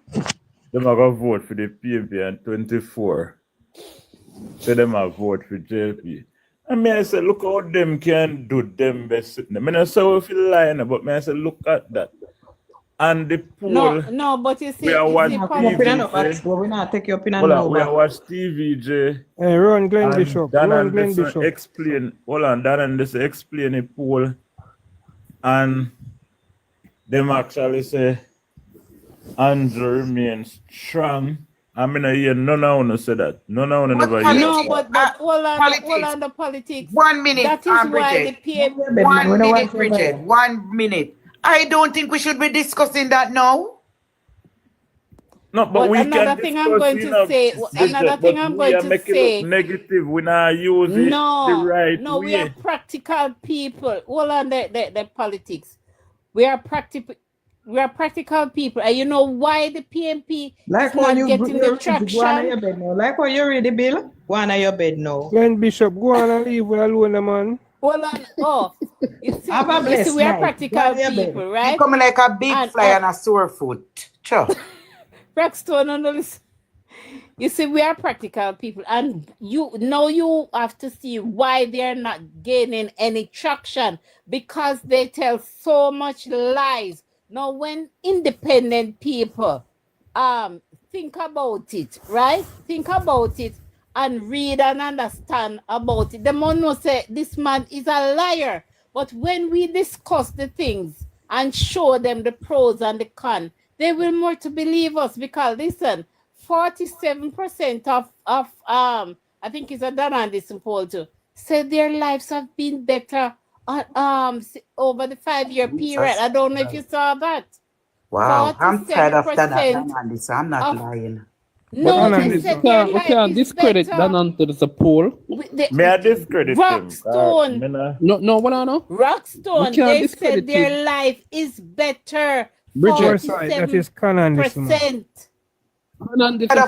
them are going to vote for the PMP and 24. So them are vote for JLP. And me I say, look how them can do them best. I mean, I say if you lying, but me I say, look at that. And the poll, No, but you see, we are watch TVJ. We're not take your opinion hold on, we now. are watch TVJ. Hey, Ron Glenn And Bishop. Dan Ron Glenn Anderson Bishop. explain, hold on, Dan Anderson explain the poll. And them actually say Andrew remains strong. I mean, I hear none of you say that. None of you never hear no, that. but all on the politics. 1 minute, That is why the Bridget. PM. 1 minute, Bridget. 1 minute. I don't think we should be discussing that now. No, but we another can thing discuss, I'm going you to know, say, another thing I'm going to make it say. look negative. We not use it the right way. We are practical people. Hold on the politics. We are practical people. And you know why the PMP Like is not getting the Go on traction? your bed now. Like how you read the bill, go on your bed now. Glenn Bishop, go on and leave we alone, man. Hold on. Oh, you see, Have a blessed we are night. practical Go on your bed. people, right? You coming like a big fly on a sore foot. Sure. Rockstone on the list. You see, we are practical people, and you have to see why they're not gaining any traction, because they tell so much lies. Now, when independent people think about it, right? Think about it and read and understand about it. The man will say this man is a liar. But when we discuss the things and show them the pros and the cons, they will more to believe us, because listen, 47% of I think it's a Danandis poll too, said their lives have been better over the 5-year period. I don't know if you saw that. Wow, I'm tired of that. 47% I'm not lying. No, But they said their we life can't is discredit better. Dan to the poll. May I discredit him? Rockstone. No, what I know? Rockstone, We can't they discredit said their him. life is better. Bridget, that is canon, this man. 47%. And this is a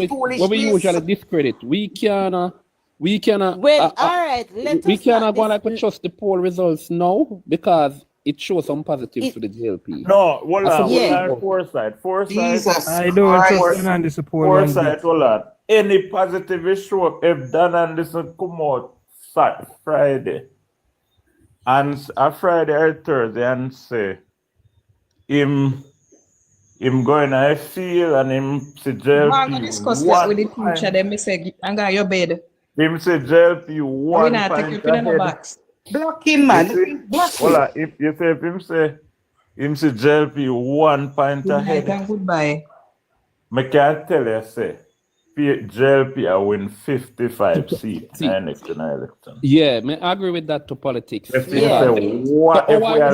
poll where we usually discredit. We cannot. Well, all right, let we us cannot not go like we trust the poll results now, because it shows some positives to the JLP. No, hold on, Yeah. Foresight. Jesus I don't trust Dan Anderson poll one Foresight, bit. hold on. Any positive is show up if Dan Anderson come out Friday and a Friday or Thursday and say him going I feel and him say I'm going to discuss that with the JLP teacher. Then me say, I'm going to your bed. him say JLP We one not take point your opinion ahead. box. Block him, man. Block him. Hold on, if him say JLP 1 point Good night ahead. and goodbye. I can tell you, say, JLP I win 55 seats in the next election. Yeah, I agree with that to politics. If we are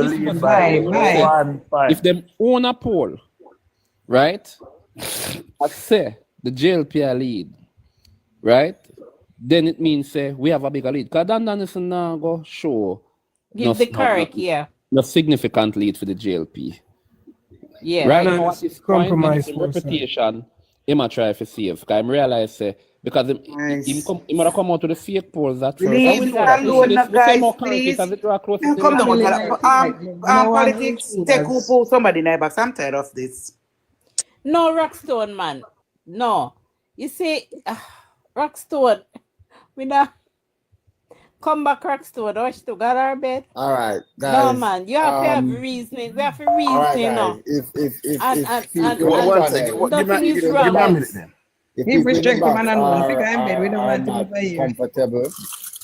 leading by 1 point. If them own a poll, right? I say the JLP are lead, right? Then it means we have a bigger lead. Because Dan Anderson now go show Give the correct, yeah. no significant lead for the JLP. Yeah. Right now at this point, compromise his reputation, he might try to save. Because I realize because he might come out to the fake polls at first. Leave alone, guys, please. Come down, politics, take who pull somebody in the box. I'm tired of this. No, Rockstone, man. No. You see, Rockstone, come back, Rockstone. Or she to got her bed. All right, No, guys. man, you have to have reasoning. We have to reason, All right, you guys. know. If And one second. nothing is Give wrong. me a minute then. If If we people in straight the come box and alone, figure in bed, we don't are want to not over here. comfortable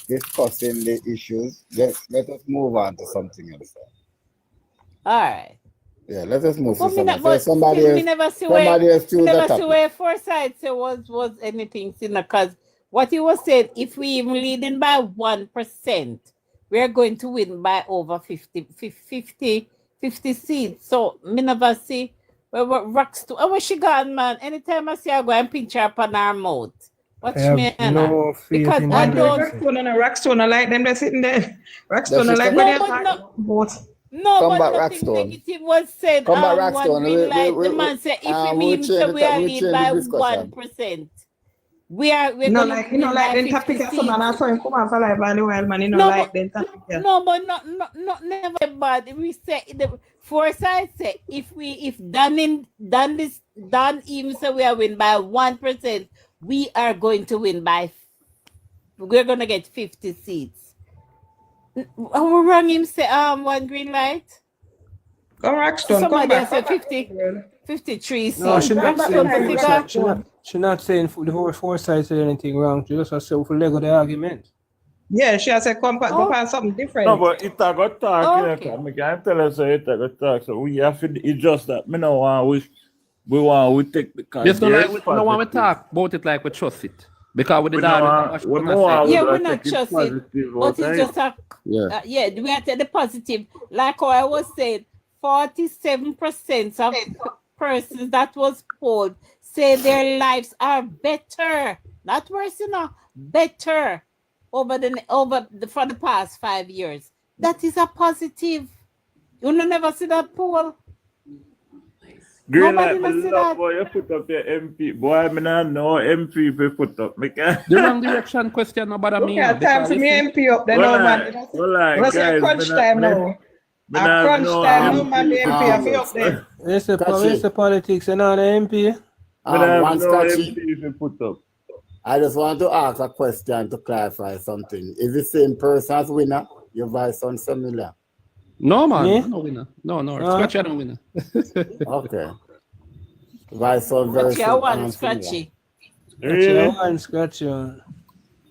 discussing the issues, let us move on to something else. All right. Yeah, let us move But to me, something. but So somebody still, else, me never see somebody where else choose me the never see topic. where Forsyth say was anything, because what he was saying, if we even leading by 1%, we are going to win by over 50 seats. So me never see where Rockstone. Oh, where she gone, man? Anytime I see her go and pinch her upon her mouth. Watch I have me, no faith because in I them. don't. Rockstone, I like them. They're sitting there. Rockstone, I like No, when they're but talking both. No, Come but back, nothing Rockstone. negative was said. Come back, One Rockstone. green light. The man said, if we We'll even say change we are we'll lead change by the discussion. 1%, we're No, gonna like, win like by them 50 topic seats. someone I saw him come on for live and the while, man, No, like but them topic. Yeah. no, but not never bad. We say the Foresight say if Dan even say we are win by 1%, we are going to win we're gonna get 50 seats. And we wrong him say one green light. Come Rockstone, Somebody come back. said 53 seats. No, she not saying Rockstone. she not saying the whole Forsyth said anything wrong. She just has to Lego the argument. Yeah, she has said come back, go find something different. No, but it a got talk, Okay. I can't tell us it a got talk. So we have to adjust that. Me no want we take the Just no there's like no want we positive. talk about it like we trust it. Because with the We dad, know, we know Yeah, we we're take not it trusting, positive, but it's just a Yeah. we have to the positive. Like how I was saying, 47% of persons that was polled say their lives are better, not worse, better for the past 5 years. That is a positive. You never see that poll. Green Nobody light, must me see love that. how you put up your MP. Boy, me not know MP if you put up. Me can't. The wrong direction question no bother me. Okay, time for me MP up there now, man. Let's say crunch time now. Crunch time now, man, the MP I feel up there. It's the politics and all the MP. One no scratchy. MP if you put up. I just want to ask a question to clarify something. Is the same person as winner? Your voice sounds familiar. No man, Me? no winner. No, Scratchy no winner. Okay. Voice sounds very Scratchy. Scratchy.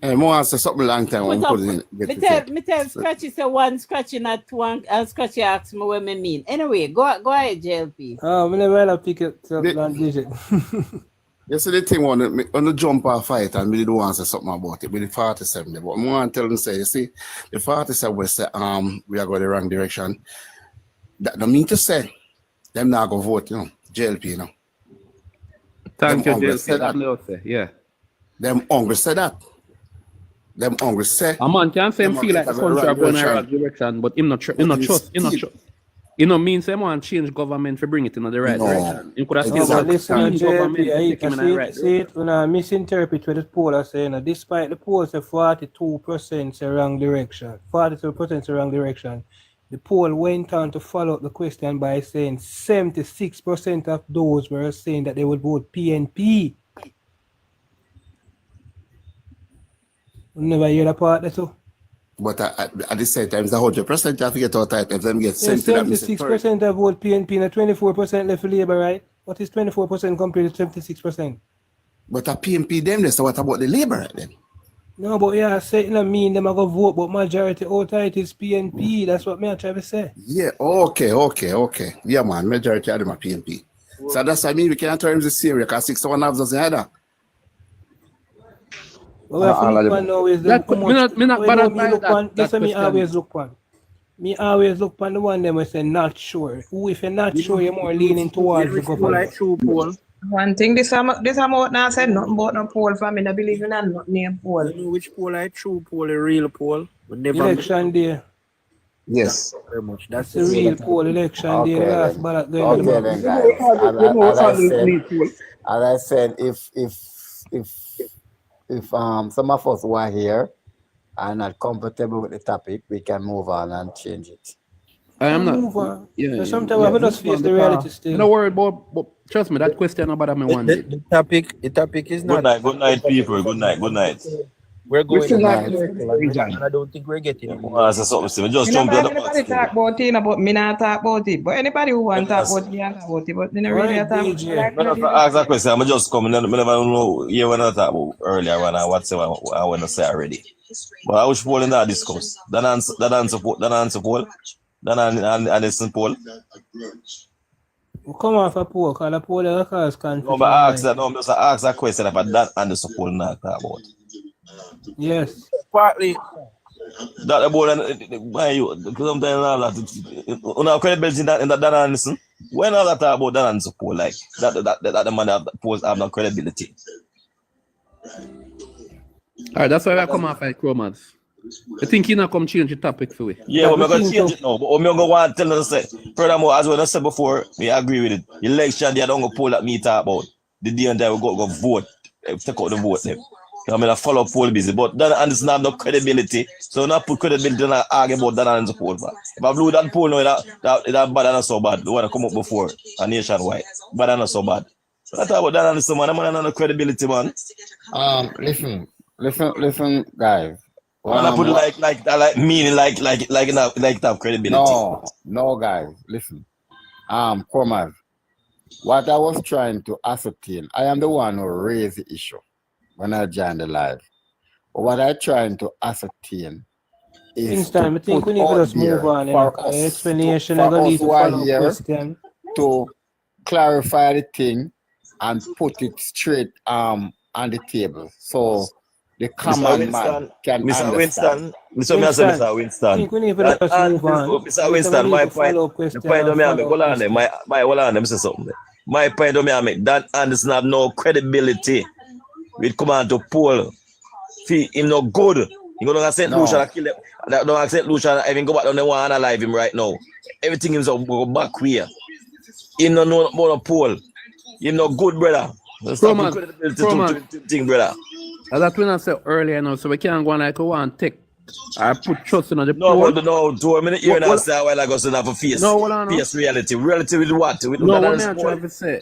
Hey, more answer something long time. I'm putting it. Me tell Scratchy say one Scratchy, not one, and Scratchy asked me what me mean. Anyway, go ahead, JLP. Oh, we never pick it up and digit. You see the thing on the jump off fight and we didn't want to say something about it with the 47 there. But I want to tell them say, you see, the 47 will say we are going the wrong direction. That don't mean to say them not go vote, JLP, Thank them you, JLP. Yeah. Them hungry say that. Them hungry say. A man can say him feel like the country are going in the right direction, but him not trust. You know, means they want to change government to bring it in the right direction. You could have still listen, government to take him in the right see it when I misinterpret what the poll are saying. Despite the poll say 42% the wrong direction, 42% the wrong direction, the poll went on to follow up the question by saying 76% of those were saying that they would vote PNP. You never hear that part there too. But at the same time, it's 100% you have to get out tight. If them get 76% have vote PNP and 24% left for Labour, right? What is 24% compared to 76%? But a PNP them, so what about the Labour right then? No, but yeah, saying I mean them are going to vote, but majority out tight is PNP. That's what me trying to say. Yeah, okay. Yeah, man, majority of them are PNP. So that's what I mean, we can't turn them serious because 61 of us either. But we have to look on now is them that's what me always look on. Me always look on the one them we say not sure. Who if you're not sure, you're more leaning towards the government. One thing this time out now said nothing about no poll for me. I believe in not name poll. You know which poll I true poll, a real poll? Election day. Yes. Very much. That's the real poll. Election day. Last ballot going Okay then, guys. As I said, if some of us who are here are not comfortable with the topic, we can move on and change it. I am not. Move on. Yeah. Sometimes we just face the reality still. No worry about, but trust me, that question about me one day. The topic is not. Good night, people. Good night. We're We going still in a not Guys, clear, circle, and John. I don't think we're getting Well, anywhere. I said something, Steve. Just Me not jump in find the box, anybody Steve. talk about it, but me not talk about it. But anybody who want to talk about it, can talk about it. But they not really Right, talk about it. DJ. Like I me just did ask that before. question. I'm just coming. I never know you when I talk about earlier when I whatsoever I want to say already. But I was polling that discuss. That answer poll. And listen poll. We come off a poll, because the poll will cause No, but confusion. I ask Like. that. No, just ask that question about that and the poll not talk about. Yes. Partly, That about why you sometimes all that on our credibility in that answer. When all that talk about that answer poll like that the man that polls have no credibility. All right, that's why I come off like Chromats. I think you not come change the topic for we. Yeah, but I'm gonna change it now. But I'm gonna want to tell them say. Furthermore, as well I said before, we agree with it. Election, they don't go poll that me talk about. The day and time we go vote, take out the vote them. I mean, I follow poll busy, but that and it's not no credibility. So not put credibility and argue about that and the poll. If I blew that poll now, that bad and not so bad. The one that come up before a nationwide, bad and not so bad. So I talk about that and so man, man, no credibility, man. Listen, guys. And I put like meaning like have credibility. No, guys. Listen. Cormac, what I was trying to ascertain, I am the one who raised the issue when I joined the live. But what I'm trying to ascertain is Instant, I think we need to just move on. for The us, explanation for I'm going to us need to who are follow here question. to clarify the thing and put it straight on the table. So the common man can understand. Mr. Winston. I think we need to just move on. Mr. Winston, my point, the point of me I make, hold on there, hold on, let me say something there. My point of me I make, that Anderson have no credibility. We come on to poll. See, him no good. He go down to St. Lucia and kill him. Down to St. Lucia, even go back down there and alive him right now. Everything is go back here. He no know about a poll. He no good, brother. Stop the credibility thing, brother. As that when I said earlier now, so we can't go on like one take. I put trust in the poll. No, 2 minutes here and I say a while ago, so now for face. No, hold on. Face reality. Reality with what? With no, what I'm trying to say.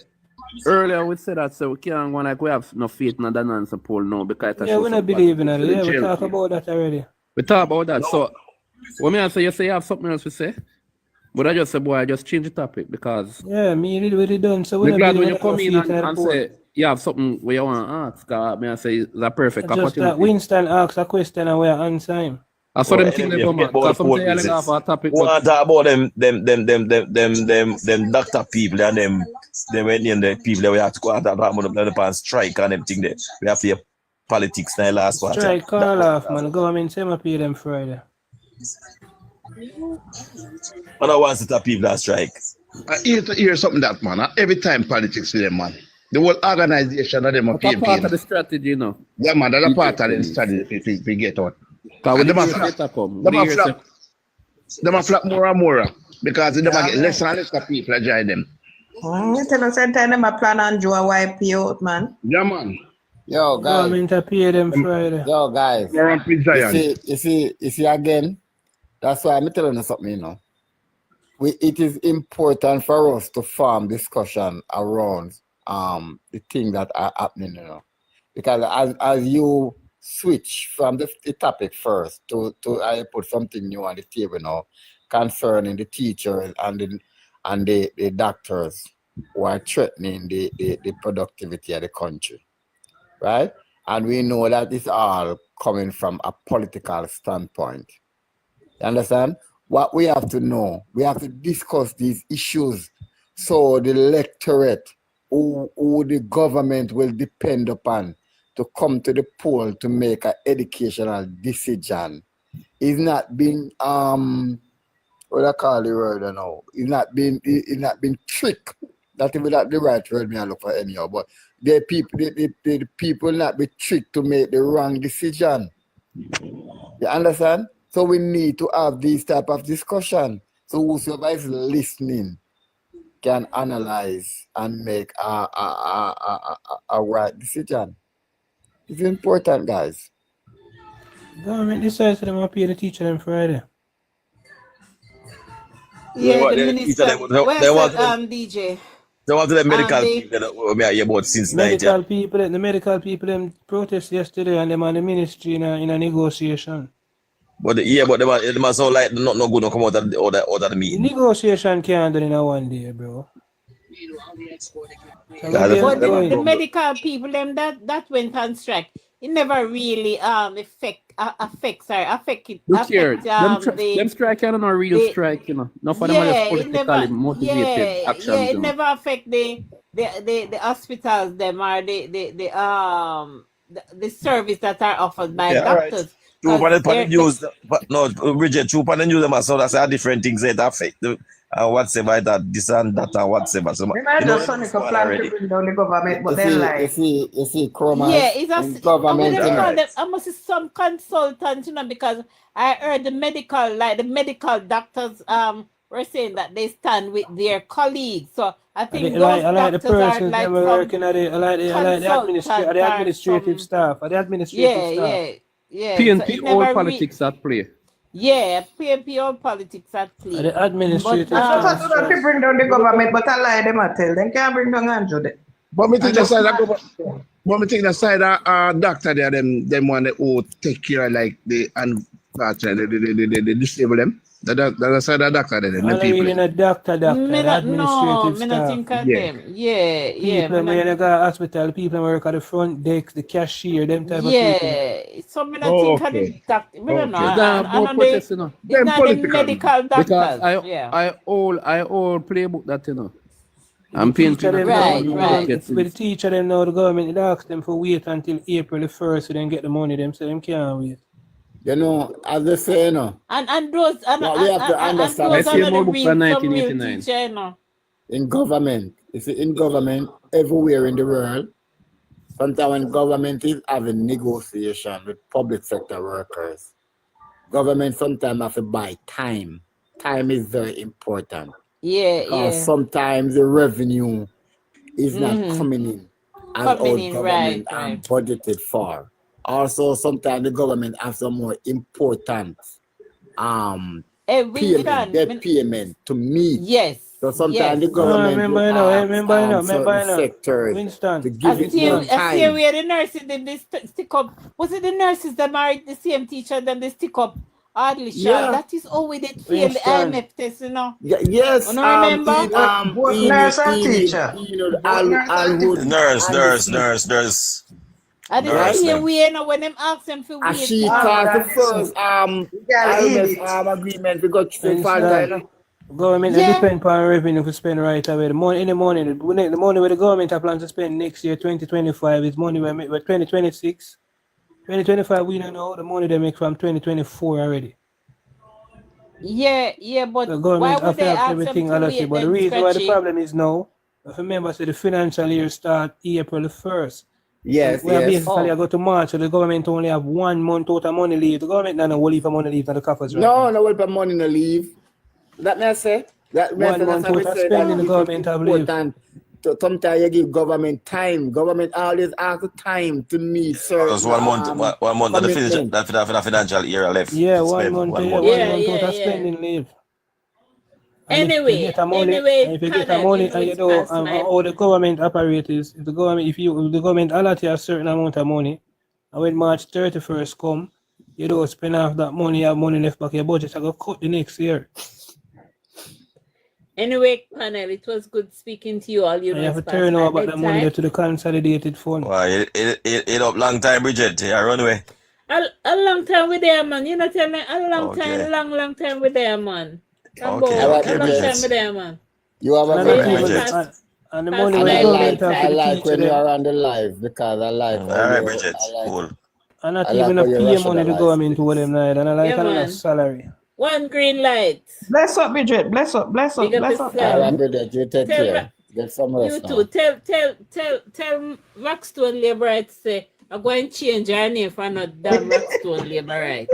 Earlier we said that, so we can't go like we have no faith in the answer poll now because yeah, we not believe in it. Yeah, we talk about that already. We talk about that. So when I say you say you have something else to say, but I just say, boy, I just change the topic because yeah, me really done. So we're glad when you come in and say you have something where you want to ask. I say it's a perfect just opportunity. that Winston asks a question and we answer him. I saw them think they come out. Because some say off our topic. We want to talk about them doctor people and them and the people that we have to go and talk about them on strike and them thing there. We have to hear politics now last part. Strike call off, man. Government say pay them Friday. And I want to tell people that strike. I hear something that, man. Every time politics with them, man. The whole organization of them are paying. That's part of the strategy, you know. Yeah, man. That's a part of the strategy to get out. Them a flap more and more because they never get less and less people that join them. You tell us that time them a plan on Joe wipe you out, man. Yeah, man. Yo, guys. Government pay them Friday. Yo, guys. You see again, that's why I'm telling you something, you know. It is important for us to form discussion around the things that are happening, you know. Because as you switch from the topic first to I put something new on the table now concerning the teachers and the doctors who are threatening the productivity of the country, right? And we know that it's all coming from a political standpoint. You understand? What we have to know, we have to discuss these issues so the electorate who the government will depend upon to come to the poll to make an educational decision is not being what I call the word I know. It's not been tricked. That is not the right word me I look for anyhow. But the people not be tricked to make the wrong decision. You understand? So we need to have these type of discussion. So whoever is listening can analyze and make a right decision. It's important, guys. Government decides them to pay the teacher on Friday. Yeah, the minister. Where's that DJ? So what the medical they- people that we are here about since The medical people them protest yesterday and them on the ministry in a negotiation. But they must sound like not good to come out of the meeting. Negotiation can't done in a one day, bro. So But the medical people them that went on strike, it never really affects it. Look here, the them strike are not a real strike, you know. Not for them are just politically motivated actions. Yeah, it you know. never affect the hospitals them or the service that are offered by doctors. True, but the news, no, Bridget, true, but the news them so that's different things that affect the whatever that this and that and whatever. So They might just plan to bring down the government, but then like you see, Chroma. Yeah, it's a government. I must see some consultants, you know, because I heard the medical doctors were saying that they stand with their colleagues. So I think I like the persons that were working at it. I like the administrative staff. Yeah. PNP all politics at play. Yeah, PNP all politics at play. The administrative staff. They bring down the government, but I lie them I tell them can't bring down Andrew. But me think the side of doctor there, them one who take care of like the disable them. The side of doctor there, them people. Really not doctor, administrative staff. I think of them. Yeah. People when you go to hospital, people work at the front desk, the cashier, them type of people. Yeah, so I think of the doctor. I don't know. It's not the medical doctors. Because I all playbook that, you know. I'm paying for right. With the teacher them now, the government asks them for wait until April the 1st to then get the money. Them so them can't wait. You know, as they say, you know. And those we have to understand. And those are the real teacher, you know. In government, everywhere in the world, sometimes when government is having negotiation with public sector workers, government sometimes have to buy time. Time is very important. Because sometimes the revenue is not coming in as our government budgeted for. Also, sometimes the government has some more important payment to meet. Yes. So sometimes the government certain sectors Winston. to give it more time. I see where the nurses they stick up. Was it the nurses that married the same teacher then they stick up hardly sure? That is how we did fail the IMF test, you know. Yes. You know, remember? Nurse and teacher. Nurse. I didn't hear when them ask them for wait. She caused the first agreement we got to government depend on revenue to spend right away. The money where the government are planning to spend next year, 2025, is money we make by 2026. 2025 we don't know the money they make from 2024 already. Yeah, but the government why would they ask everything them to allotted. But the reason why the problem is now, if you remember, the financial year start April the 1st. Yes, we are basically go to March, so the government only have 1 month out of money leave. The government doesn't will leave for money leave to the coffers. Right? No will for money to leave. That may I say. That 1 month out of spending the government have leave. Sometimes you give government time. Government always ask the time to meet certain. There's 1 month of the financial year left. Yeah, 1 month. 1 month out of spending leave. Anyway, if you get money and you know how the government operates, if the government allot you a certain amount of money, and when March 31st come, you don't spend half that money, you have money left back in your budget, I go cut the next year. Anyway, panel, it was good speaking to you all. You have to turn over the money to the consolidated fund. Wow, it up long time, Bridget. I run away. A long time with them, man. You know, tell me a long time with them, man. Man. You have a good and the money I like when you are on the live because I like. All right, Bridget. Cool. I'm not even a pay money to government to them night, and I like a salary. 1 green light. Bless up, Bridget. Bless up. All right, Bridget, you take care. Get some rest. You too. Tell Rockstone Labour Right say I'm going to change our name for another damn Rockstone Labour Right.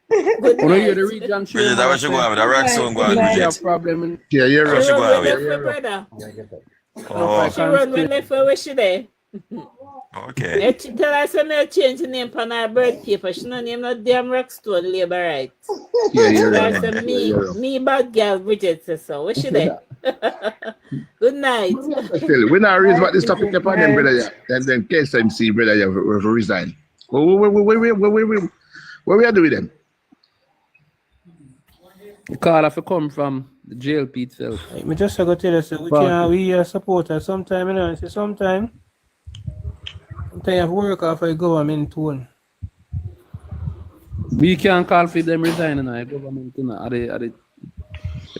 Good night. The region Bridget, I wish you go on with the Rockstone go on, Bridget. Problem. Yeah, you're right. She run with brother. She run with left for where she there. Okay. Tell us when I change the name on our bird paper. She no name no damn Rockstone Labour Right. Yeah, you're right. Me bad girl Bridget says so. Where she there? Good night. When I raise about this topic upon them, brother, yeah, then KSMC, brother, yeah, will resign. What we are doing them? The call have to come from the JLP itself. Me just go tell us we are supporters sometime, you know. See, sometimes you have work off a government tone. We can call for them resigning, the government, you know, the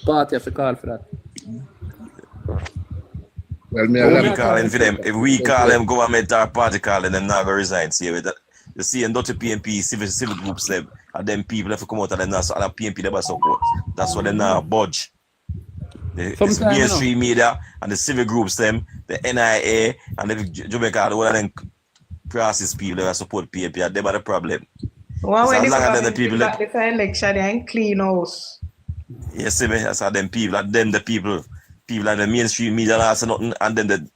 party have to call for that. Well, if we call them government or party calling them not gonna resign. See with that. You see, and not the PNP civil groups them and them people have to come out and then and the PNP never support. That's what they now budge. The mainstream media and the civil groups them, the NIA and the Jamaica, all of them process people that support PNP, and them are the problem. Well, when the people that the election and clean house. Yes, see me, that's how them people, and then the people and the mainstream media and say nothing, and then the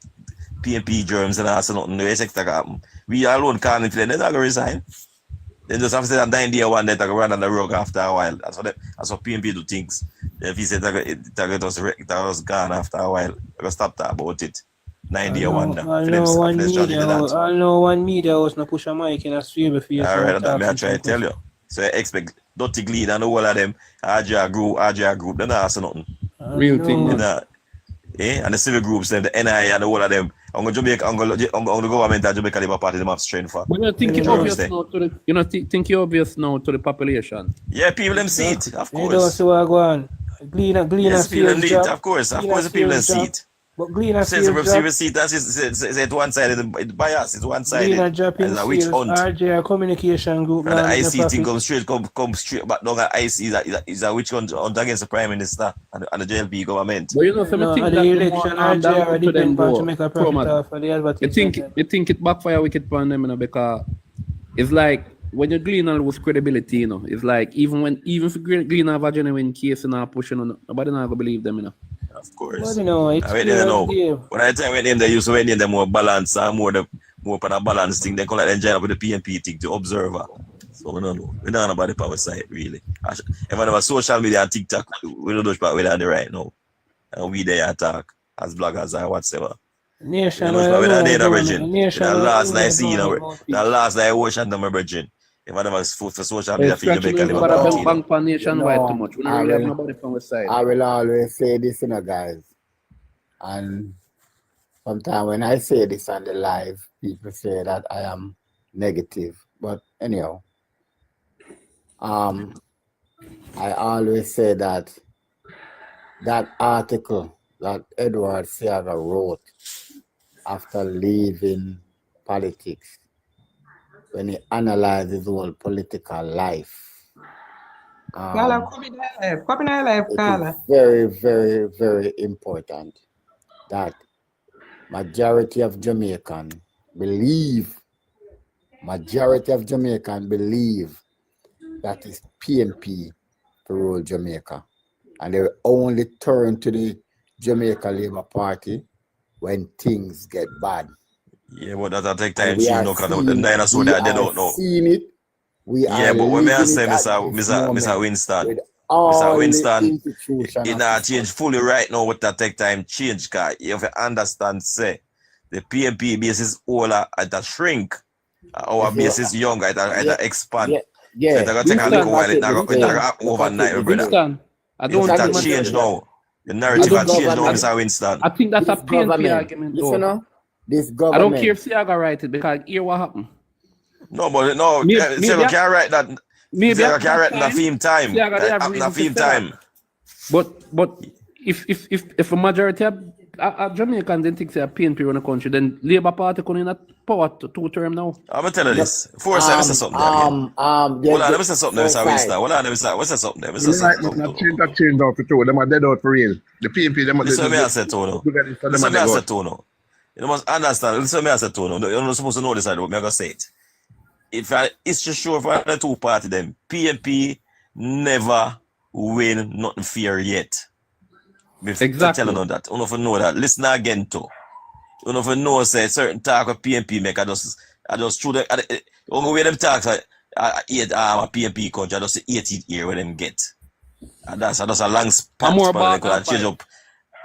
PNP germs and say nothing. No expect that happen. We alone can't if they're not gonna resign. Then just have to say that 9 day one day to run on the rug after a while. That's what PNP do things. If he said that was gone after a while, we'll stop that about it. 9 day wonder. I know one media was not push a mic in a stream if you. Alright, that may I try to tell you. So I expect Dotty Glean and all of them, RJR group, they're not asking nothing. Real thing. And the civil groups, then the NIA and all of them. On the Jamaica, on the government and Jamaica Labour Party, them have strength for. But you think it's obvious now to the, think you're obvious now to the population. Yeah, people them see it, of course. You don't see what go on. Glean yes, people them see it, of course the people them see it. But Glean has says the see that is one side, it's bias, it's one side. Glean dropping sales, RJR communication group. And the IC thing come straight back down at IC is a witch hunt against the Prime Minister and the JLP government. But you know, some think the election RJR depend to make a profit for the advertisement. You think it backfire wicked upon them, you know, because it's like when you Glean with credibility, you know, it's like even if Glean have a genuine case and not pushing on, nobody not gonna believe them, you know. Of course. But, you know, it's when I tell them they used to when they more balance and more for a balance thing, they call it and join up with the PNP thing to observer. So we don't know. We don't know about the power side really. If I have social media and TikTok, we don't know about whether they're right now. And we there attack as bloggers or whatever. Nation, the last night I see, the last night I watched them, my virgin. If I never for social media, I will always say this, you know, guys. And sometimes when I say this on the live, people say that I am negative. But anyhow, I always say that article that Edward Seaga wrote after leaving politics, when he analyzed his whole political life. It's very, very, very important that majority of Jamaicans believe that it's PNP to rule Jamaica. And they only turn to the Jamaica Labour Party when things get bad. Yeah, but that take time. You know, because the dinosaur that they don't know. Seen it. But when I say Mr. Winston, it not change fully right now. What that take time change, guy. You have to understand, say the PNP base is older at a shrink. Our base is younger at a expand. Yeah. So it's gonna take a little while. It's not gonna happen overnight, brother. I don't want to change now. The narrative has changed now, Mr. Winston. I think that's a PNP argument. This government. I don't care if Siaga write it because here what happened. No, but no, Siaga can't write that. Siaga can't write in the theme time. The theme time. But if a majority of Jamaicans didn't think they are PNP run the country, then Labour Party couldn't have power to 2 term now. I'm gonna tell you this. Force I say something again. Hold on, let me say something, Mr. Winston. Hold on, let me say something. Let me say something. Change out for two. Them are dead out for real. The PNP, them are dead. Listen, me I said Tono. Listen, me I said Tono. You must understand. Listen, me I said Tono. You're not supposed to know this. I'm gonna say it. If it's just sure for the two party, them PNP never win nothing fair yet. Exactly. Telling you that. You don't know that. Listen again too. You don't know say certain talk of PNP make I just through the only way them talks a PNP country, I just say 80 year when them get. And that's a long span. They could change up.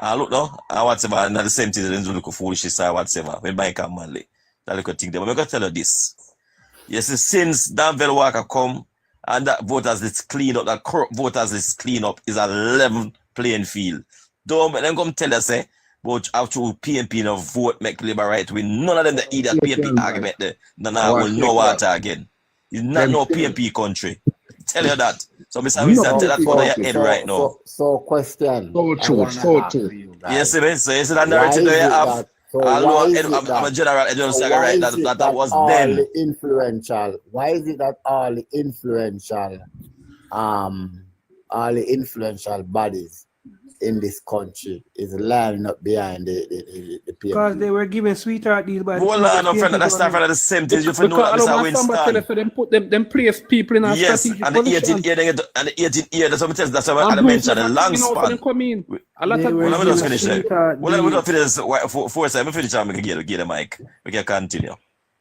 Look now, whatever, and the same thing, they do look foolishness or whatever, when Mike and Manley. That look thing there. But I'm going to tell you this. Yes, since Danville Walker come, and that voters list clean up, that corrupt voters list clean up is a level playing field. Don't let them come tell us, but after PNP no vote make Labour right win. None of them that eat that PNP argument there. No, will no water again. It's not no PNP country. Tell you that. So Mr. Winston, tell that out of your head right now. So question. So true. Yes, sir. So is it a narrative that you have? I'm a general, I don't say right that was then. Why is it that all the influential bodies in this country is lining up behind the people? Because they were given sweetheart deals by Hold on, friend, that's not the same thing. You know that Mr. Winston. Them put them place people in a strategic and the position. 18 year, and the 18 year, that's what I mentioned, the long span. A lot of let me just finish that. Well, let me just finish. For a second, let me finish and we can get the mic. We can continue.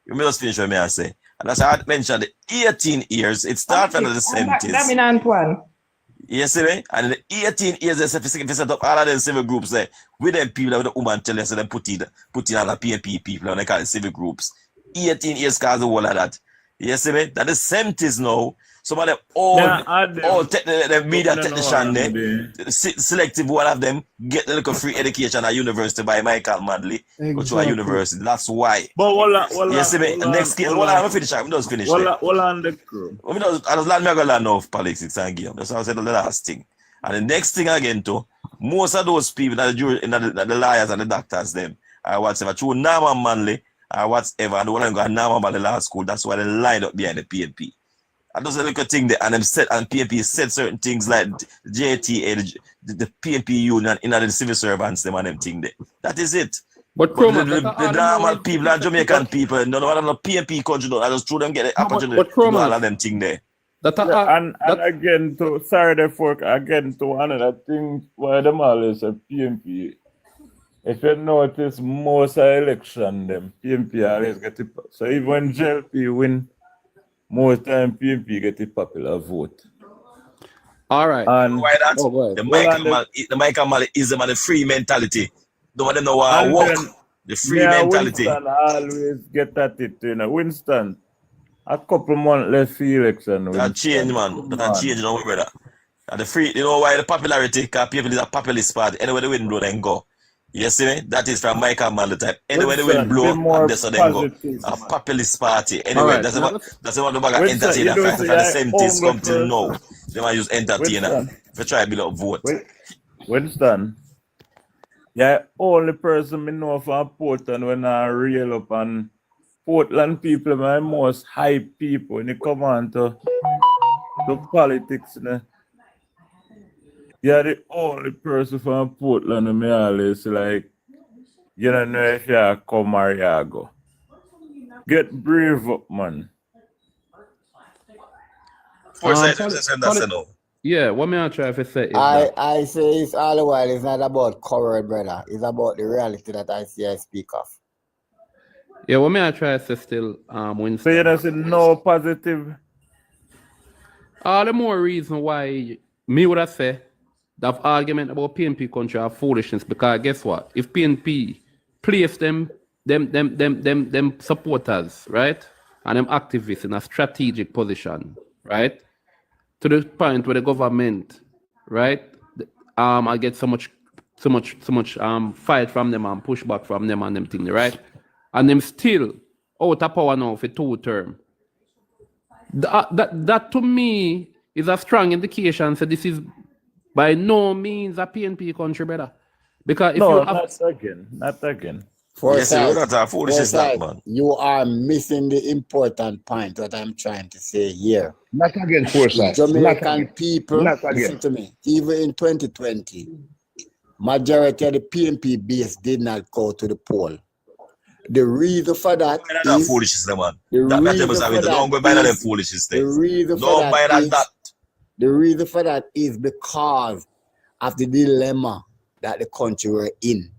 Let me just finish what I say. And as I mentioned, the 18 years, it started from the 70s. Dominant one. Yes, sir. And in the 18 years, they set up all of them civil groups there. With them people, with the woman tell us, they put in all the PNP people, and they call it civil groups. 18 years cause the whole of that. Yes, sir. That the 70s now. Some of them the media technician there, selective one of them, get the little free education at university by Michael Madley, go to a university. That's why. But yes, sir. Next case, I'm finish. I'm just finish. Hold on the crew. I just let me go learn of politics and game. That's how I said the last thing. And the next thing again too, most of those people that the lawyers and the doctors them, or whatever, through Norman Manley or whatever, and the one who got Norman Manley law school, that's why they lined up behind the PNP. And those are the thing there, and them said, and PNP said certain things like JTA, the PNP union, in the civil servants, them and them thing there. That is it. But the normal people and Jamaican people, none of the PNP country, I just through them get the opportunity to do all of them thing there. And again, sorry, the fork again to another thing why them always say PNP. If you notice, most election them PNP always get it. So even when JLP win, most time PNP get a popular vote. All right. And why that? The Michael Malleyism and the free mentality. Don't want to know how I walk. The free mentality. Winston always get at it, you know. Winston, a couple months left for election. That change, man. That change, you know, brother. And the free, you know why the popularity? Because people is a populist party. Anywhere the wind blow, then go. You see me? That is from Michael Malley type. Anywhere the wind blow, and that's how they go. A populist party. Anyway, right. that's what the bag of entertainer fight. The same things come till now. They want to use entertainer. If you try to build up vote. Winston. Yeah, only person I know from Portland when I reel up and Portland people are my most hype people when they come on to politics. You're the only person from Portland and me always like, you don't know if you come or you go. Get brave up, man. Yeah, what may I try to say? I say it's all the while, it's not about cover, brother. It's about the reality that I speak of. Yeah, what may I try to say still, Winston? So you don't see no positive? All the more reason why me would have said that argument about PNP country are foolishness, because guess what? If PNP place them supporters, right? And them activists in a strategic position, right? To the point where the government, right? I get so much fight from them and pushback from them and them thing, right? And them still out of power now for 2 terms. That to me is a strong indication. So this is by no means a PNP country, brother. Because if not again. You are missing the important point that I'm trying to say here. Not again, Forsyth. Jamaican people, listen to me, even in 2020, majority of the PNP base did not go to the poll. The reason for that is foolishness, man. Don't go by them foolishness. The reason for that is because of the dilemma that the country were in.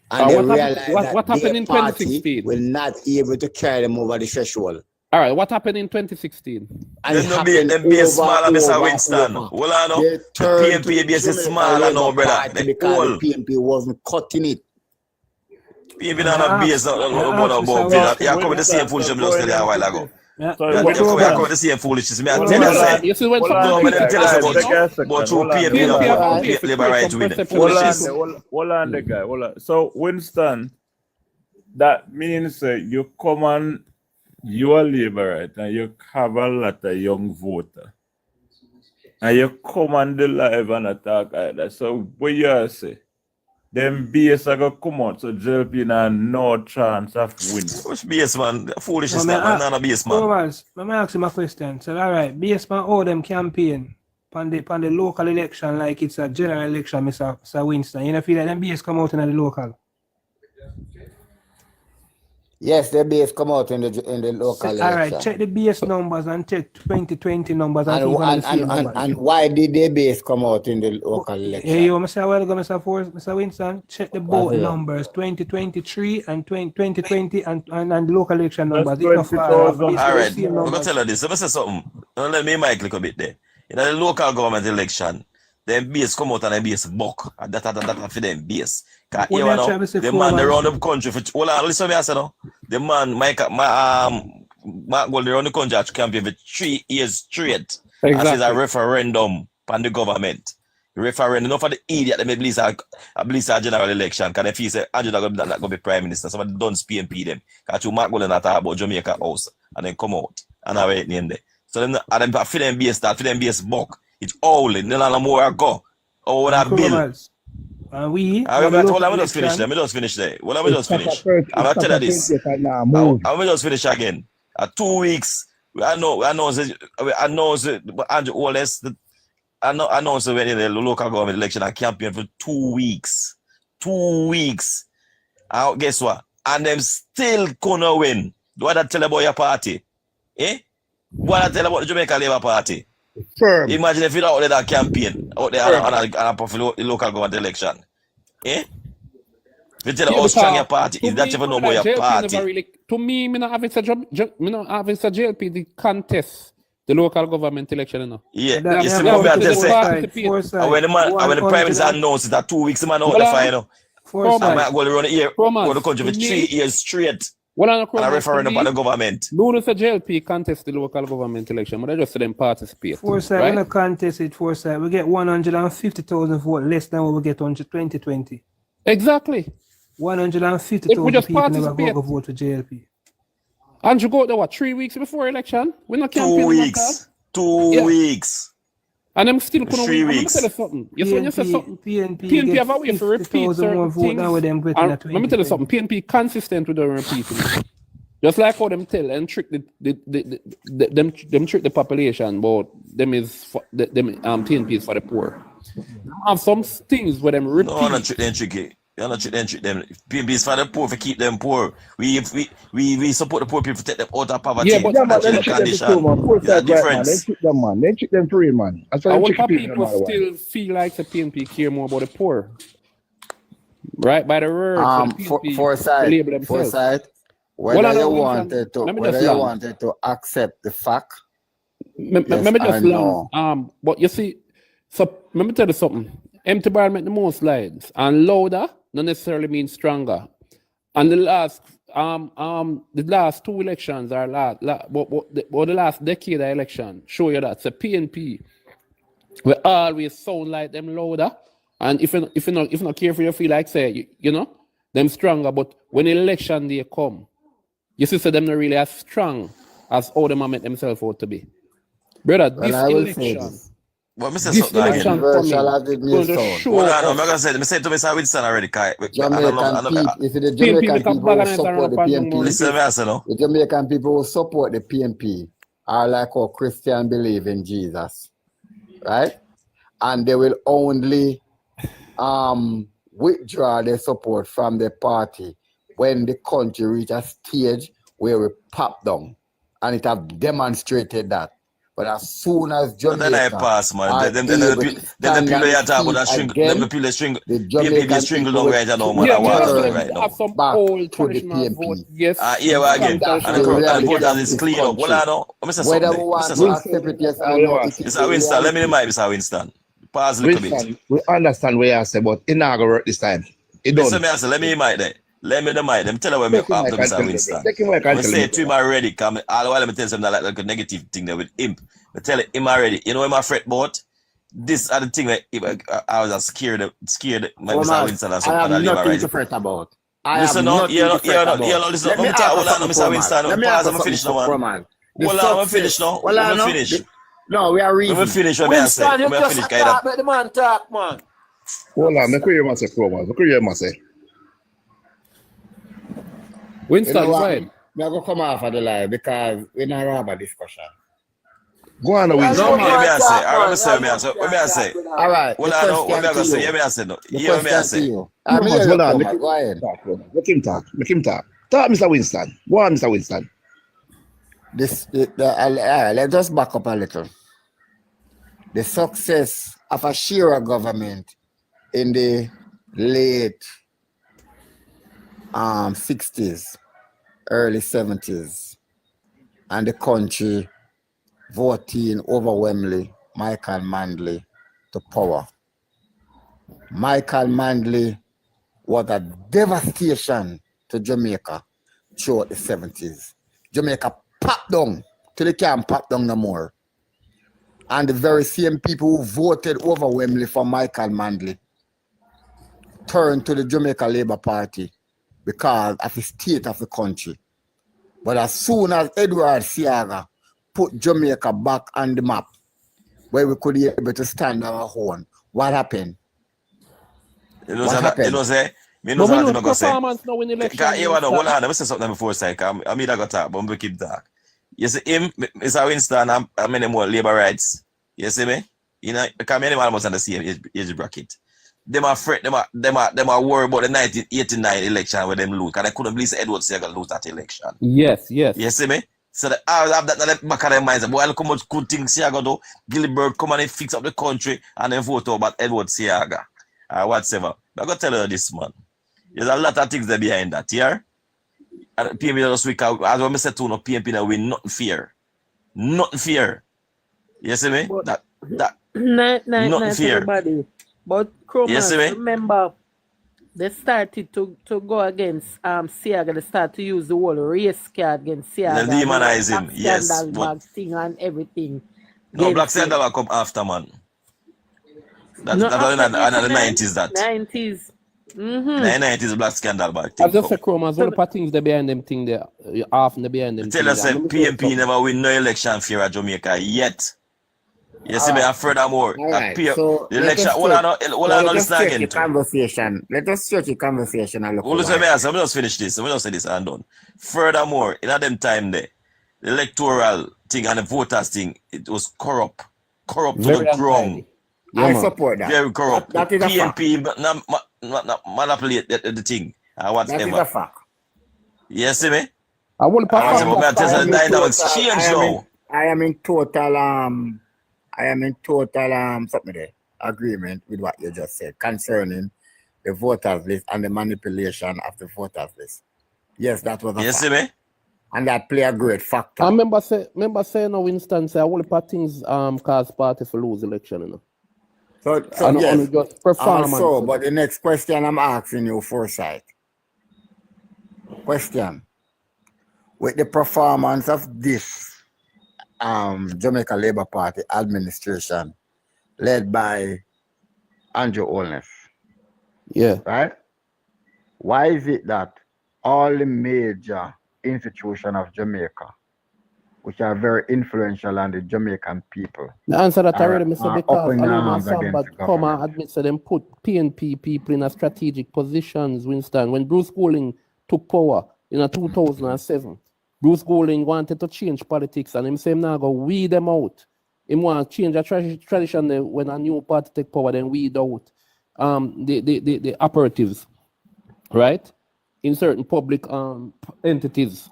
And they realized that what happened in 2016 will not be able to carry them over the threshold. All right, what happened in 2016? And Them it no be happened them base over, smaller, Mr. over, Winston. over. Hold on, no. They The turned to PNP the base is Jamaica smaller now, Labour brother. Party They because all. the PNP wasn't cutting it. PNP May not a I base, ask, no may I ask Mr. above. So You Winston? come with the same Winston, foolishness so we just tell going you a while into ago. this. Yeah, So yeah, You true come man. with the same foolishness. Me I True tell you, man. hold say. on, You see when hold some on No, the but people them guy. tell us talk, Guys, you about take know, a second. through Hold on, PNP, hold PNP on. have a Right. way for labor create right some winning. Hold on, Foolishness. perception. hold on the guy. Hold on. So Winston, that means you come on, you are Labour, right? And you have a lot of young voter. And you come on the live and attack like that. So what you say? Them BS are gonna come out, so JLP now no chance of winning. Which BS man? No, Foolishness may that man. I, Not a BS man. Thomas, let me ask you my question. So, all right, based on all them campaign, on the local election, like it's a general election, Mr. Winston, you know, feel like them BS come out in the local. Yes, the base come out in the local All right, election. check the BS numbers and check 2020 numbers and And, see if and, the same and, numbers. and why did the base come out in the local Hey, election? yo, Mr. Well, Mr. Winston, check the both numbers, 2023 and 2020 and the local election That's numbers. It not fall off. 20,000 It's All the right, votes. same I'm gonna numbers. tell you this. Let me say something. Let me mic a bit there. In the local government election, them base come out and them base buck. And that for them base. Cause What you me I know, try to say, the man Foreman? around the country for hold on, listen to me I say no. The man Mark Gold around the country at campaign for 3 years straight. And says a referendum on the government. Referendum, not for the idiot that may believe a general election. Can they feel say Angela not going to be prime minister? Somebody don't PMP them. Because you Mark Gold and talk about Jamaica House and then come out and have it in there. So then and then for them base start, for them base buck. It's all in. Then and more go. Oh, that bill. And we I the local let me just finish election. there. Let me just finish there. Well, let me It's just Papa finish. Perch, I'm it's gonna tell Papa you Perch, this. you cannot move. I'm gonna just finish again. 2 weeks. I know Andrew Wallace. I know when in the local government election I campaigned for 2 weeks. 2 weeks. Guess what? And them still gonna win. What I tell about your party? Eh? What I tell about the Jamaica Labour Party? Firm. Imagine if you out there that campaign out there Firm. on a local government election. Eh? You tell Yeah, how strong your because party to is. That me, you know brother, about your JLP never party. really. To me, me not have it a JLP the contest the local government election, you know. Yeah, That you me see have what I just say. foresight. When the prime minister announced that 2 weeks, man out the final. I might go around the year, go to country for 3 years straight. Well, I And a referendum on the government. No, it's a JLP contest the local government election, but I just see them participate. Foresight, right? we're not contest it, Foresight. We get 150,000 votes less than what we get on 2020. Exactly. 150,000 people never go vote for JLP. And you go there, what, 3 weeks before election? We're not 2 campaigning. weeks. 2 weeks. And I'm still couldn't 3 win. I'm weeks. gonna tell you something. Yes, when you say something, PNP have a way for repeat certain vote than with them things. getting And let me tell you something. PNP consistent with the repeating. Just like how them tell and trick them trick the population, but them is for, them PNP is for the poor. Them have some things where them repeat. No, not trick them tricky. You're not trick them. PNP is for the poor, for keep them poor. We support the poor people to take them out of poverty. Yeah, but man, that's they the trick them condition. too, man. Full There's a side right, man. They difference. trick them, man. They trick them free, man. That's why A they whole trick lot of people no people matter what. still feel like the PNP care more about the poor. Right? By the words, the PNP label themselves. Foresight, whether you wanted to accept the fact, let me just learn. But you see, so let me tell you something. Empty bar make the most slides, and louder not necessarily means stronger. And the last two elections are the last decade of election show you that. So PNP we always sound like them louder. And if you not careful, you feel like say you know them stronger. But when election day come, you see them not really as strong as how them make themselves out to be. Brother, this election. Well, Mr. This election coming, going to show hold on, I'm not gonna say it. I said to Mr. Winston already, Kai. Jamaican people, if the Jamaican people will support the PNP, Listen, I say no. the Jamaican people will support the PNP are like how Christians believe in Jesus, right? And they will only withdraw their support from the party when the country reach a stage where we pop down, and it have demonstrated that. But as soon as But then I Jamaica pass, man. are Them able the to people stand that on talk about feet that string, them the again, people that string, the PNP Jamaican string people down right now, man. will Yeah, I me watch and them turn right them have now. some back old to the traditional vote. PNP. Yes, Here we and again. strong That's And the traditional the vote. reality voters of is this clean up. Well, country. I know. Let me say Whether something we there. Let me say want to something. accept it, yes Winston, or where you no, are, it say? is the Mr. Winston, let me reality. remind Mr. Winston. Pause a little bit. Winston, we understand where you say, but it not gonna work this time. It Listen, done. me answer. Let me mic there. Let me the mic. Let me tell you what me Take him up mic to and Mr. tell me, brother. Winston. Take him mic I'm and tell say me, it to him brother. already. Come all the while let me tell him that like a negative thing there with him. But tell him already. You know him a fret about? This are the thing that I was scared my Mr. Thomas, Winston and I some have other labor nothing rights. to fret about. I have Listen now, nothing to fret about. listen. Let Let me me talk. ask you Hold on, something, Mr. Thomas. Winston. Let me ask Pause. you I'm finish now, something, man. Thomas. The Hold on, I'm finish success. now. Well, Let I me know. finish. No, we are Let me reason. finish what I say. Winston, you Let me just finish, a kind of. talk, let the man talk, man. Hold on, make you must say, pro man. Make you must say. You know Winston, go what? ahead. We are going to come off of the live because we not have a discussion. Go on, Yeah, No, you Winston. Hear me man. I say. talk, All right, man. me Yeah, say, you what me I say. All right, Hold the on, now. What me question I to gonna say? Hear you. me I say. No. The Hear me I question to say. you. No, I'm man, here, hold look, on. Make Thomas. him Go ahead. talk, brother. Make him talk. Make him talk. Talk, Mr. Winston. Go on, Mr. Winston. Let's just back up a little. The success of a Shearer government in the late 60s, early 70s, and the country voting overwhelmingly Michael Manley to power. Michael Manley was a devastation to Jamaica throughout the 70s. Jamaica popped down till they can't pop down no more. And the very same people who voted overwhelmingly for Michael Manley turned to the Jamaica Labour Party because of the state of the country. But as soon as Edward Seaga put Jamaica back on the map, where we could be able to stand on our own, what happened? You know, What happened? you know, say. Me know But we know something the I go say. performance now in election, You want to hold Winston. on. Let me say something before say. I mean, I got talk, but we keep talk. You see him, Mr. Winston, I'm in more labor rights. You see me? You know, because many almost on the same age bracket. Them are fret, them are worried about the 1989 election where them lose. Because they couldn't believe Edward Seaga lose that election. Yes, yes. You see me? So I always have that in the back of their minds. Boy, look how much good things Seaga do. Gilbert come and fix up the country and then vote about Edward Seaga. Or whatever. But I got to tell you this, man. There's a lot of things there behind that, yeah? And PMP this week, as I said to no PMP that we nothing fear. Nothing fear. You see me? But That night, nothing fear. everybody. But You see me? remember, they started to go against Siaga. They started to use the whole race card against They're Siaga. demonizing, Black yes. scandal, But bag thing and everything. no, Black against him. Scandal will come after, man. That No, was after in the 89, 90s, that. 90s. In the 90s, Black Scandal bag I thing just say, come. Chromas, one of the things they behind them thing there, often they behind them Tell thing us, there. I'm gonna tell you PMP something. never win no election fear at Jamaica yet. You see me? All And furthermore, right. So the let election, us hold on, listen stretch again the to. conversation. Let us stretch the conversation a little Well, listen, while. let me just finish this. Let me just say this and done. Furthermore, in them time there, the electoral thing and the voters thing, it was corrupt to Very the ground. untidy. Yeah, I man. support that. Very corrupt. That is a fact. PNP manipulate the thing or That is whatever. a fact. You see me? I want to I perform was that about to say song. the dynamics change now. I am in total something there, agreement with what you just said concerning the voters list and the manipulation of the voters list. Yes, that was a You fact. see me? And that play a great factor. I remember saying no Winston say I want to things cause party for lose election, you know. So And yes, just performance. also, but the next question I'm asking you, Foresight. Question. With the performance of this Jamaica Labour Party administration led by Andrew Holness. Yeah. Right? Why is it that all the major institutions of Jamaica, which are very influential on the Jamaican people, The answer that I are already missed up because in Aloma arms against Samba the come government? and admit that them put PNP people in a strategic positions, Winston. When Bruce Golding took power in 2007, Bruce Golding wanted to change politics and him say now go weed them out. Him want to change a tradition there when a new party take power, then weed out the operatives, right? In certain public entities.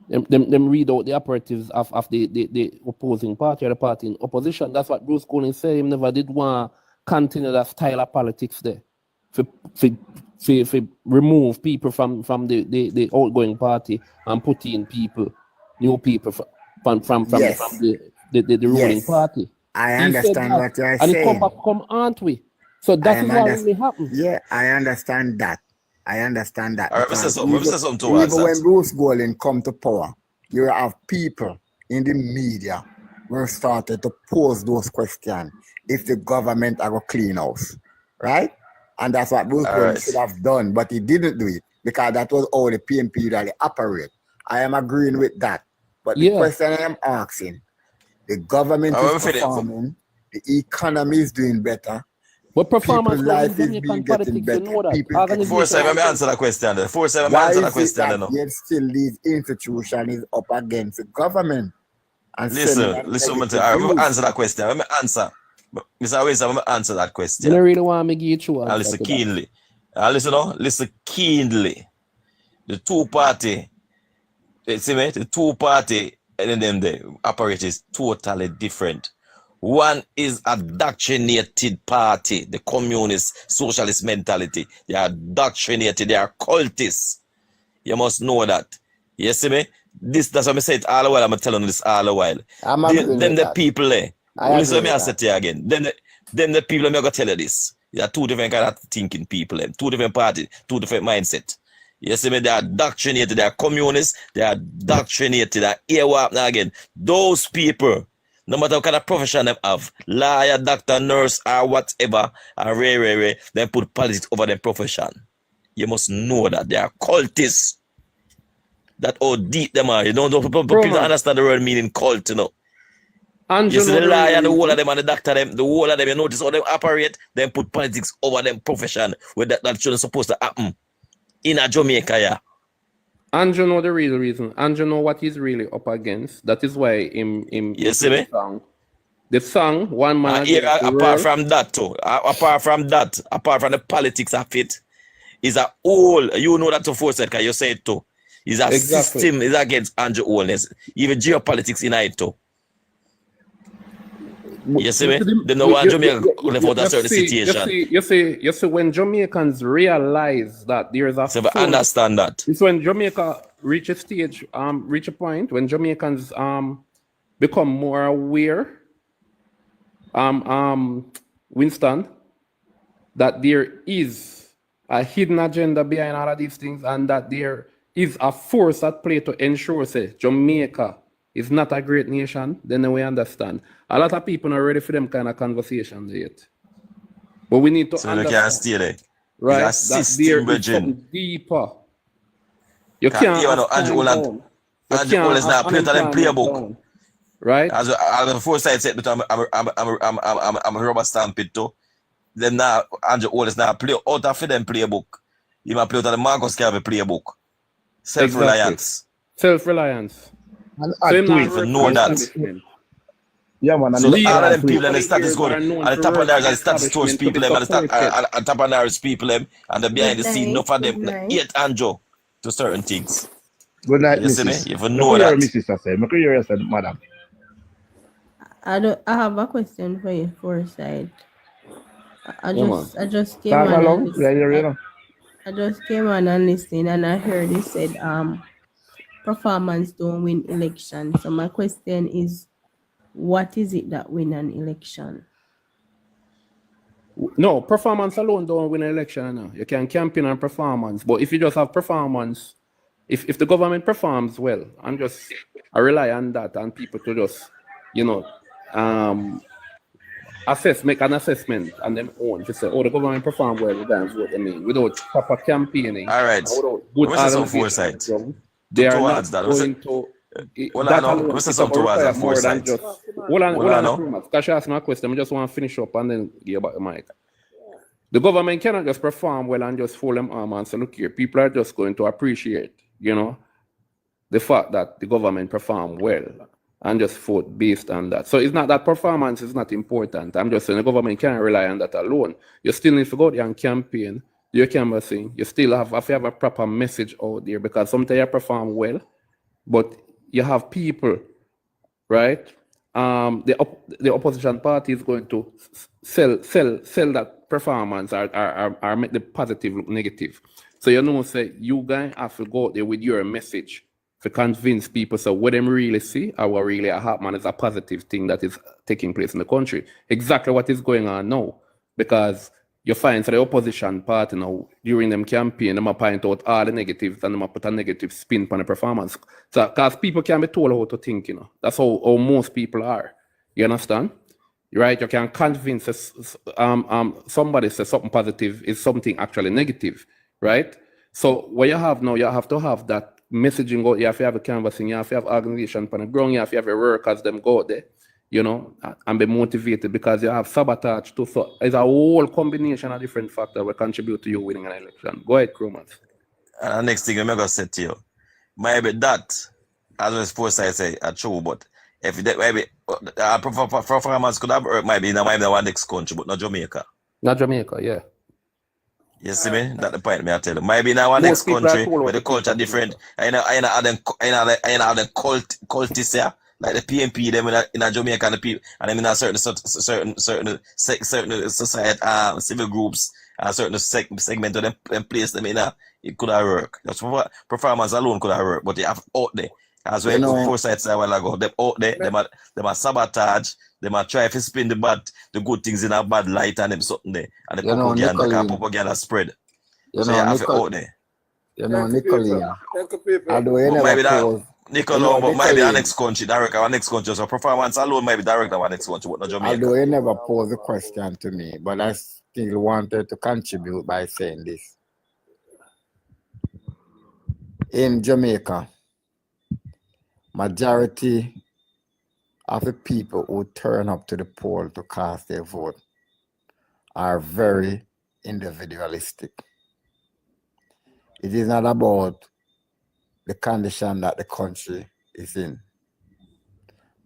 Them read out the operatives of the opposing party or the party in opposition. That's what Bruce Collins said. He never did want to continue that style of politics there. For remove people from the outgoing party and put in new people from Yes. the ruling Yes. party. I He said understand that, what you're and it saying. aren't we? So that is what really happened. Yeah, I understand that. I understand that. All right, Because let me say something towards even when that. Bruce Golding come to power, you have people in the media who started to pose those questions if the government are a clean house, right? And that's what Bruce All Golding right. should have done, but he didn't do it because that was how the PMP really operate. I am agreeing with that. But the question I am asking, the government is performing, the economy is doing better, but performance people's life is Jamaican being getting politics, you better. know that. People is getting Force, let me better. answer that question. Then. Force, let me Why answer that is it question. that Then. yet still these institutions is up against the government and sending Listen, a listen, negative let me news? answer that question. Let me answer. Mr. Ways, let me answer that You question. don't really want me to give you an And answer listen to that. keenly. Listen keenly. The two party, see me, the two party, and then the operate is totally different. One is a doctrinated party, the communist, socialist mentality. They are doctrinated, they are cultists. You must know that. You see me? That's what I say it all the while. I'm telling you this all the while. I'm agreeing Them with the that. people there. I Listen, agree let me with say that. it here again. Them the people, I'm going to tell you this. There are two different kind of thinking people. Two different parties, two different mindset. You see me? They are doctrinated, they are communists, they are doctrinated, they are here what now again. Those people, no matter what kind of profession they have, lawyer, doctor, nurse, or whatever, or they put politics over their profession. You must know that they are cultists. That how deep them are. You don't people don't understand the word meaning cult, you know. And You see know the the lawyer, the real whole of reason. them and the doctor, them, the whole of them, you notice how they operate, then put politics over them profession where that shouldn't supposed to happen in a Jamaica, yeah. Andrew know the real reason. Andrew know what he's really up against. That is why him You see me? the song One Man Against the Apart World. from that too, apart from the politics of it, is a whole, you know that to force it, because you say it too. Is a Exactly. system is against Andrew Holness. Even geopolitics in it too. You see me? They know why Jamaica left out a certain situation. You see, when Jamaicans realize that there is a So I understand that. It's when Jamaica reach a stage, reach a point when Jamaicans become more aware, Winston, that there is a hidden agenda behind all of these things, and that there is a force at play to ensure, say, Jamaica is not a great nation, then we understand. A lot of people are ready for them kind of conversations yet. But we need to So they understand, can't stay there. right, It's a that system, there is Virgin. something deeper. You can't Even have though Andrew time Holland, down. You Andrew can't Holland is have not playing to them unemployment playbook. down. Right? As the foresight said, but I'm a rubber stamp it too. Then now Andrew Holland is not play out of them playbook. You might play out of the Marcus Garvey playbook. Self-reliance. Self-reliance. And So him add to not it. If you work know for that. establishment. Yeah, man. So And all add of them to people it. and the status quo, Are known and the to top of work there for are the status quo establishment to people be them and the supported. top of there is people them and the behind the scene, enough of them Good night. hate Andrew to certain things. Good night, You see me? Mrs. If you Make know you hear that. Mrs. I say. Make you hear yourself, madam. I have a question for you, Foresight. I Yeah, man. just came Talk on and along. Yeah, you know. I just came on and listened, and I heard you said performance don't win election. So my question is, what is it that win an election? No, performance alone don't win an election. No. You can campaign on performance, but if you just have performance, if the government performs well, I rely on that and people to just, make an assessment on them own to say, oh, the government performed well, we can vote them in. Without proper campaigning, All right. without good Let me say some organization, foresight. they are Towards not that. going to. Well, That I know. Let alone, me say it something will towards require that more than foresight. just. Hold on, I know. because she asked me a question. I just want to finish up and then give back the mic. The government cannot just perform well and just fold them arm and say, look here, people are just going to appreciate, the fact that the government performed well and just vote based on that. So it's not that performance is not important. I'm just saying the government can't rely on that alone. You still need to go there and campaign, do your canvassing. You still have to have a proper message out there, because sometimes you perform well but you have people, right? The opposition party is going to sell that performance or make the positive look negative. So you know, say you guys have to go out there with your message to convince people so what them really see or what really happen is a positive thing that is taking place in the country. Exactly what is going on now. Because you find for the opposition party now, during them campaign, them point out all the negatives and them put a negative spin on the performance. So because people can be told how to think, you know. That's how most people are. You understand? Right? You can convince somebody says something positive is something actually negative, right? So what you have now, you have to have that messaging out, you have to have a canvassing, you have to have organization on the ground, you have to have your workers them go out there, you know, and be motivated because you have sabotage too. So it's a whole combination of different factors that will contribute to you winning an election. Go ahead, Krumans. Next thing I'm gonna say to you, maybe that, as well as Foresight say, are true, but if that maybe performance could have worked maybe in one next country, but not Jamaica. Not Jamaica, yeah. You see me? That's the point me I tell you. Maybe in our next country where the culture different. I know them cultists here, like the PMP them in Jamaica and the people and them in a certain society civil groups and certain segment of them place them in it could have worked. That's what performance alone could have worked, but you have out there. As well Foresight said a while ago, them out there, them are sabotage. They might try to spin the good things in a bad light and them something there. And the propaganda spread. So you have to out there. You know, Nicolene. Maybe that Nicolene, but maybe our next country, direct our next country. So performance alone might be direct our next country, but not Jamaica. Although he never posed a question to me, but I still wanted to contribute by saying this. In Jamaica, majority of the people who turn up to the poll to cast their vote are very individualistic. It is not about the condition that the country is in,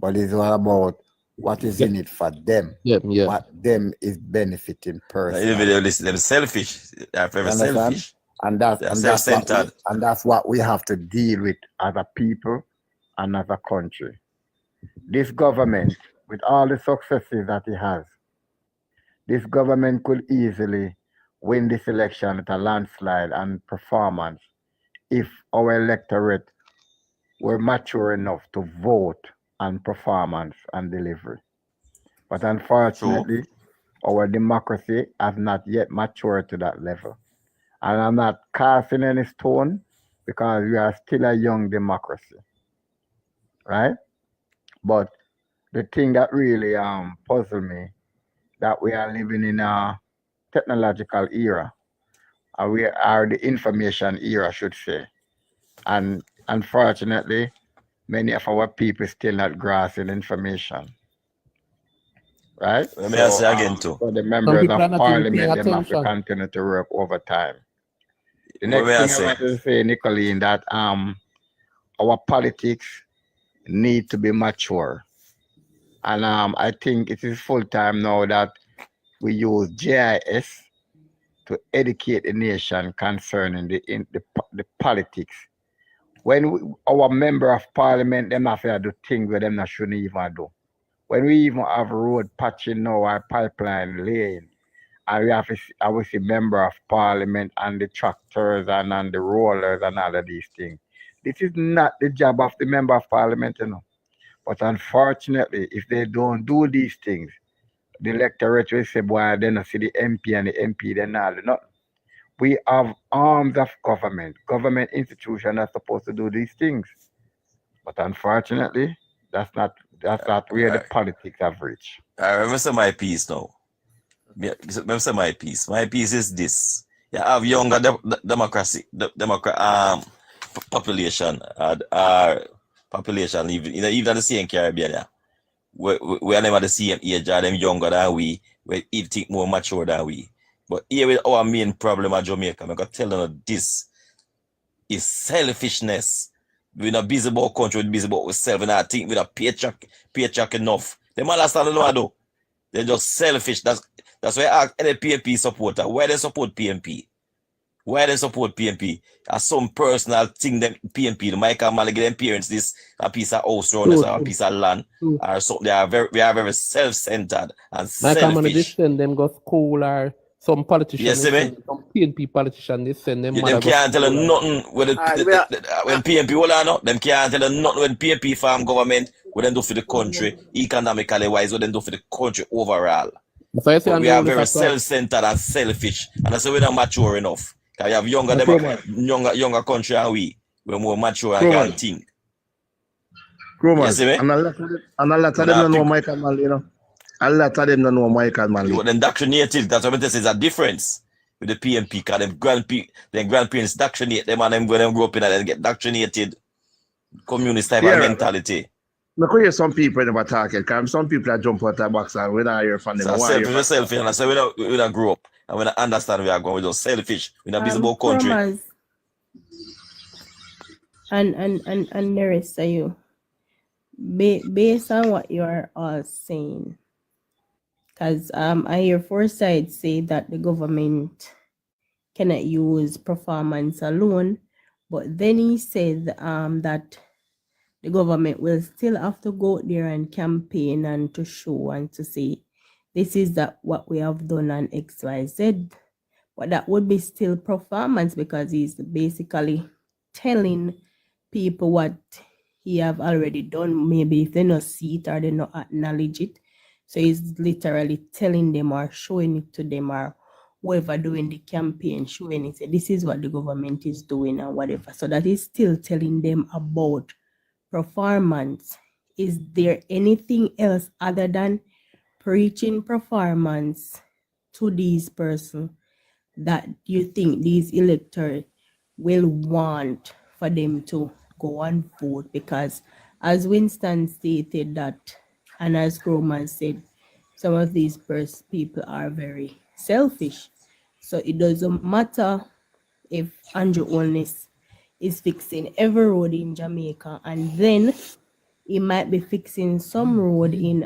but it's all about what is in it for them, what them is benefiting personally. Individualistic, they're selfish. They're very selfish. And that's what we have to deal with as a people and as a country. This government, with all the successes that it has, this government could easily win this election at a landslide and performance if our electorate were mature enough to vote on performance and delivery. But unfortunately, our democracy has not yet matured to that level. And I'm not casting any stone because we are still a young democracy, right? But the thing that really puzzled me, that we are living in a technological era, and we are the information era, I should say. And unfortunately, many of our people still not grasping information. Right? Let me say again too. So the members of parliament, they have to continue to work overtime. The next thing I want to say, Nicolene, that our politics need to be mature. And I think it is full time now that we use JIS to educate the nation concerning the politics. When our member of parliament, them have to do things where them not shouldn't even do. When we even have road patching now, our pipeline laying, and we have a member of parliament and the tractors and the rollers and all of these things. This is not the job of the member of parliament, you know. But unfortunately, if they don't do these things, the electorate will say, boy, they don't see the MP and the MP, they're not doing nothing. We have arms of government. Government institutions are supposed to do these things. But unfortunately, that's not where the politics have reached. I remember my piece now. Remember my piece. My piece is this. You have younger population, population, even the same Caribbean, yeah. We are never the same age, them younger than we think more mature than we. But here with our main problem at Jamaica, I'm going to tell you this is selfishness. We're not busy about country, we're busy about ourselves, and I think we're not paycheck enough. They might understand what I do. They're just selfish. That's why I ask any PMP supporter, why they support PMP? Why they support PNP? As some personal thing them PNP, the Michael Malley give them parents this a piece of house around us or a piece of land or something. We are very self-centered and Michael Mann, they selfish. send them go school or some You politicians, see me? some PNP politicians, they send them Them mother go can't tell school. you nothing when when PNP hold on, no? Them can't tell you nothing when PNP farm government what they do for the country, economically wise, what they do for the country overall. So you see, But and we the are rule is very a self-centered and selfish. And that's why we're not mature enough. Because you have younger country and we're more mature and can think. You see me? And a lot of them don't know Michael Manley, you know. A lot of them don't know Michael Manley. You indoctrinated. That's what I'm saying. There's a difference with the PNP because their grandparents indoctrinate them and them when they grow up in and get indoctrinated communist type of mentality. I could hear some people never talk it, because some people that jump out the box and we don't hear from them. So selfish, and I say we don't grow up and we don't understand where we are going. We're just selfish. We're not busy about country. Chromers and the rest of you, based on what you are all saying, because I hear Forsyth say that the government cannot use performance alone, but then he said that the government will still have to go there and campaign and to show and to say, this is that what we have done on XYZ. But that would be still performance because he's basically telling people what he have already done. Maybe if they not see it or they not acknowledge it. So he's literally telling them or showing it to them or whoever doing the campaign, showing it. Say, this is what the government is doing or whatever. So that is still telling them about performance. Is there anything else other than preaching performance to these persons that you think these electors will want for them to go and vote? Because as Winston stated that, and as Groman said, some of these people are very selfish. So it doesn't matter if Andrew Holness is fixing every road in Jamaica and then he might be fixing some road in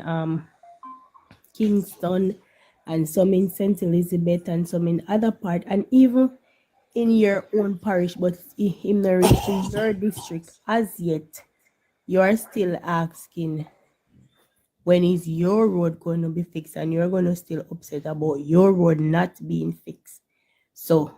Kingston and some in St. Elizabeth and some in other part and even in your own parish, but in the reaching your district as yet, you are still asking when is your road going to be fixed and you're going to still upset about your road not being fixed. So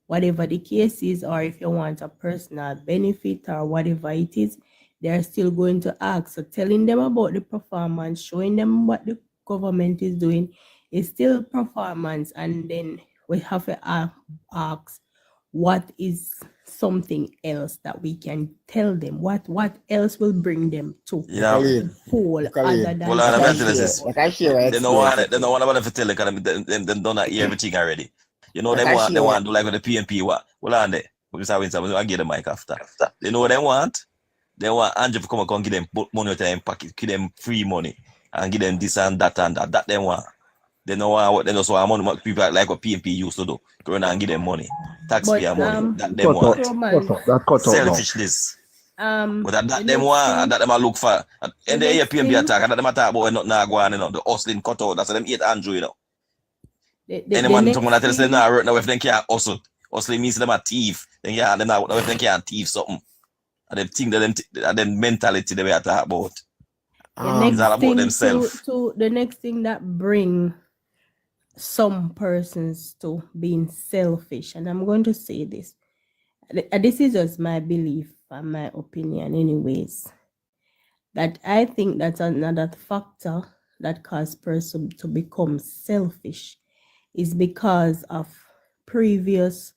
whatever the case is, or if you want a personal benefit or whatever it is, they're still going to ask. So telling them about the performance, showing them what the government is doing is still performance. And then we have to ask, what is something else that we can tell them? What else will bring them to poll other than they don't want to tell them they don't hear everything already. You know, they want to do like with the PNP. What are they? We'll give the mic after. They know what they want. They want Andrew to come and give them money to them pocket, give them free money, and give them this and that and that. That they want. They know what they know. So money people like what PNP used to do. Go and give them money, taxpayer money. That they want. Selfishness. But that them want, and that them look for. And they hear PNP attack, and that them attack about not now going, you know, the hustling cut out. That's what them hate Andrew, you know. Anyone someone that tells them now if they can't hustle means them a thief. Then yeah, them now if they can't thief something. And they think that them mentality they have to talk about. It's all about themselves. So the next thing that bring some persons to being selfish, and I'm going to say this. This is just my belief and my opinion anyways. That I think that's another factor that causes person to become selfish is because of previous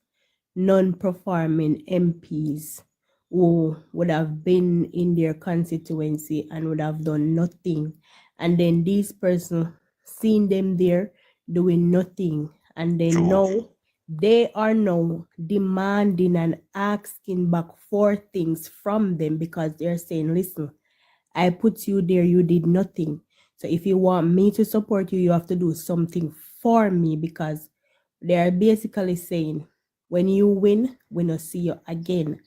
non-performing MPs who would have been in their constituency and would have done nothing. And then these persons seen them there doing nothing. And then now they are now demanding and asking back for things from them because they're saying, listen, I put you there, you did nothing. So if you want me to support you, you have to do something for me, because they're basically saying, when you win, we not see you again.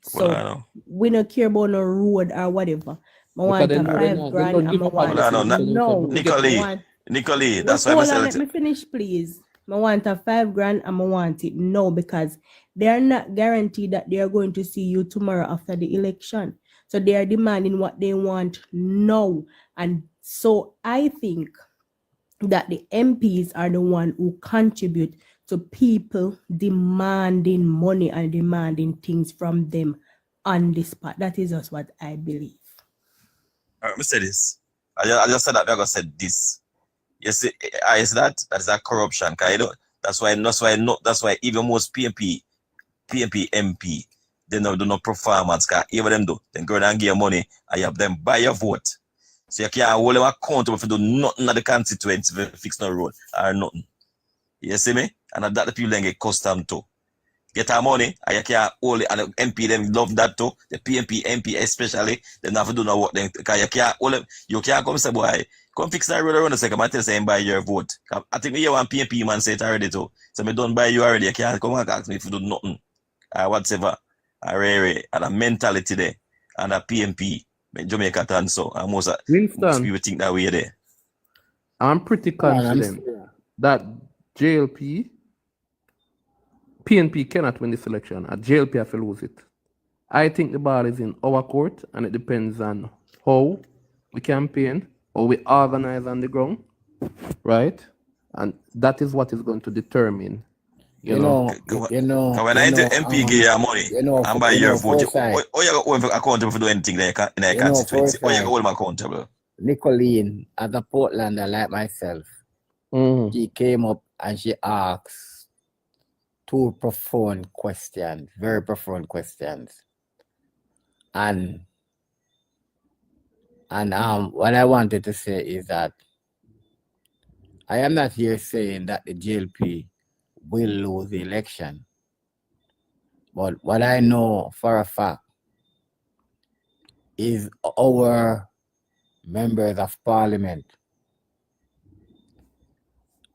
So we don't care about no road or whatever. I want a $5 grand. Nicole, that's why I Hold on, let me finish, please. I want a 5 grand and I want it now, because they are not guaranteed that they are going to see you tomorrow after the election. So they are demanding what they want now. And so I think that the MPs are the one who contribute to people demanding money and demanding things from them on the spot. That is just what I believe. Let me say this. I just said that. I just said this. You see, I see that is a corruption. Cause that's why even most PMP MP, they don't do no performance. Cause even them do, then go and give you money and you have them buy your vote. So you can't hold them accountable for do nothing at the constituency to fix no road or nothing. You see me? And that the people then get custom to. Get our money, and you can't hold it, and the MP them love that too. The PMP MP especially, they never do no work then, because you can't hold them. You can't come say, boy, come fix that road around a second, I tell you buy your vote. I think me hear one PMP man say it already too. So me don't buy you already, you can't come and ask me if you do nothing. Or whatever. And a mentality there. And a PMP. Jamaica done so. And most people think that way there. I'm pretty confident that JLP, PNP cannot win this election. At JLP have to lose it. I think the ball is in our court, and it depends on how we campaign, or we organize on the ground, right? And that is what is going to determine. You know, when I the MP give you money and buy your vote, you hold accountable for doing anything in a constituency, or you hold them accountable. Nicolene, as a Portlander like myself, she came up and she asked two profound questions, very profound questions. And what I wanted to say is that I am not here saying that the JLP will lose the election. But what I know for a fact is our members of parliament,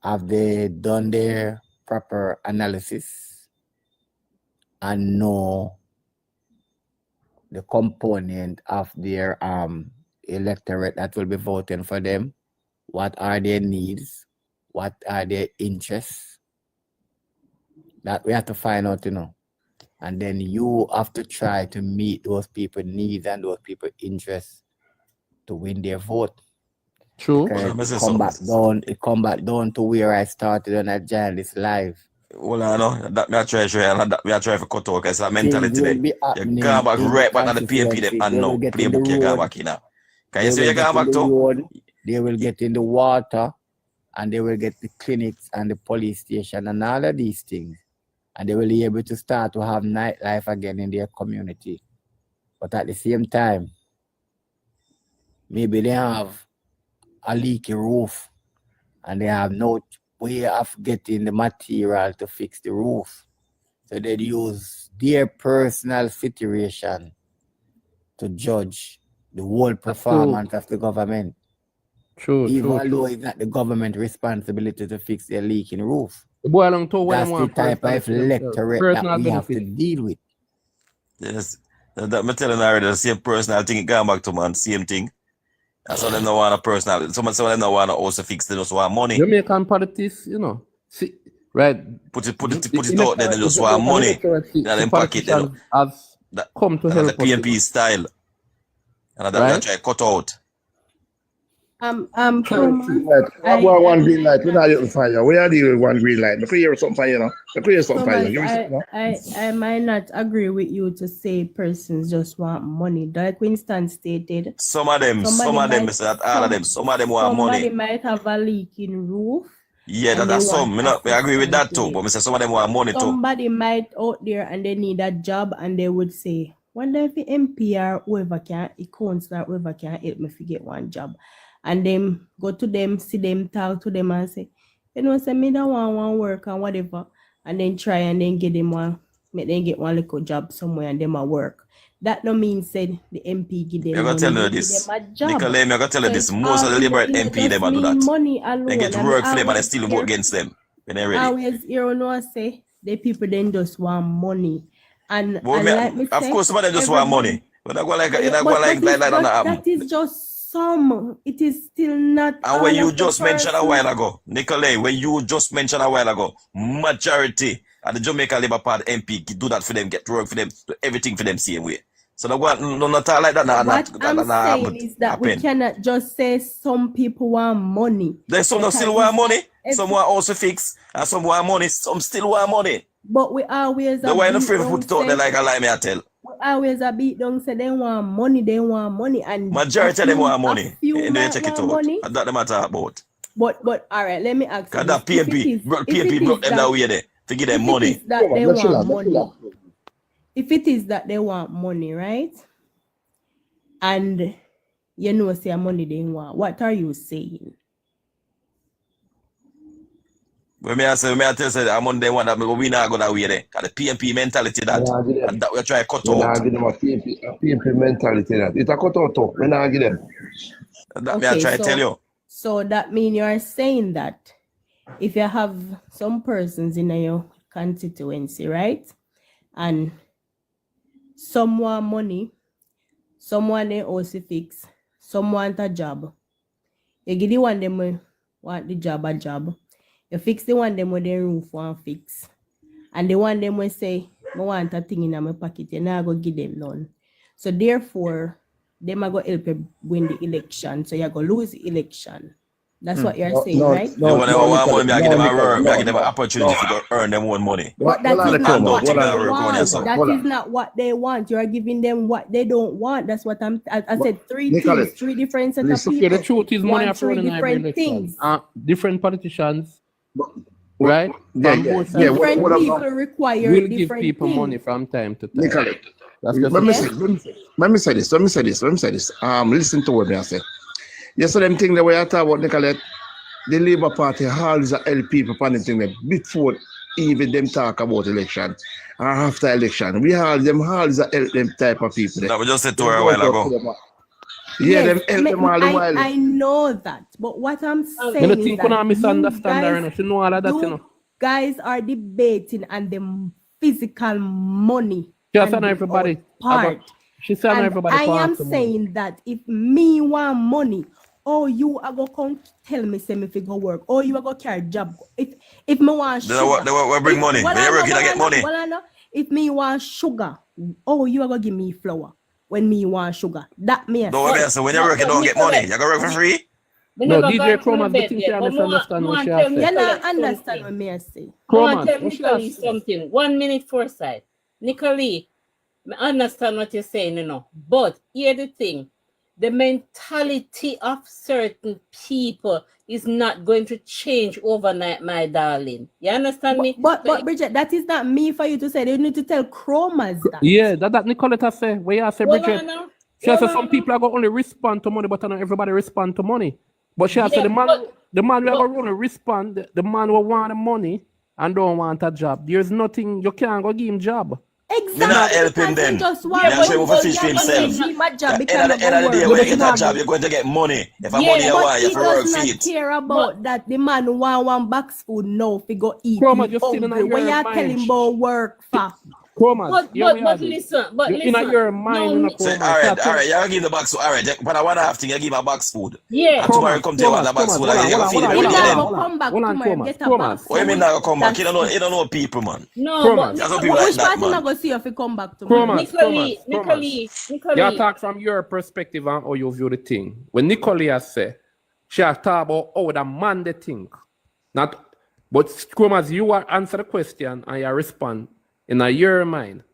have they done their proper analysis and know the component of their electorate that will be voting for them? What are their needs? What are their interests? That we have to find out, you know. And then you have to try to meet those people's needs and those people's interests to win their vote. True. It come back down to where I started when I joined this live. Well, I know that me I try and that we are trying to cut out because that mentality there. You go back right back at the PMP them and now playbook you go back in now. Can you see you go back to? They will get in the water, and they will get the clinics and the police station and all of these things. And they will be able to start to have nightlife again in their community. But at the same time, maybe they have a leaky roof and they have no way of getting the material to fix the roof. So they use their personal situation to judge the whole performance of the government. Even though it's not the government responsibility to fix their leaking roof. That's the type of electorate that we have to deal with. Yes. That me telling already the same personal thing going back to man, same thing. That's why they don't want a personal. Some of them don't want to also fix, they just want money. Jamaican politics, you know. See, right. Put it out there, they just want money. In them pocket, you know. Have come to help the PNP style. And that try cut out. One green light. We're not using fire. We are dealing with one green light. The prayer something fire, you know. The prayer something fire. Give me something. I might not agree with you to say persons just want money. Like Winston stated. Some of them, Mr. That all of them. Some of them want money. Somebody might have a leaking roof. Yeah, that's some. I agree with that too. But Mr. Some of them want money too. Somebody might out there and they need a job and they would say, wonder if the MP or whoever can, a councillor, whoever can help me to get one job. And then go to them, see them, talk to them and say, you know, say me don't want one work and whatever. And then try and then get them one, make them get one little job somewhere and them a work. That no means said the MP give them money. I'm going to tell you this. Nicolay, I'm going to tell you this. Most of the Liberal MP them do that. Money alone. They get to work for them and they still vote against them when they're ready. Always, you know, say the people then just want money. And like me of say, course, some of them just want money. But that is just some. It is still not And all when you of the just mentioned a while persons. ago, Nicolay, when you just mentioned a while ago, majority of the Jamaica Labour Party MP do that for them, get to work for them, do everything for them same way. So no one, no, not all like that. What I'm saying is that we cannot just say some people want money. There's some that still want money, some want also fix, and some want money, some still want money. But we always The way the free put it out there like a lie, me I tell. We always a beat down say they want money, and majority of them want money. And they check it out. Money. That's the matter about. But all right, let me ask you. Because that PNP brought them that way there to give them money. That they want money. If it is that they want money, right? And you know, say money they want, what are you saying? When I tell you I'm on they want that, we not go that way there. Because the PNP mentality that, and that we try to cut out. I give them a PNP mentality that. It's a cut out. When I give them. That me I try to tell you. So that means you are saying that if you have some persons in your constituency, right? And some want money, someone they also fix, some want a job. You give the one them want the job a job. You fix the one them with the roof want fix. And the one them will say, I want a thing in my pocket, you not go give them none. So therefore, them are going to help you win the election. So you're going to lose the election. That's what you're saying, right? No, when I want money, I give them a work, I give them an opportunity to earn them one money. But that is not what they want. That is not what they want. You are giving them what they don't want. That's what I said three things, three different set of people. The truth is money after running different things. Different politicians, right? Different people require will different give people things. money from time to time. Let me say this. Listen to what I say. Yes, so them thing the way I talk about Nicolette, the Labour Party halls are help people upon the thing before even them talk about election or after election. We have them halls are help them type of people. That we just said to her a while ago. Yeah, them help them all the while. I know that, but what I'm saying is that guys are debating and the physical money. Just on everybody. Part. She said everybody. I am saying that if me want money, you are going to tell me say me if go work, you are going to carry job. If me want sugar, they bring money. When you work, you get money. If me want sugar, you are going to give me flour. When me want sugar, that means. So when you work, you don't get money. You go work for free. No, DJ Chromas, the thing you understand what she has said. You not understand what me I say. I want to tell Nicolay something. 1 minute foresight. Nicolay, I understand what you're saying, but here the thing, the mentality of certain people is not going to change overnight, my darling. You understand me? But Bridget, that is not me for you to say. You need to tell Chromas that. Yeah, that Nicoletta say. Where you say, Bridget? She said some people are going to only respond to money, but not everybody respond to money. But she said the man we are going to respond, the man who want the money and don't want a job. There's nothing, you can't go give him job. Exactly. You're not helping them. You're showing for fish for himself. At the end of the day, when you get a job, you're going to get money. If I money you want, you have to work for it. He does not care about that. The man who want one box food now, if he go eat. When you tell him about work for. But listen, in your mind, say, all right, you give the box food. All right, but I want to have thing, you give my box food. Yeah. And tomorrow you come to the box food and you feed them. Come back tomorrow, get a box food. What you mean now come back? You don't know people, man. No, but there's some people like that, man. Not going to see if you come back tomorrow. Nicolay. You talk from your perspective and how you view the thing. When Nicolay say, she talk about how the man they think. But Chromas, you answer the question and you respond. In your mind,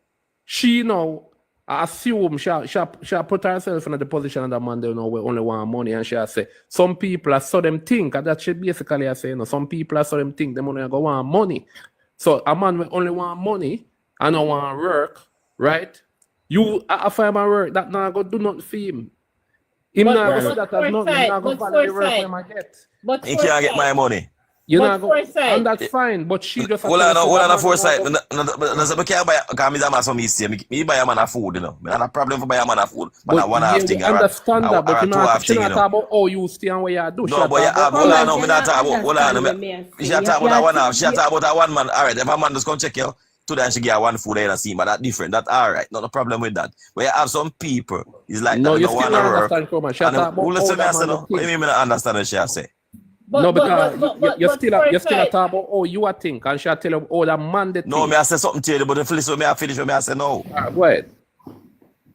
she now assume she put herself in the position of the man they know we only want money, and she say some people are so them think, and that she basically say some people are so them think them only go want money. So a man will only want money and don't want work, right? You if I'm at work, that not go do nothing for him. Him not go see that as nothing, he not go follow the work him I get. But he can't get my money. You know, and that's fine, but she just. Hold on a foresight. I can't buy, because I'm some mistake. Me buy a man a food, I have a problem for buy a man a food. But I want to have thing. I understand that, but you not talk about how you stay and what you do. No, but hold on, me not talk about, hold on. She talk about one half, she talk about one man. All right, if a man just come check you, today and she get one food and see, but that's different. That's all right. Not a problem with that. But you have some people, it's like No, that, they you don't still want to not work. understand, Chroma. She And talk who about how listen me, I that say man no? the What do you thing. mean I understand what she say? No, because you still for you still right. talk about how you are think, and she tell you how that man the No, thing. me I say something to you, but if you listen, me I finish, me I say no. Go ahead.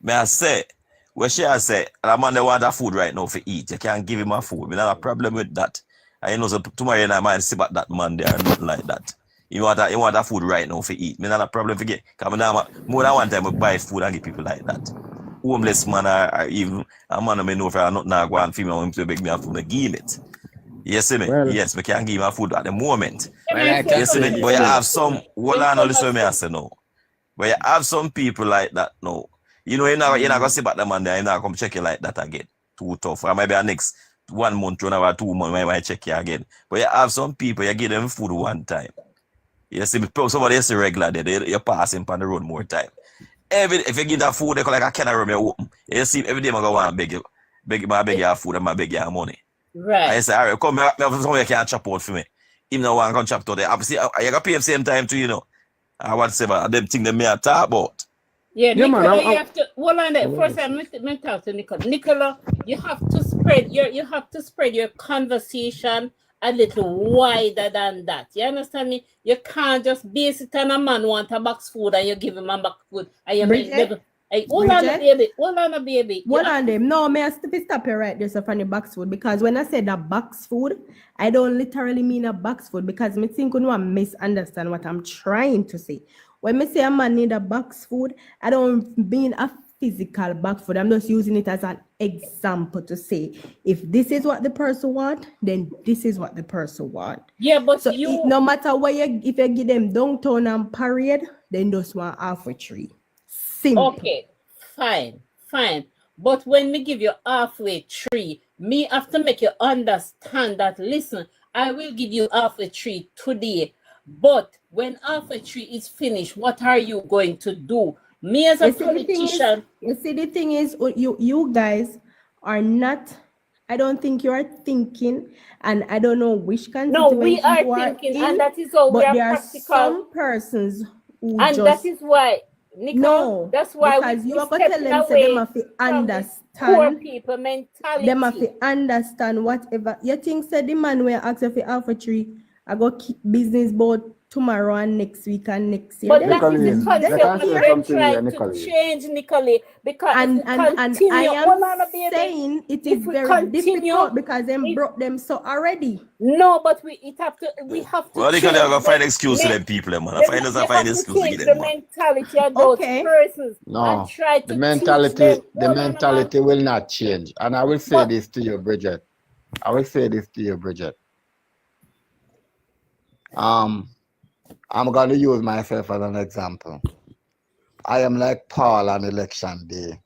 Me I say, where she has say, that man they want that food right now for eat. You can't give him a food. Me not a problem with that. I know so tomorrow night I might see about that man there or nothing like that. You want that food right now for eat. Me not a problem for get. Cause more than one time I buy food and give people like that. Homeless man or even a man I may know if I not now go and female him to beg me a food, I give him it. You see me? Well, yes, me can give him a food at the moment. Well, I You see me? But you have some, well, I know listen me I say no. But you have some people like that, no. You know, you're not going to see back the man there, you're not going to check you like that again. Too tough. Or maybe the next 1 month, 1 or 2 months, I might check you again. But you have some people, you give them food one time. You see, somebody else regular there, you pass him on the road more time. If you give that food, they call like a can of rum, you open. You see, every day I go and beg you food and I beg you money. Right. I say, all right, come here, somebody can chop out for me. Him no one can chop out there. Obviously, you got to pay him same time too, you know. I whatever, them thing they may talk about. Yeah, Yeah, man, Nicola, you have to hold on there. First, I'm talk to Nicola. Nicola, you have to spread your conversation a little wider than that. You understand me? You can't just base it on a man want a box food and you give him a box food and you make Bridget? Hey, hold on, baby. Hold on, baby. Hold on them. No, may I stop you right there, so from the box food, because when I said a box food, I don't literally mean a box food, because me think you know I misunderstand what I'm trying to say. When me say a man need a box food, I don't mean a physical box food. I'm just using it as an example to say, if this is what the person want, then this is what the person want. Yeah, but so no matter where if you give them downtown and parade, then just want half a tree. Simple. Okay, fine. But when me give you halfway tree, me have to make you understand that, listen, I will give you halfway tree today. But when halfway tree is finished, what are you going to do? Me as a politician. You see, the thing is, you guys are not, I don't think you are thinking, and I don't know which constituency we are you are thinking, in, and that is how we but are there practical. are some persons who and just... that is why, Nicole, no, that's why because we you are going to tell them, say them have to poor understand. people mentality. Them have to understand whatever. You think say the man will ask you for half a tree, I go keep business board tomorrow and next week and next year. But that is the concept we're trying to change, Nicole, because and I am saying it is very difficult because them broke them so already. No, but we have to Well, they can never find excuse to them people, man. I find excuse to change give the them, man. mentality of those persons No, and try to the mentality, teach them. will not change. And I will say this to you, Bridget. I'm going to use myself as an example. I am like Paul on election day.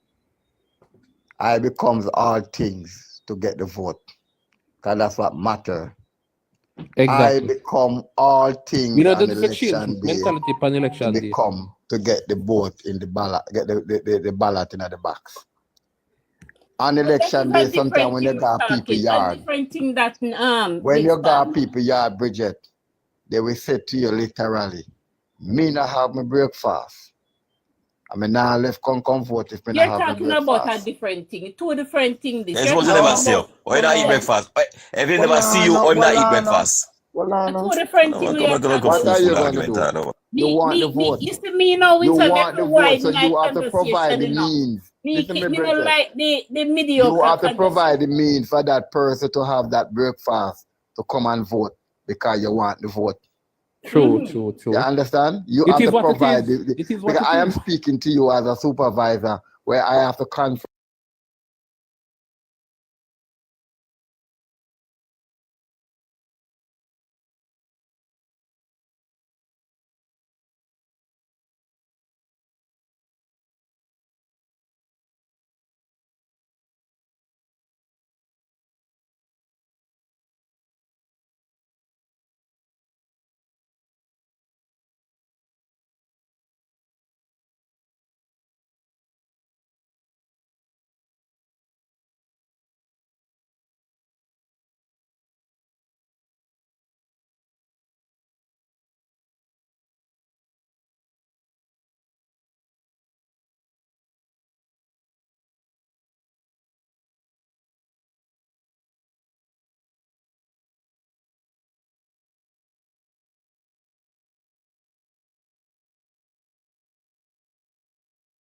I becomes all things to get the vote, because that's what matters. Exactly. I become all things on election day mentality on election to day. become to get the vote in the ballot, get the ballot in the box. On election day, sometimes when you got people yard, different thing that when you got people yard, Bridget, they will say to you literally, me not have my breakfast. I mean, now left come vote if me not You're have my talking breakfast. about a different thing, two different things. You're supposed to never see you. Why not eat breakfast? If you never see you, why not eat breakfast? Two different things. What are you going to do? You want the vote. You see me now, you want the vote, so you have to provide the means. Listen, me don't like the mediocre. You have to provide the means for that person to have that breakfast to come and vote because you want the vote. True. You understand? You have to provide because I am speaking to you as a supervisor where I have to confirm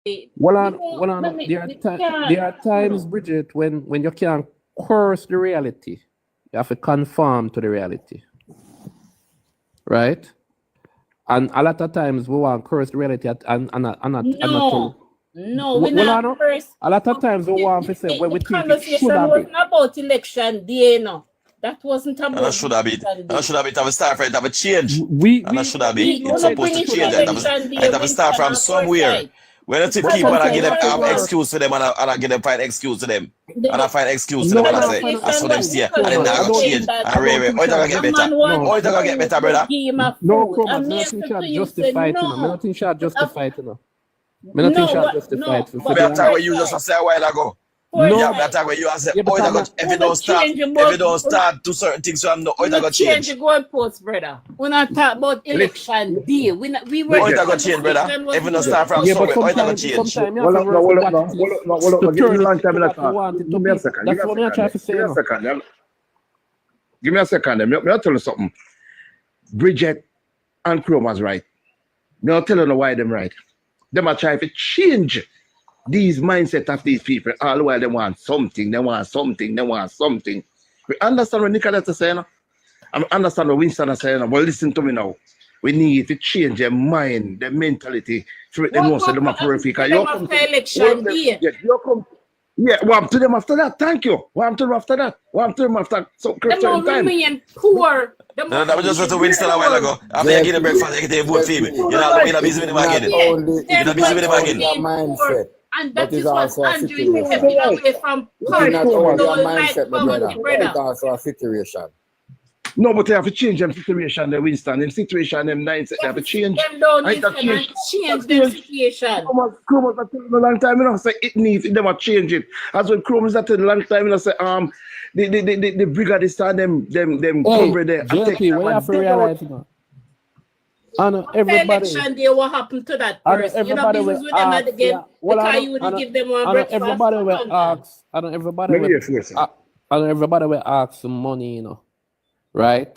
There are times, Bridget, when you can't curse the reality. You have to conform to the reality. Right? And a lot of times we want to curse the reality and not to. No, we're not curse. A lot of times we want to say when we think it should conversation have wasn't been. about election day, no. That wasn't And about that should have been. And that should have been. Have a start for it. Have a change. And that should have been. It's supposed to change. It have a start from somewhere. When I take people and I give them excuse to them and I give them find excuse to them. And I find excuse to them and I say, I saw them stay. And then I go change. And Ray, oh, it's gonna get better. Oh, it's gonna get better, brother. No, Chroma, nothing shall justify it, nothing shall justify it, Nothing shall justify it. But I'm talking what you just said a while ago. No, yeah, I'm talking what you said. If you don't start to certain things, so I'm not. Oh, it's gonna change. Change the goalposts, brother. We're not talking about election day. We were. Oh, it's gonna change, brother. If you don't start from somewhere, oh, it's gonna change. Give me a second. Give me a second. I'll tell you something. Bridget and Chroma's right. I'll tell you why them right. Them are trying to change these mindset of these people. All the while they want something, they want something, they want something. We understand what Nicholas is saying. I understand what Winston is saying. But listen to me now. We need to change their mind, their mentality. So they know them are perfect. You come to election day. Yeah, what to them after that? Thank you. What to them after that? What to them after so certain time? Poor. No, that was just what to Winston a while ago. After you get a breakfast, you get a vote for me. You're not busy with him again. You're not busy with him again. Mindset. And that is is what also a Andrew is situation. taking away from It's not only a like mindset, my brother. brother. It's also a situation. No, but they have to change them situation, the Winston. Them situation, them mindset, they have to change. Them don't need to change their situation. Chrome has a long time, you know, say it needs, them to change it. As when Chrome is at a long time, you know, say, the brigadists and them cover there. JLP, we have to realize, you know. And everybody. Election day, what happened to that person? You know, business with them at the game, because you would give them one breakfast. Everybody will ask, everybody will ask some money, you know. Right?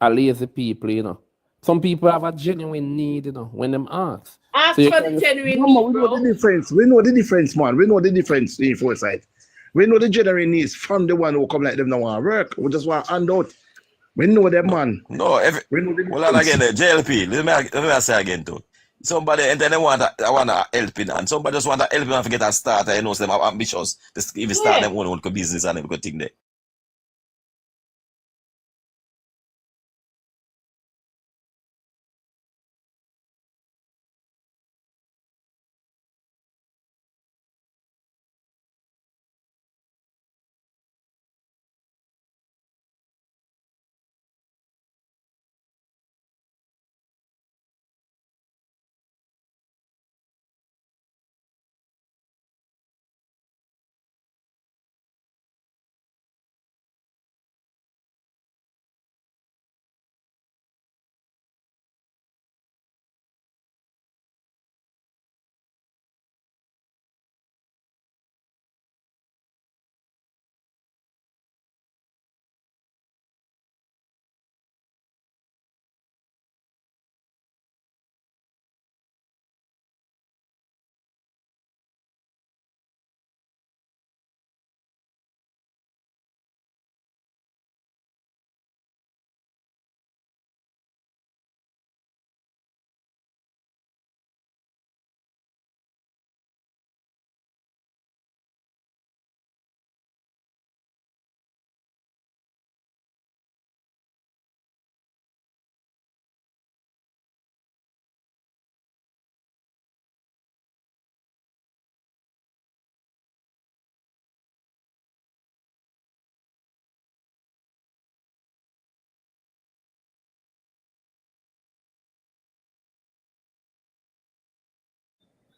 A lazy people, you know. Some people have a genuine need, you know, when them ask. Ask so for the genuine need, we know the difference. We know the difference, man. We know the difference in foresight. We know the genuine needs from the one who come like them don't want to work. We just want to hand out. We know them, man. No, well, again, JLP, let me say again, too. Somebody, and then I want to help in, and somebody just want to help in to get a starter, you know, so them are ambitious. If you start them own business and them good thing there.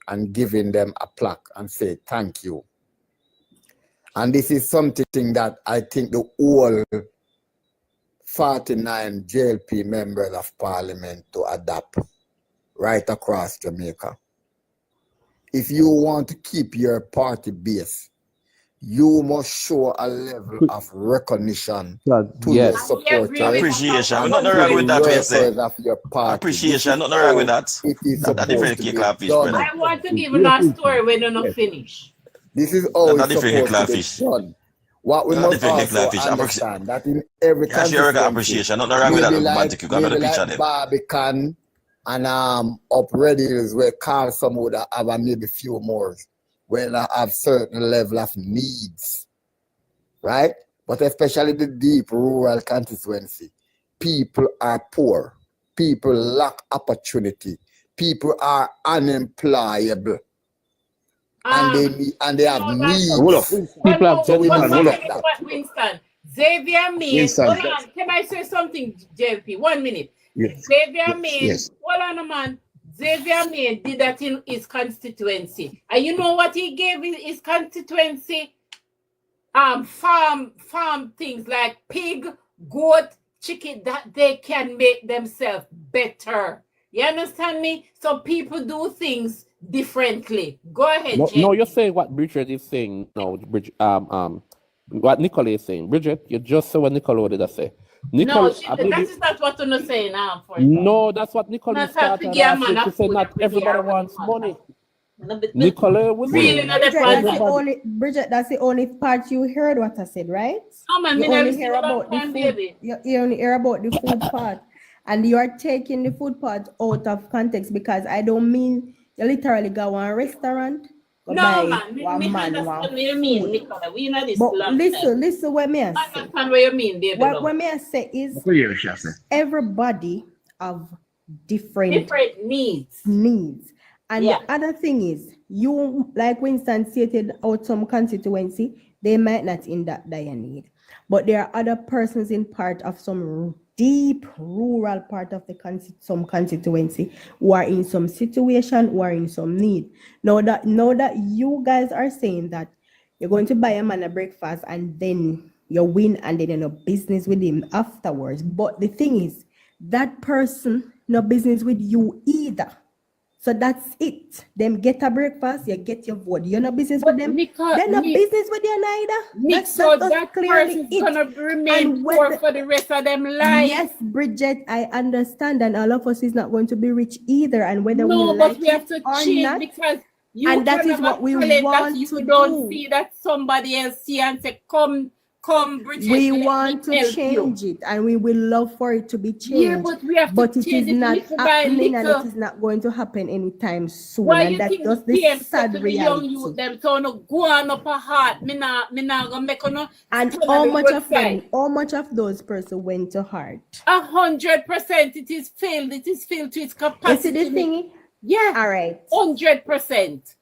And giving them a plaque and say thank you. And this is something that I think the whole 49 JLP members of parliament to adopt right across Jamaica. If you want to keep your party base, you must show a level of recognition to Yes. your supporters Appreciation. and Nothing to wrong the with that, we say. workers of your party. Appreciation. This is Nothing wrong with how that. it is That supposed different to cake be and fish, done. brother. I want to give you a story when you not finish. This is how That it's different supposed to be fish. done. What we That must different also fish. understand that in every Yeah, sure, constituency, appreciation. Nothing wrong with that. Romantic. You got maybe a picture of like them. Barbican and up Reddils where Carl some would have maybe few more where they have certain level of needs, right? But especially the deep rural constituency, people are poor, people lack opportunity, people are unemployable, and they have needs. People have So we must One look minute, at that. Winston. Xavier Main. Winston. Hold on. Can I say something, JLP? 1 minute. Yes. Xavier Main. Yes. Hold on, a man. Xavier Main did that in his constituency. And you know what he gave his constituency? Farm things like pig, goat, chicken, that they can make themselves better. You understand me? So people do things differently. Go ahead, No, Jay. no, you're saying what Bridget is saying. No, Bridget, what Nicola is saying. Bridget, you just said what Nicola did I say. No, Nicola, that is not what you're saying now. no, that's what Nicola Not started forget, last man, week. She of said food, not everybody wants money. Nicola was Really saying. not the point. Bridget, that's the only part you heard what I said, right? No, man, You me never only see hear that about the time, food. baby. You only hear about the food part, and you are taking the food part out of context because I don't mean you literally go to a restaurant, go No, buy man, me one understand one what you mean, food. Nicola. We know this But long listen, what me I I say. understand what you mean, baby. What me I say is everybody have different needs. And Yeah. the other thing is, you, like Winston stated, out some constituency, they might not in that dire need. But there are other persons in part of some deep rural part of some constituency who are in some situation, who are in some need. Now that you guys are saying that you're going to buy a man a breakfast and then you win and then you no business with him afterwards. But the thing is, that person no business with you either. So that's it. Them get a breakfast, you get your vote. You're no business with them. They're no business with you neither. So that person's gonna remain poor for the rest of them life. Yes, Bridget, I understand, and all of us is not going to be rich either. And whether we No, like but we have to it or change not, because you and that can is have what a we talent want that you to don't do. see that somebody else see and say, come, Bridget. We let me want to help change it, and we will love for it to be changed. Yeah, but we have to it is change it not little by happening, and little. it is not going to happen anytime soon. Why and you that's think just the the PM said sad to the young reality. youth them so no go on up a heart, me not gonna make no And stand how on the much of roadside. them, how much of those persons went to heart? 100%. It is filled to its You see capacity. the thing? Yeah. All right. 100%.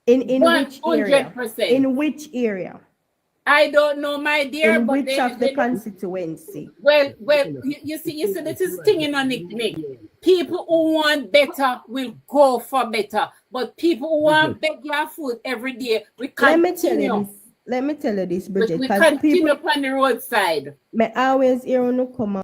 In which area? 100%. In which area? I don't know, my dear. In but which of the constituency? Well, you see, this is thing in a Nick. People who want better will go for better, but people who want better food every day, we continue. Let me tell you this, Bridget. We because continue on the roadside. Me always hear you come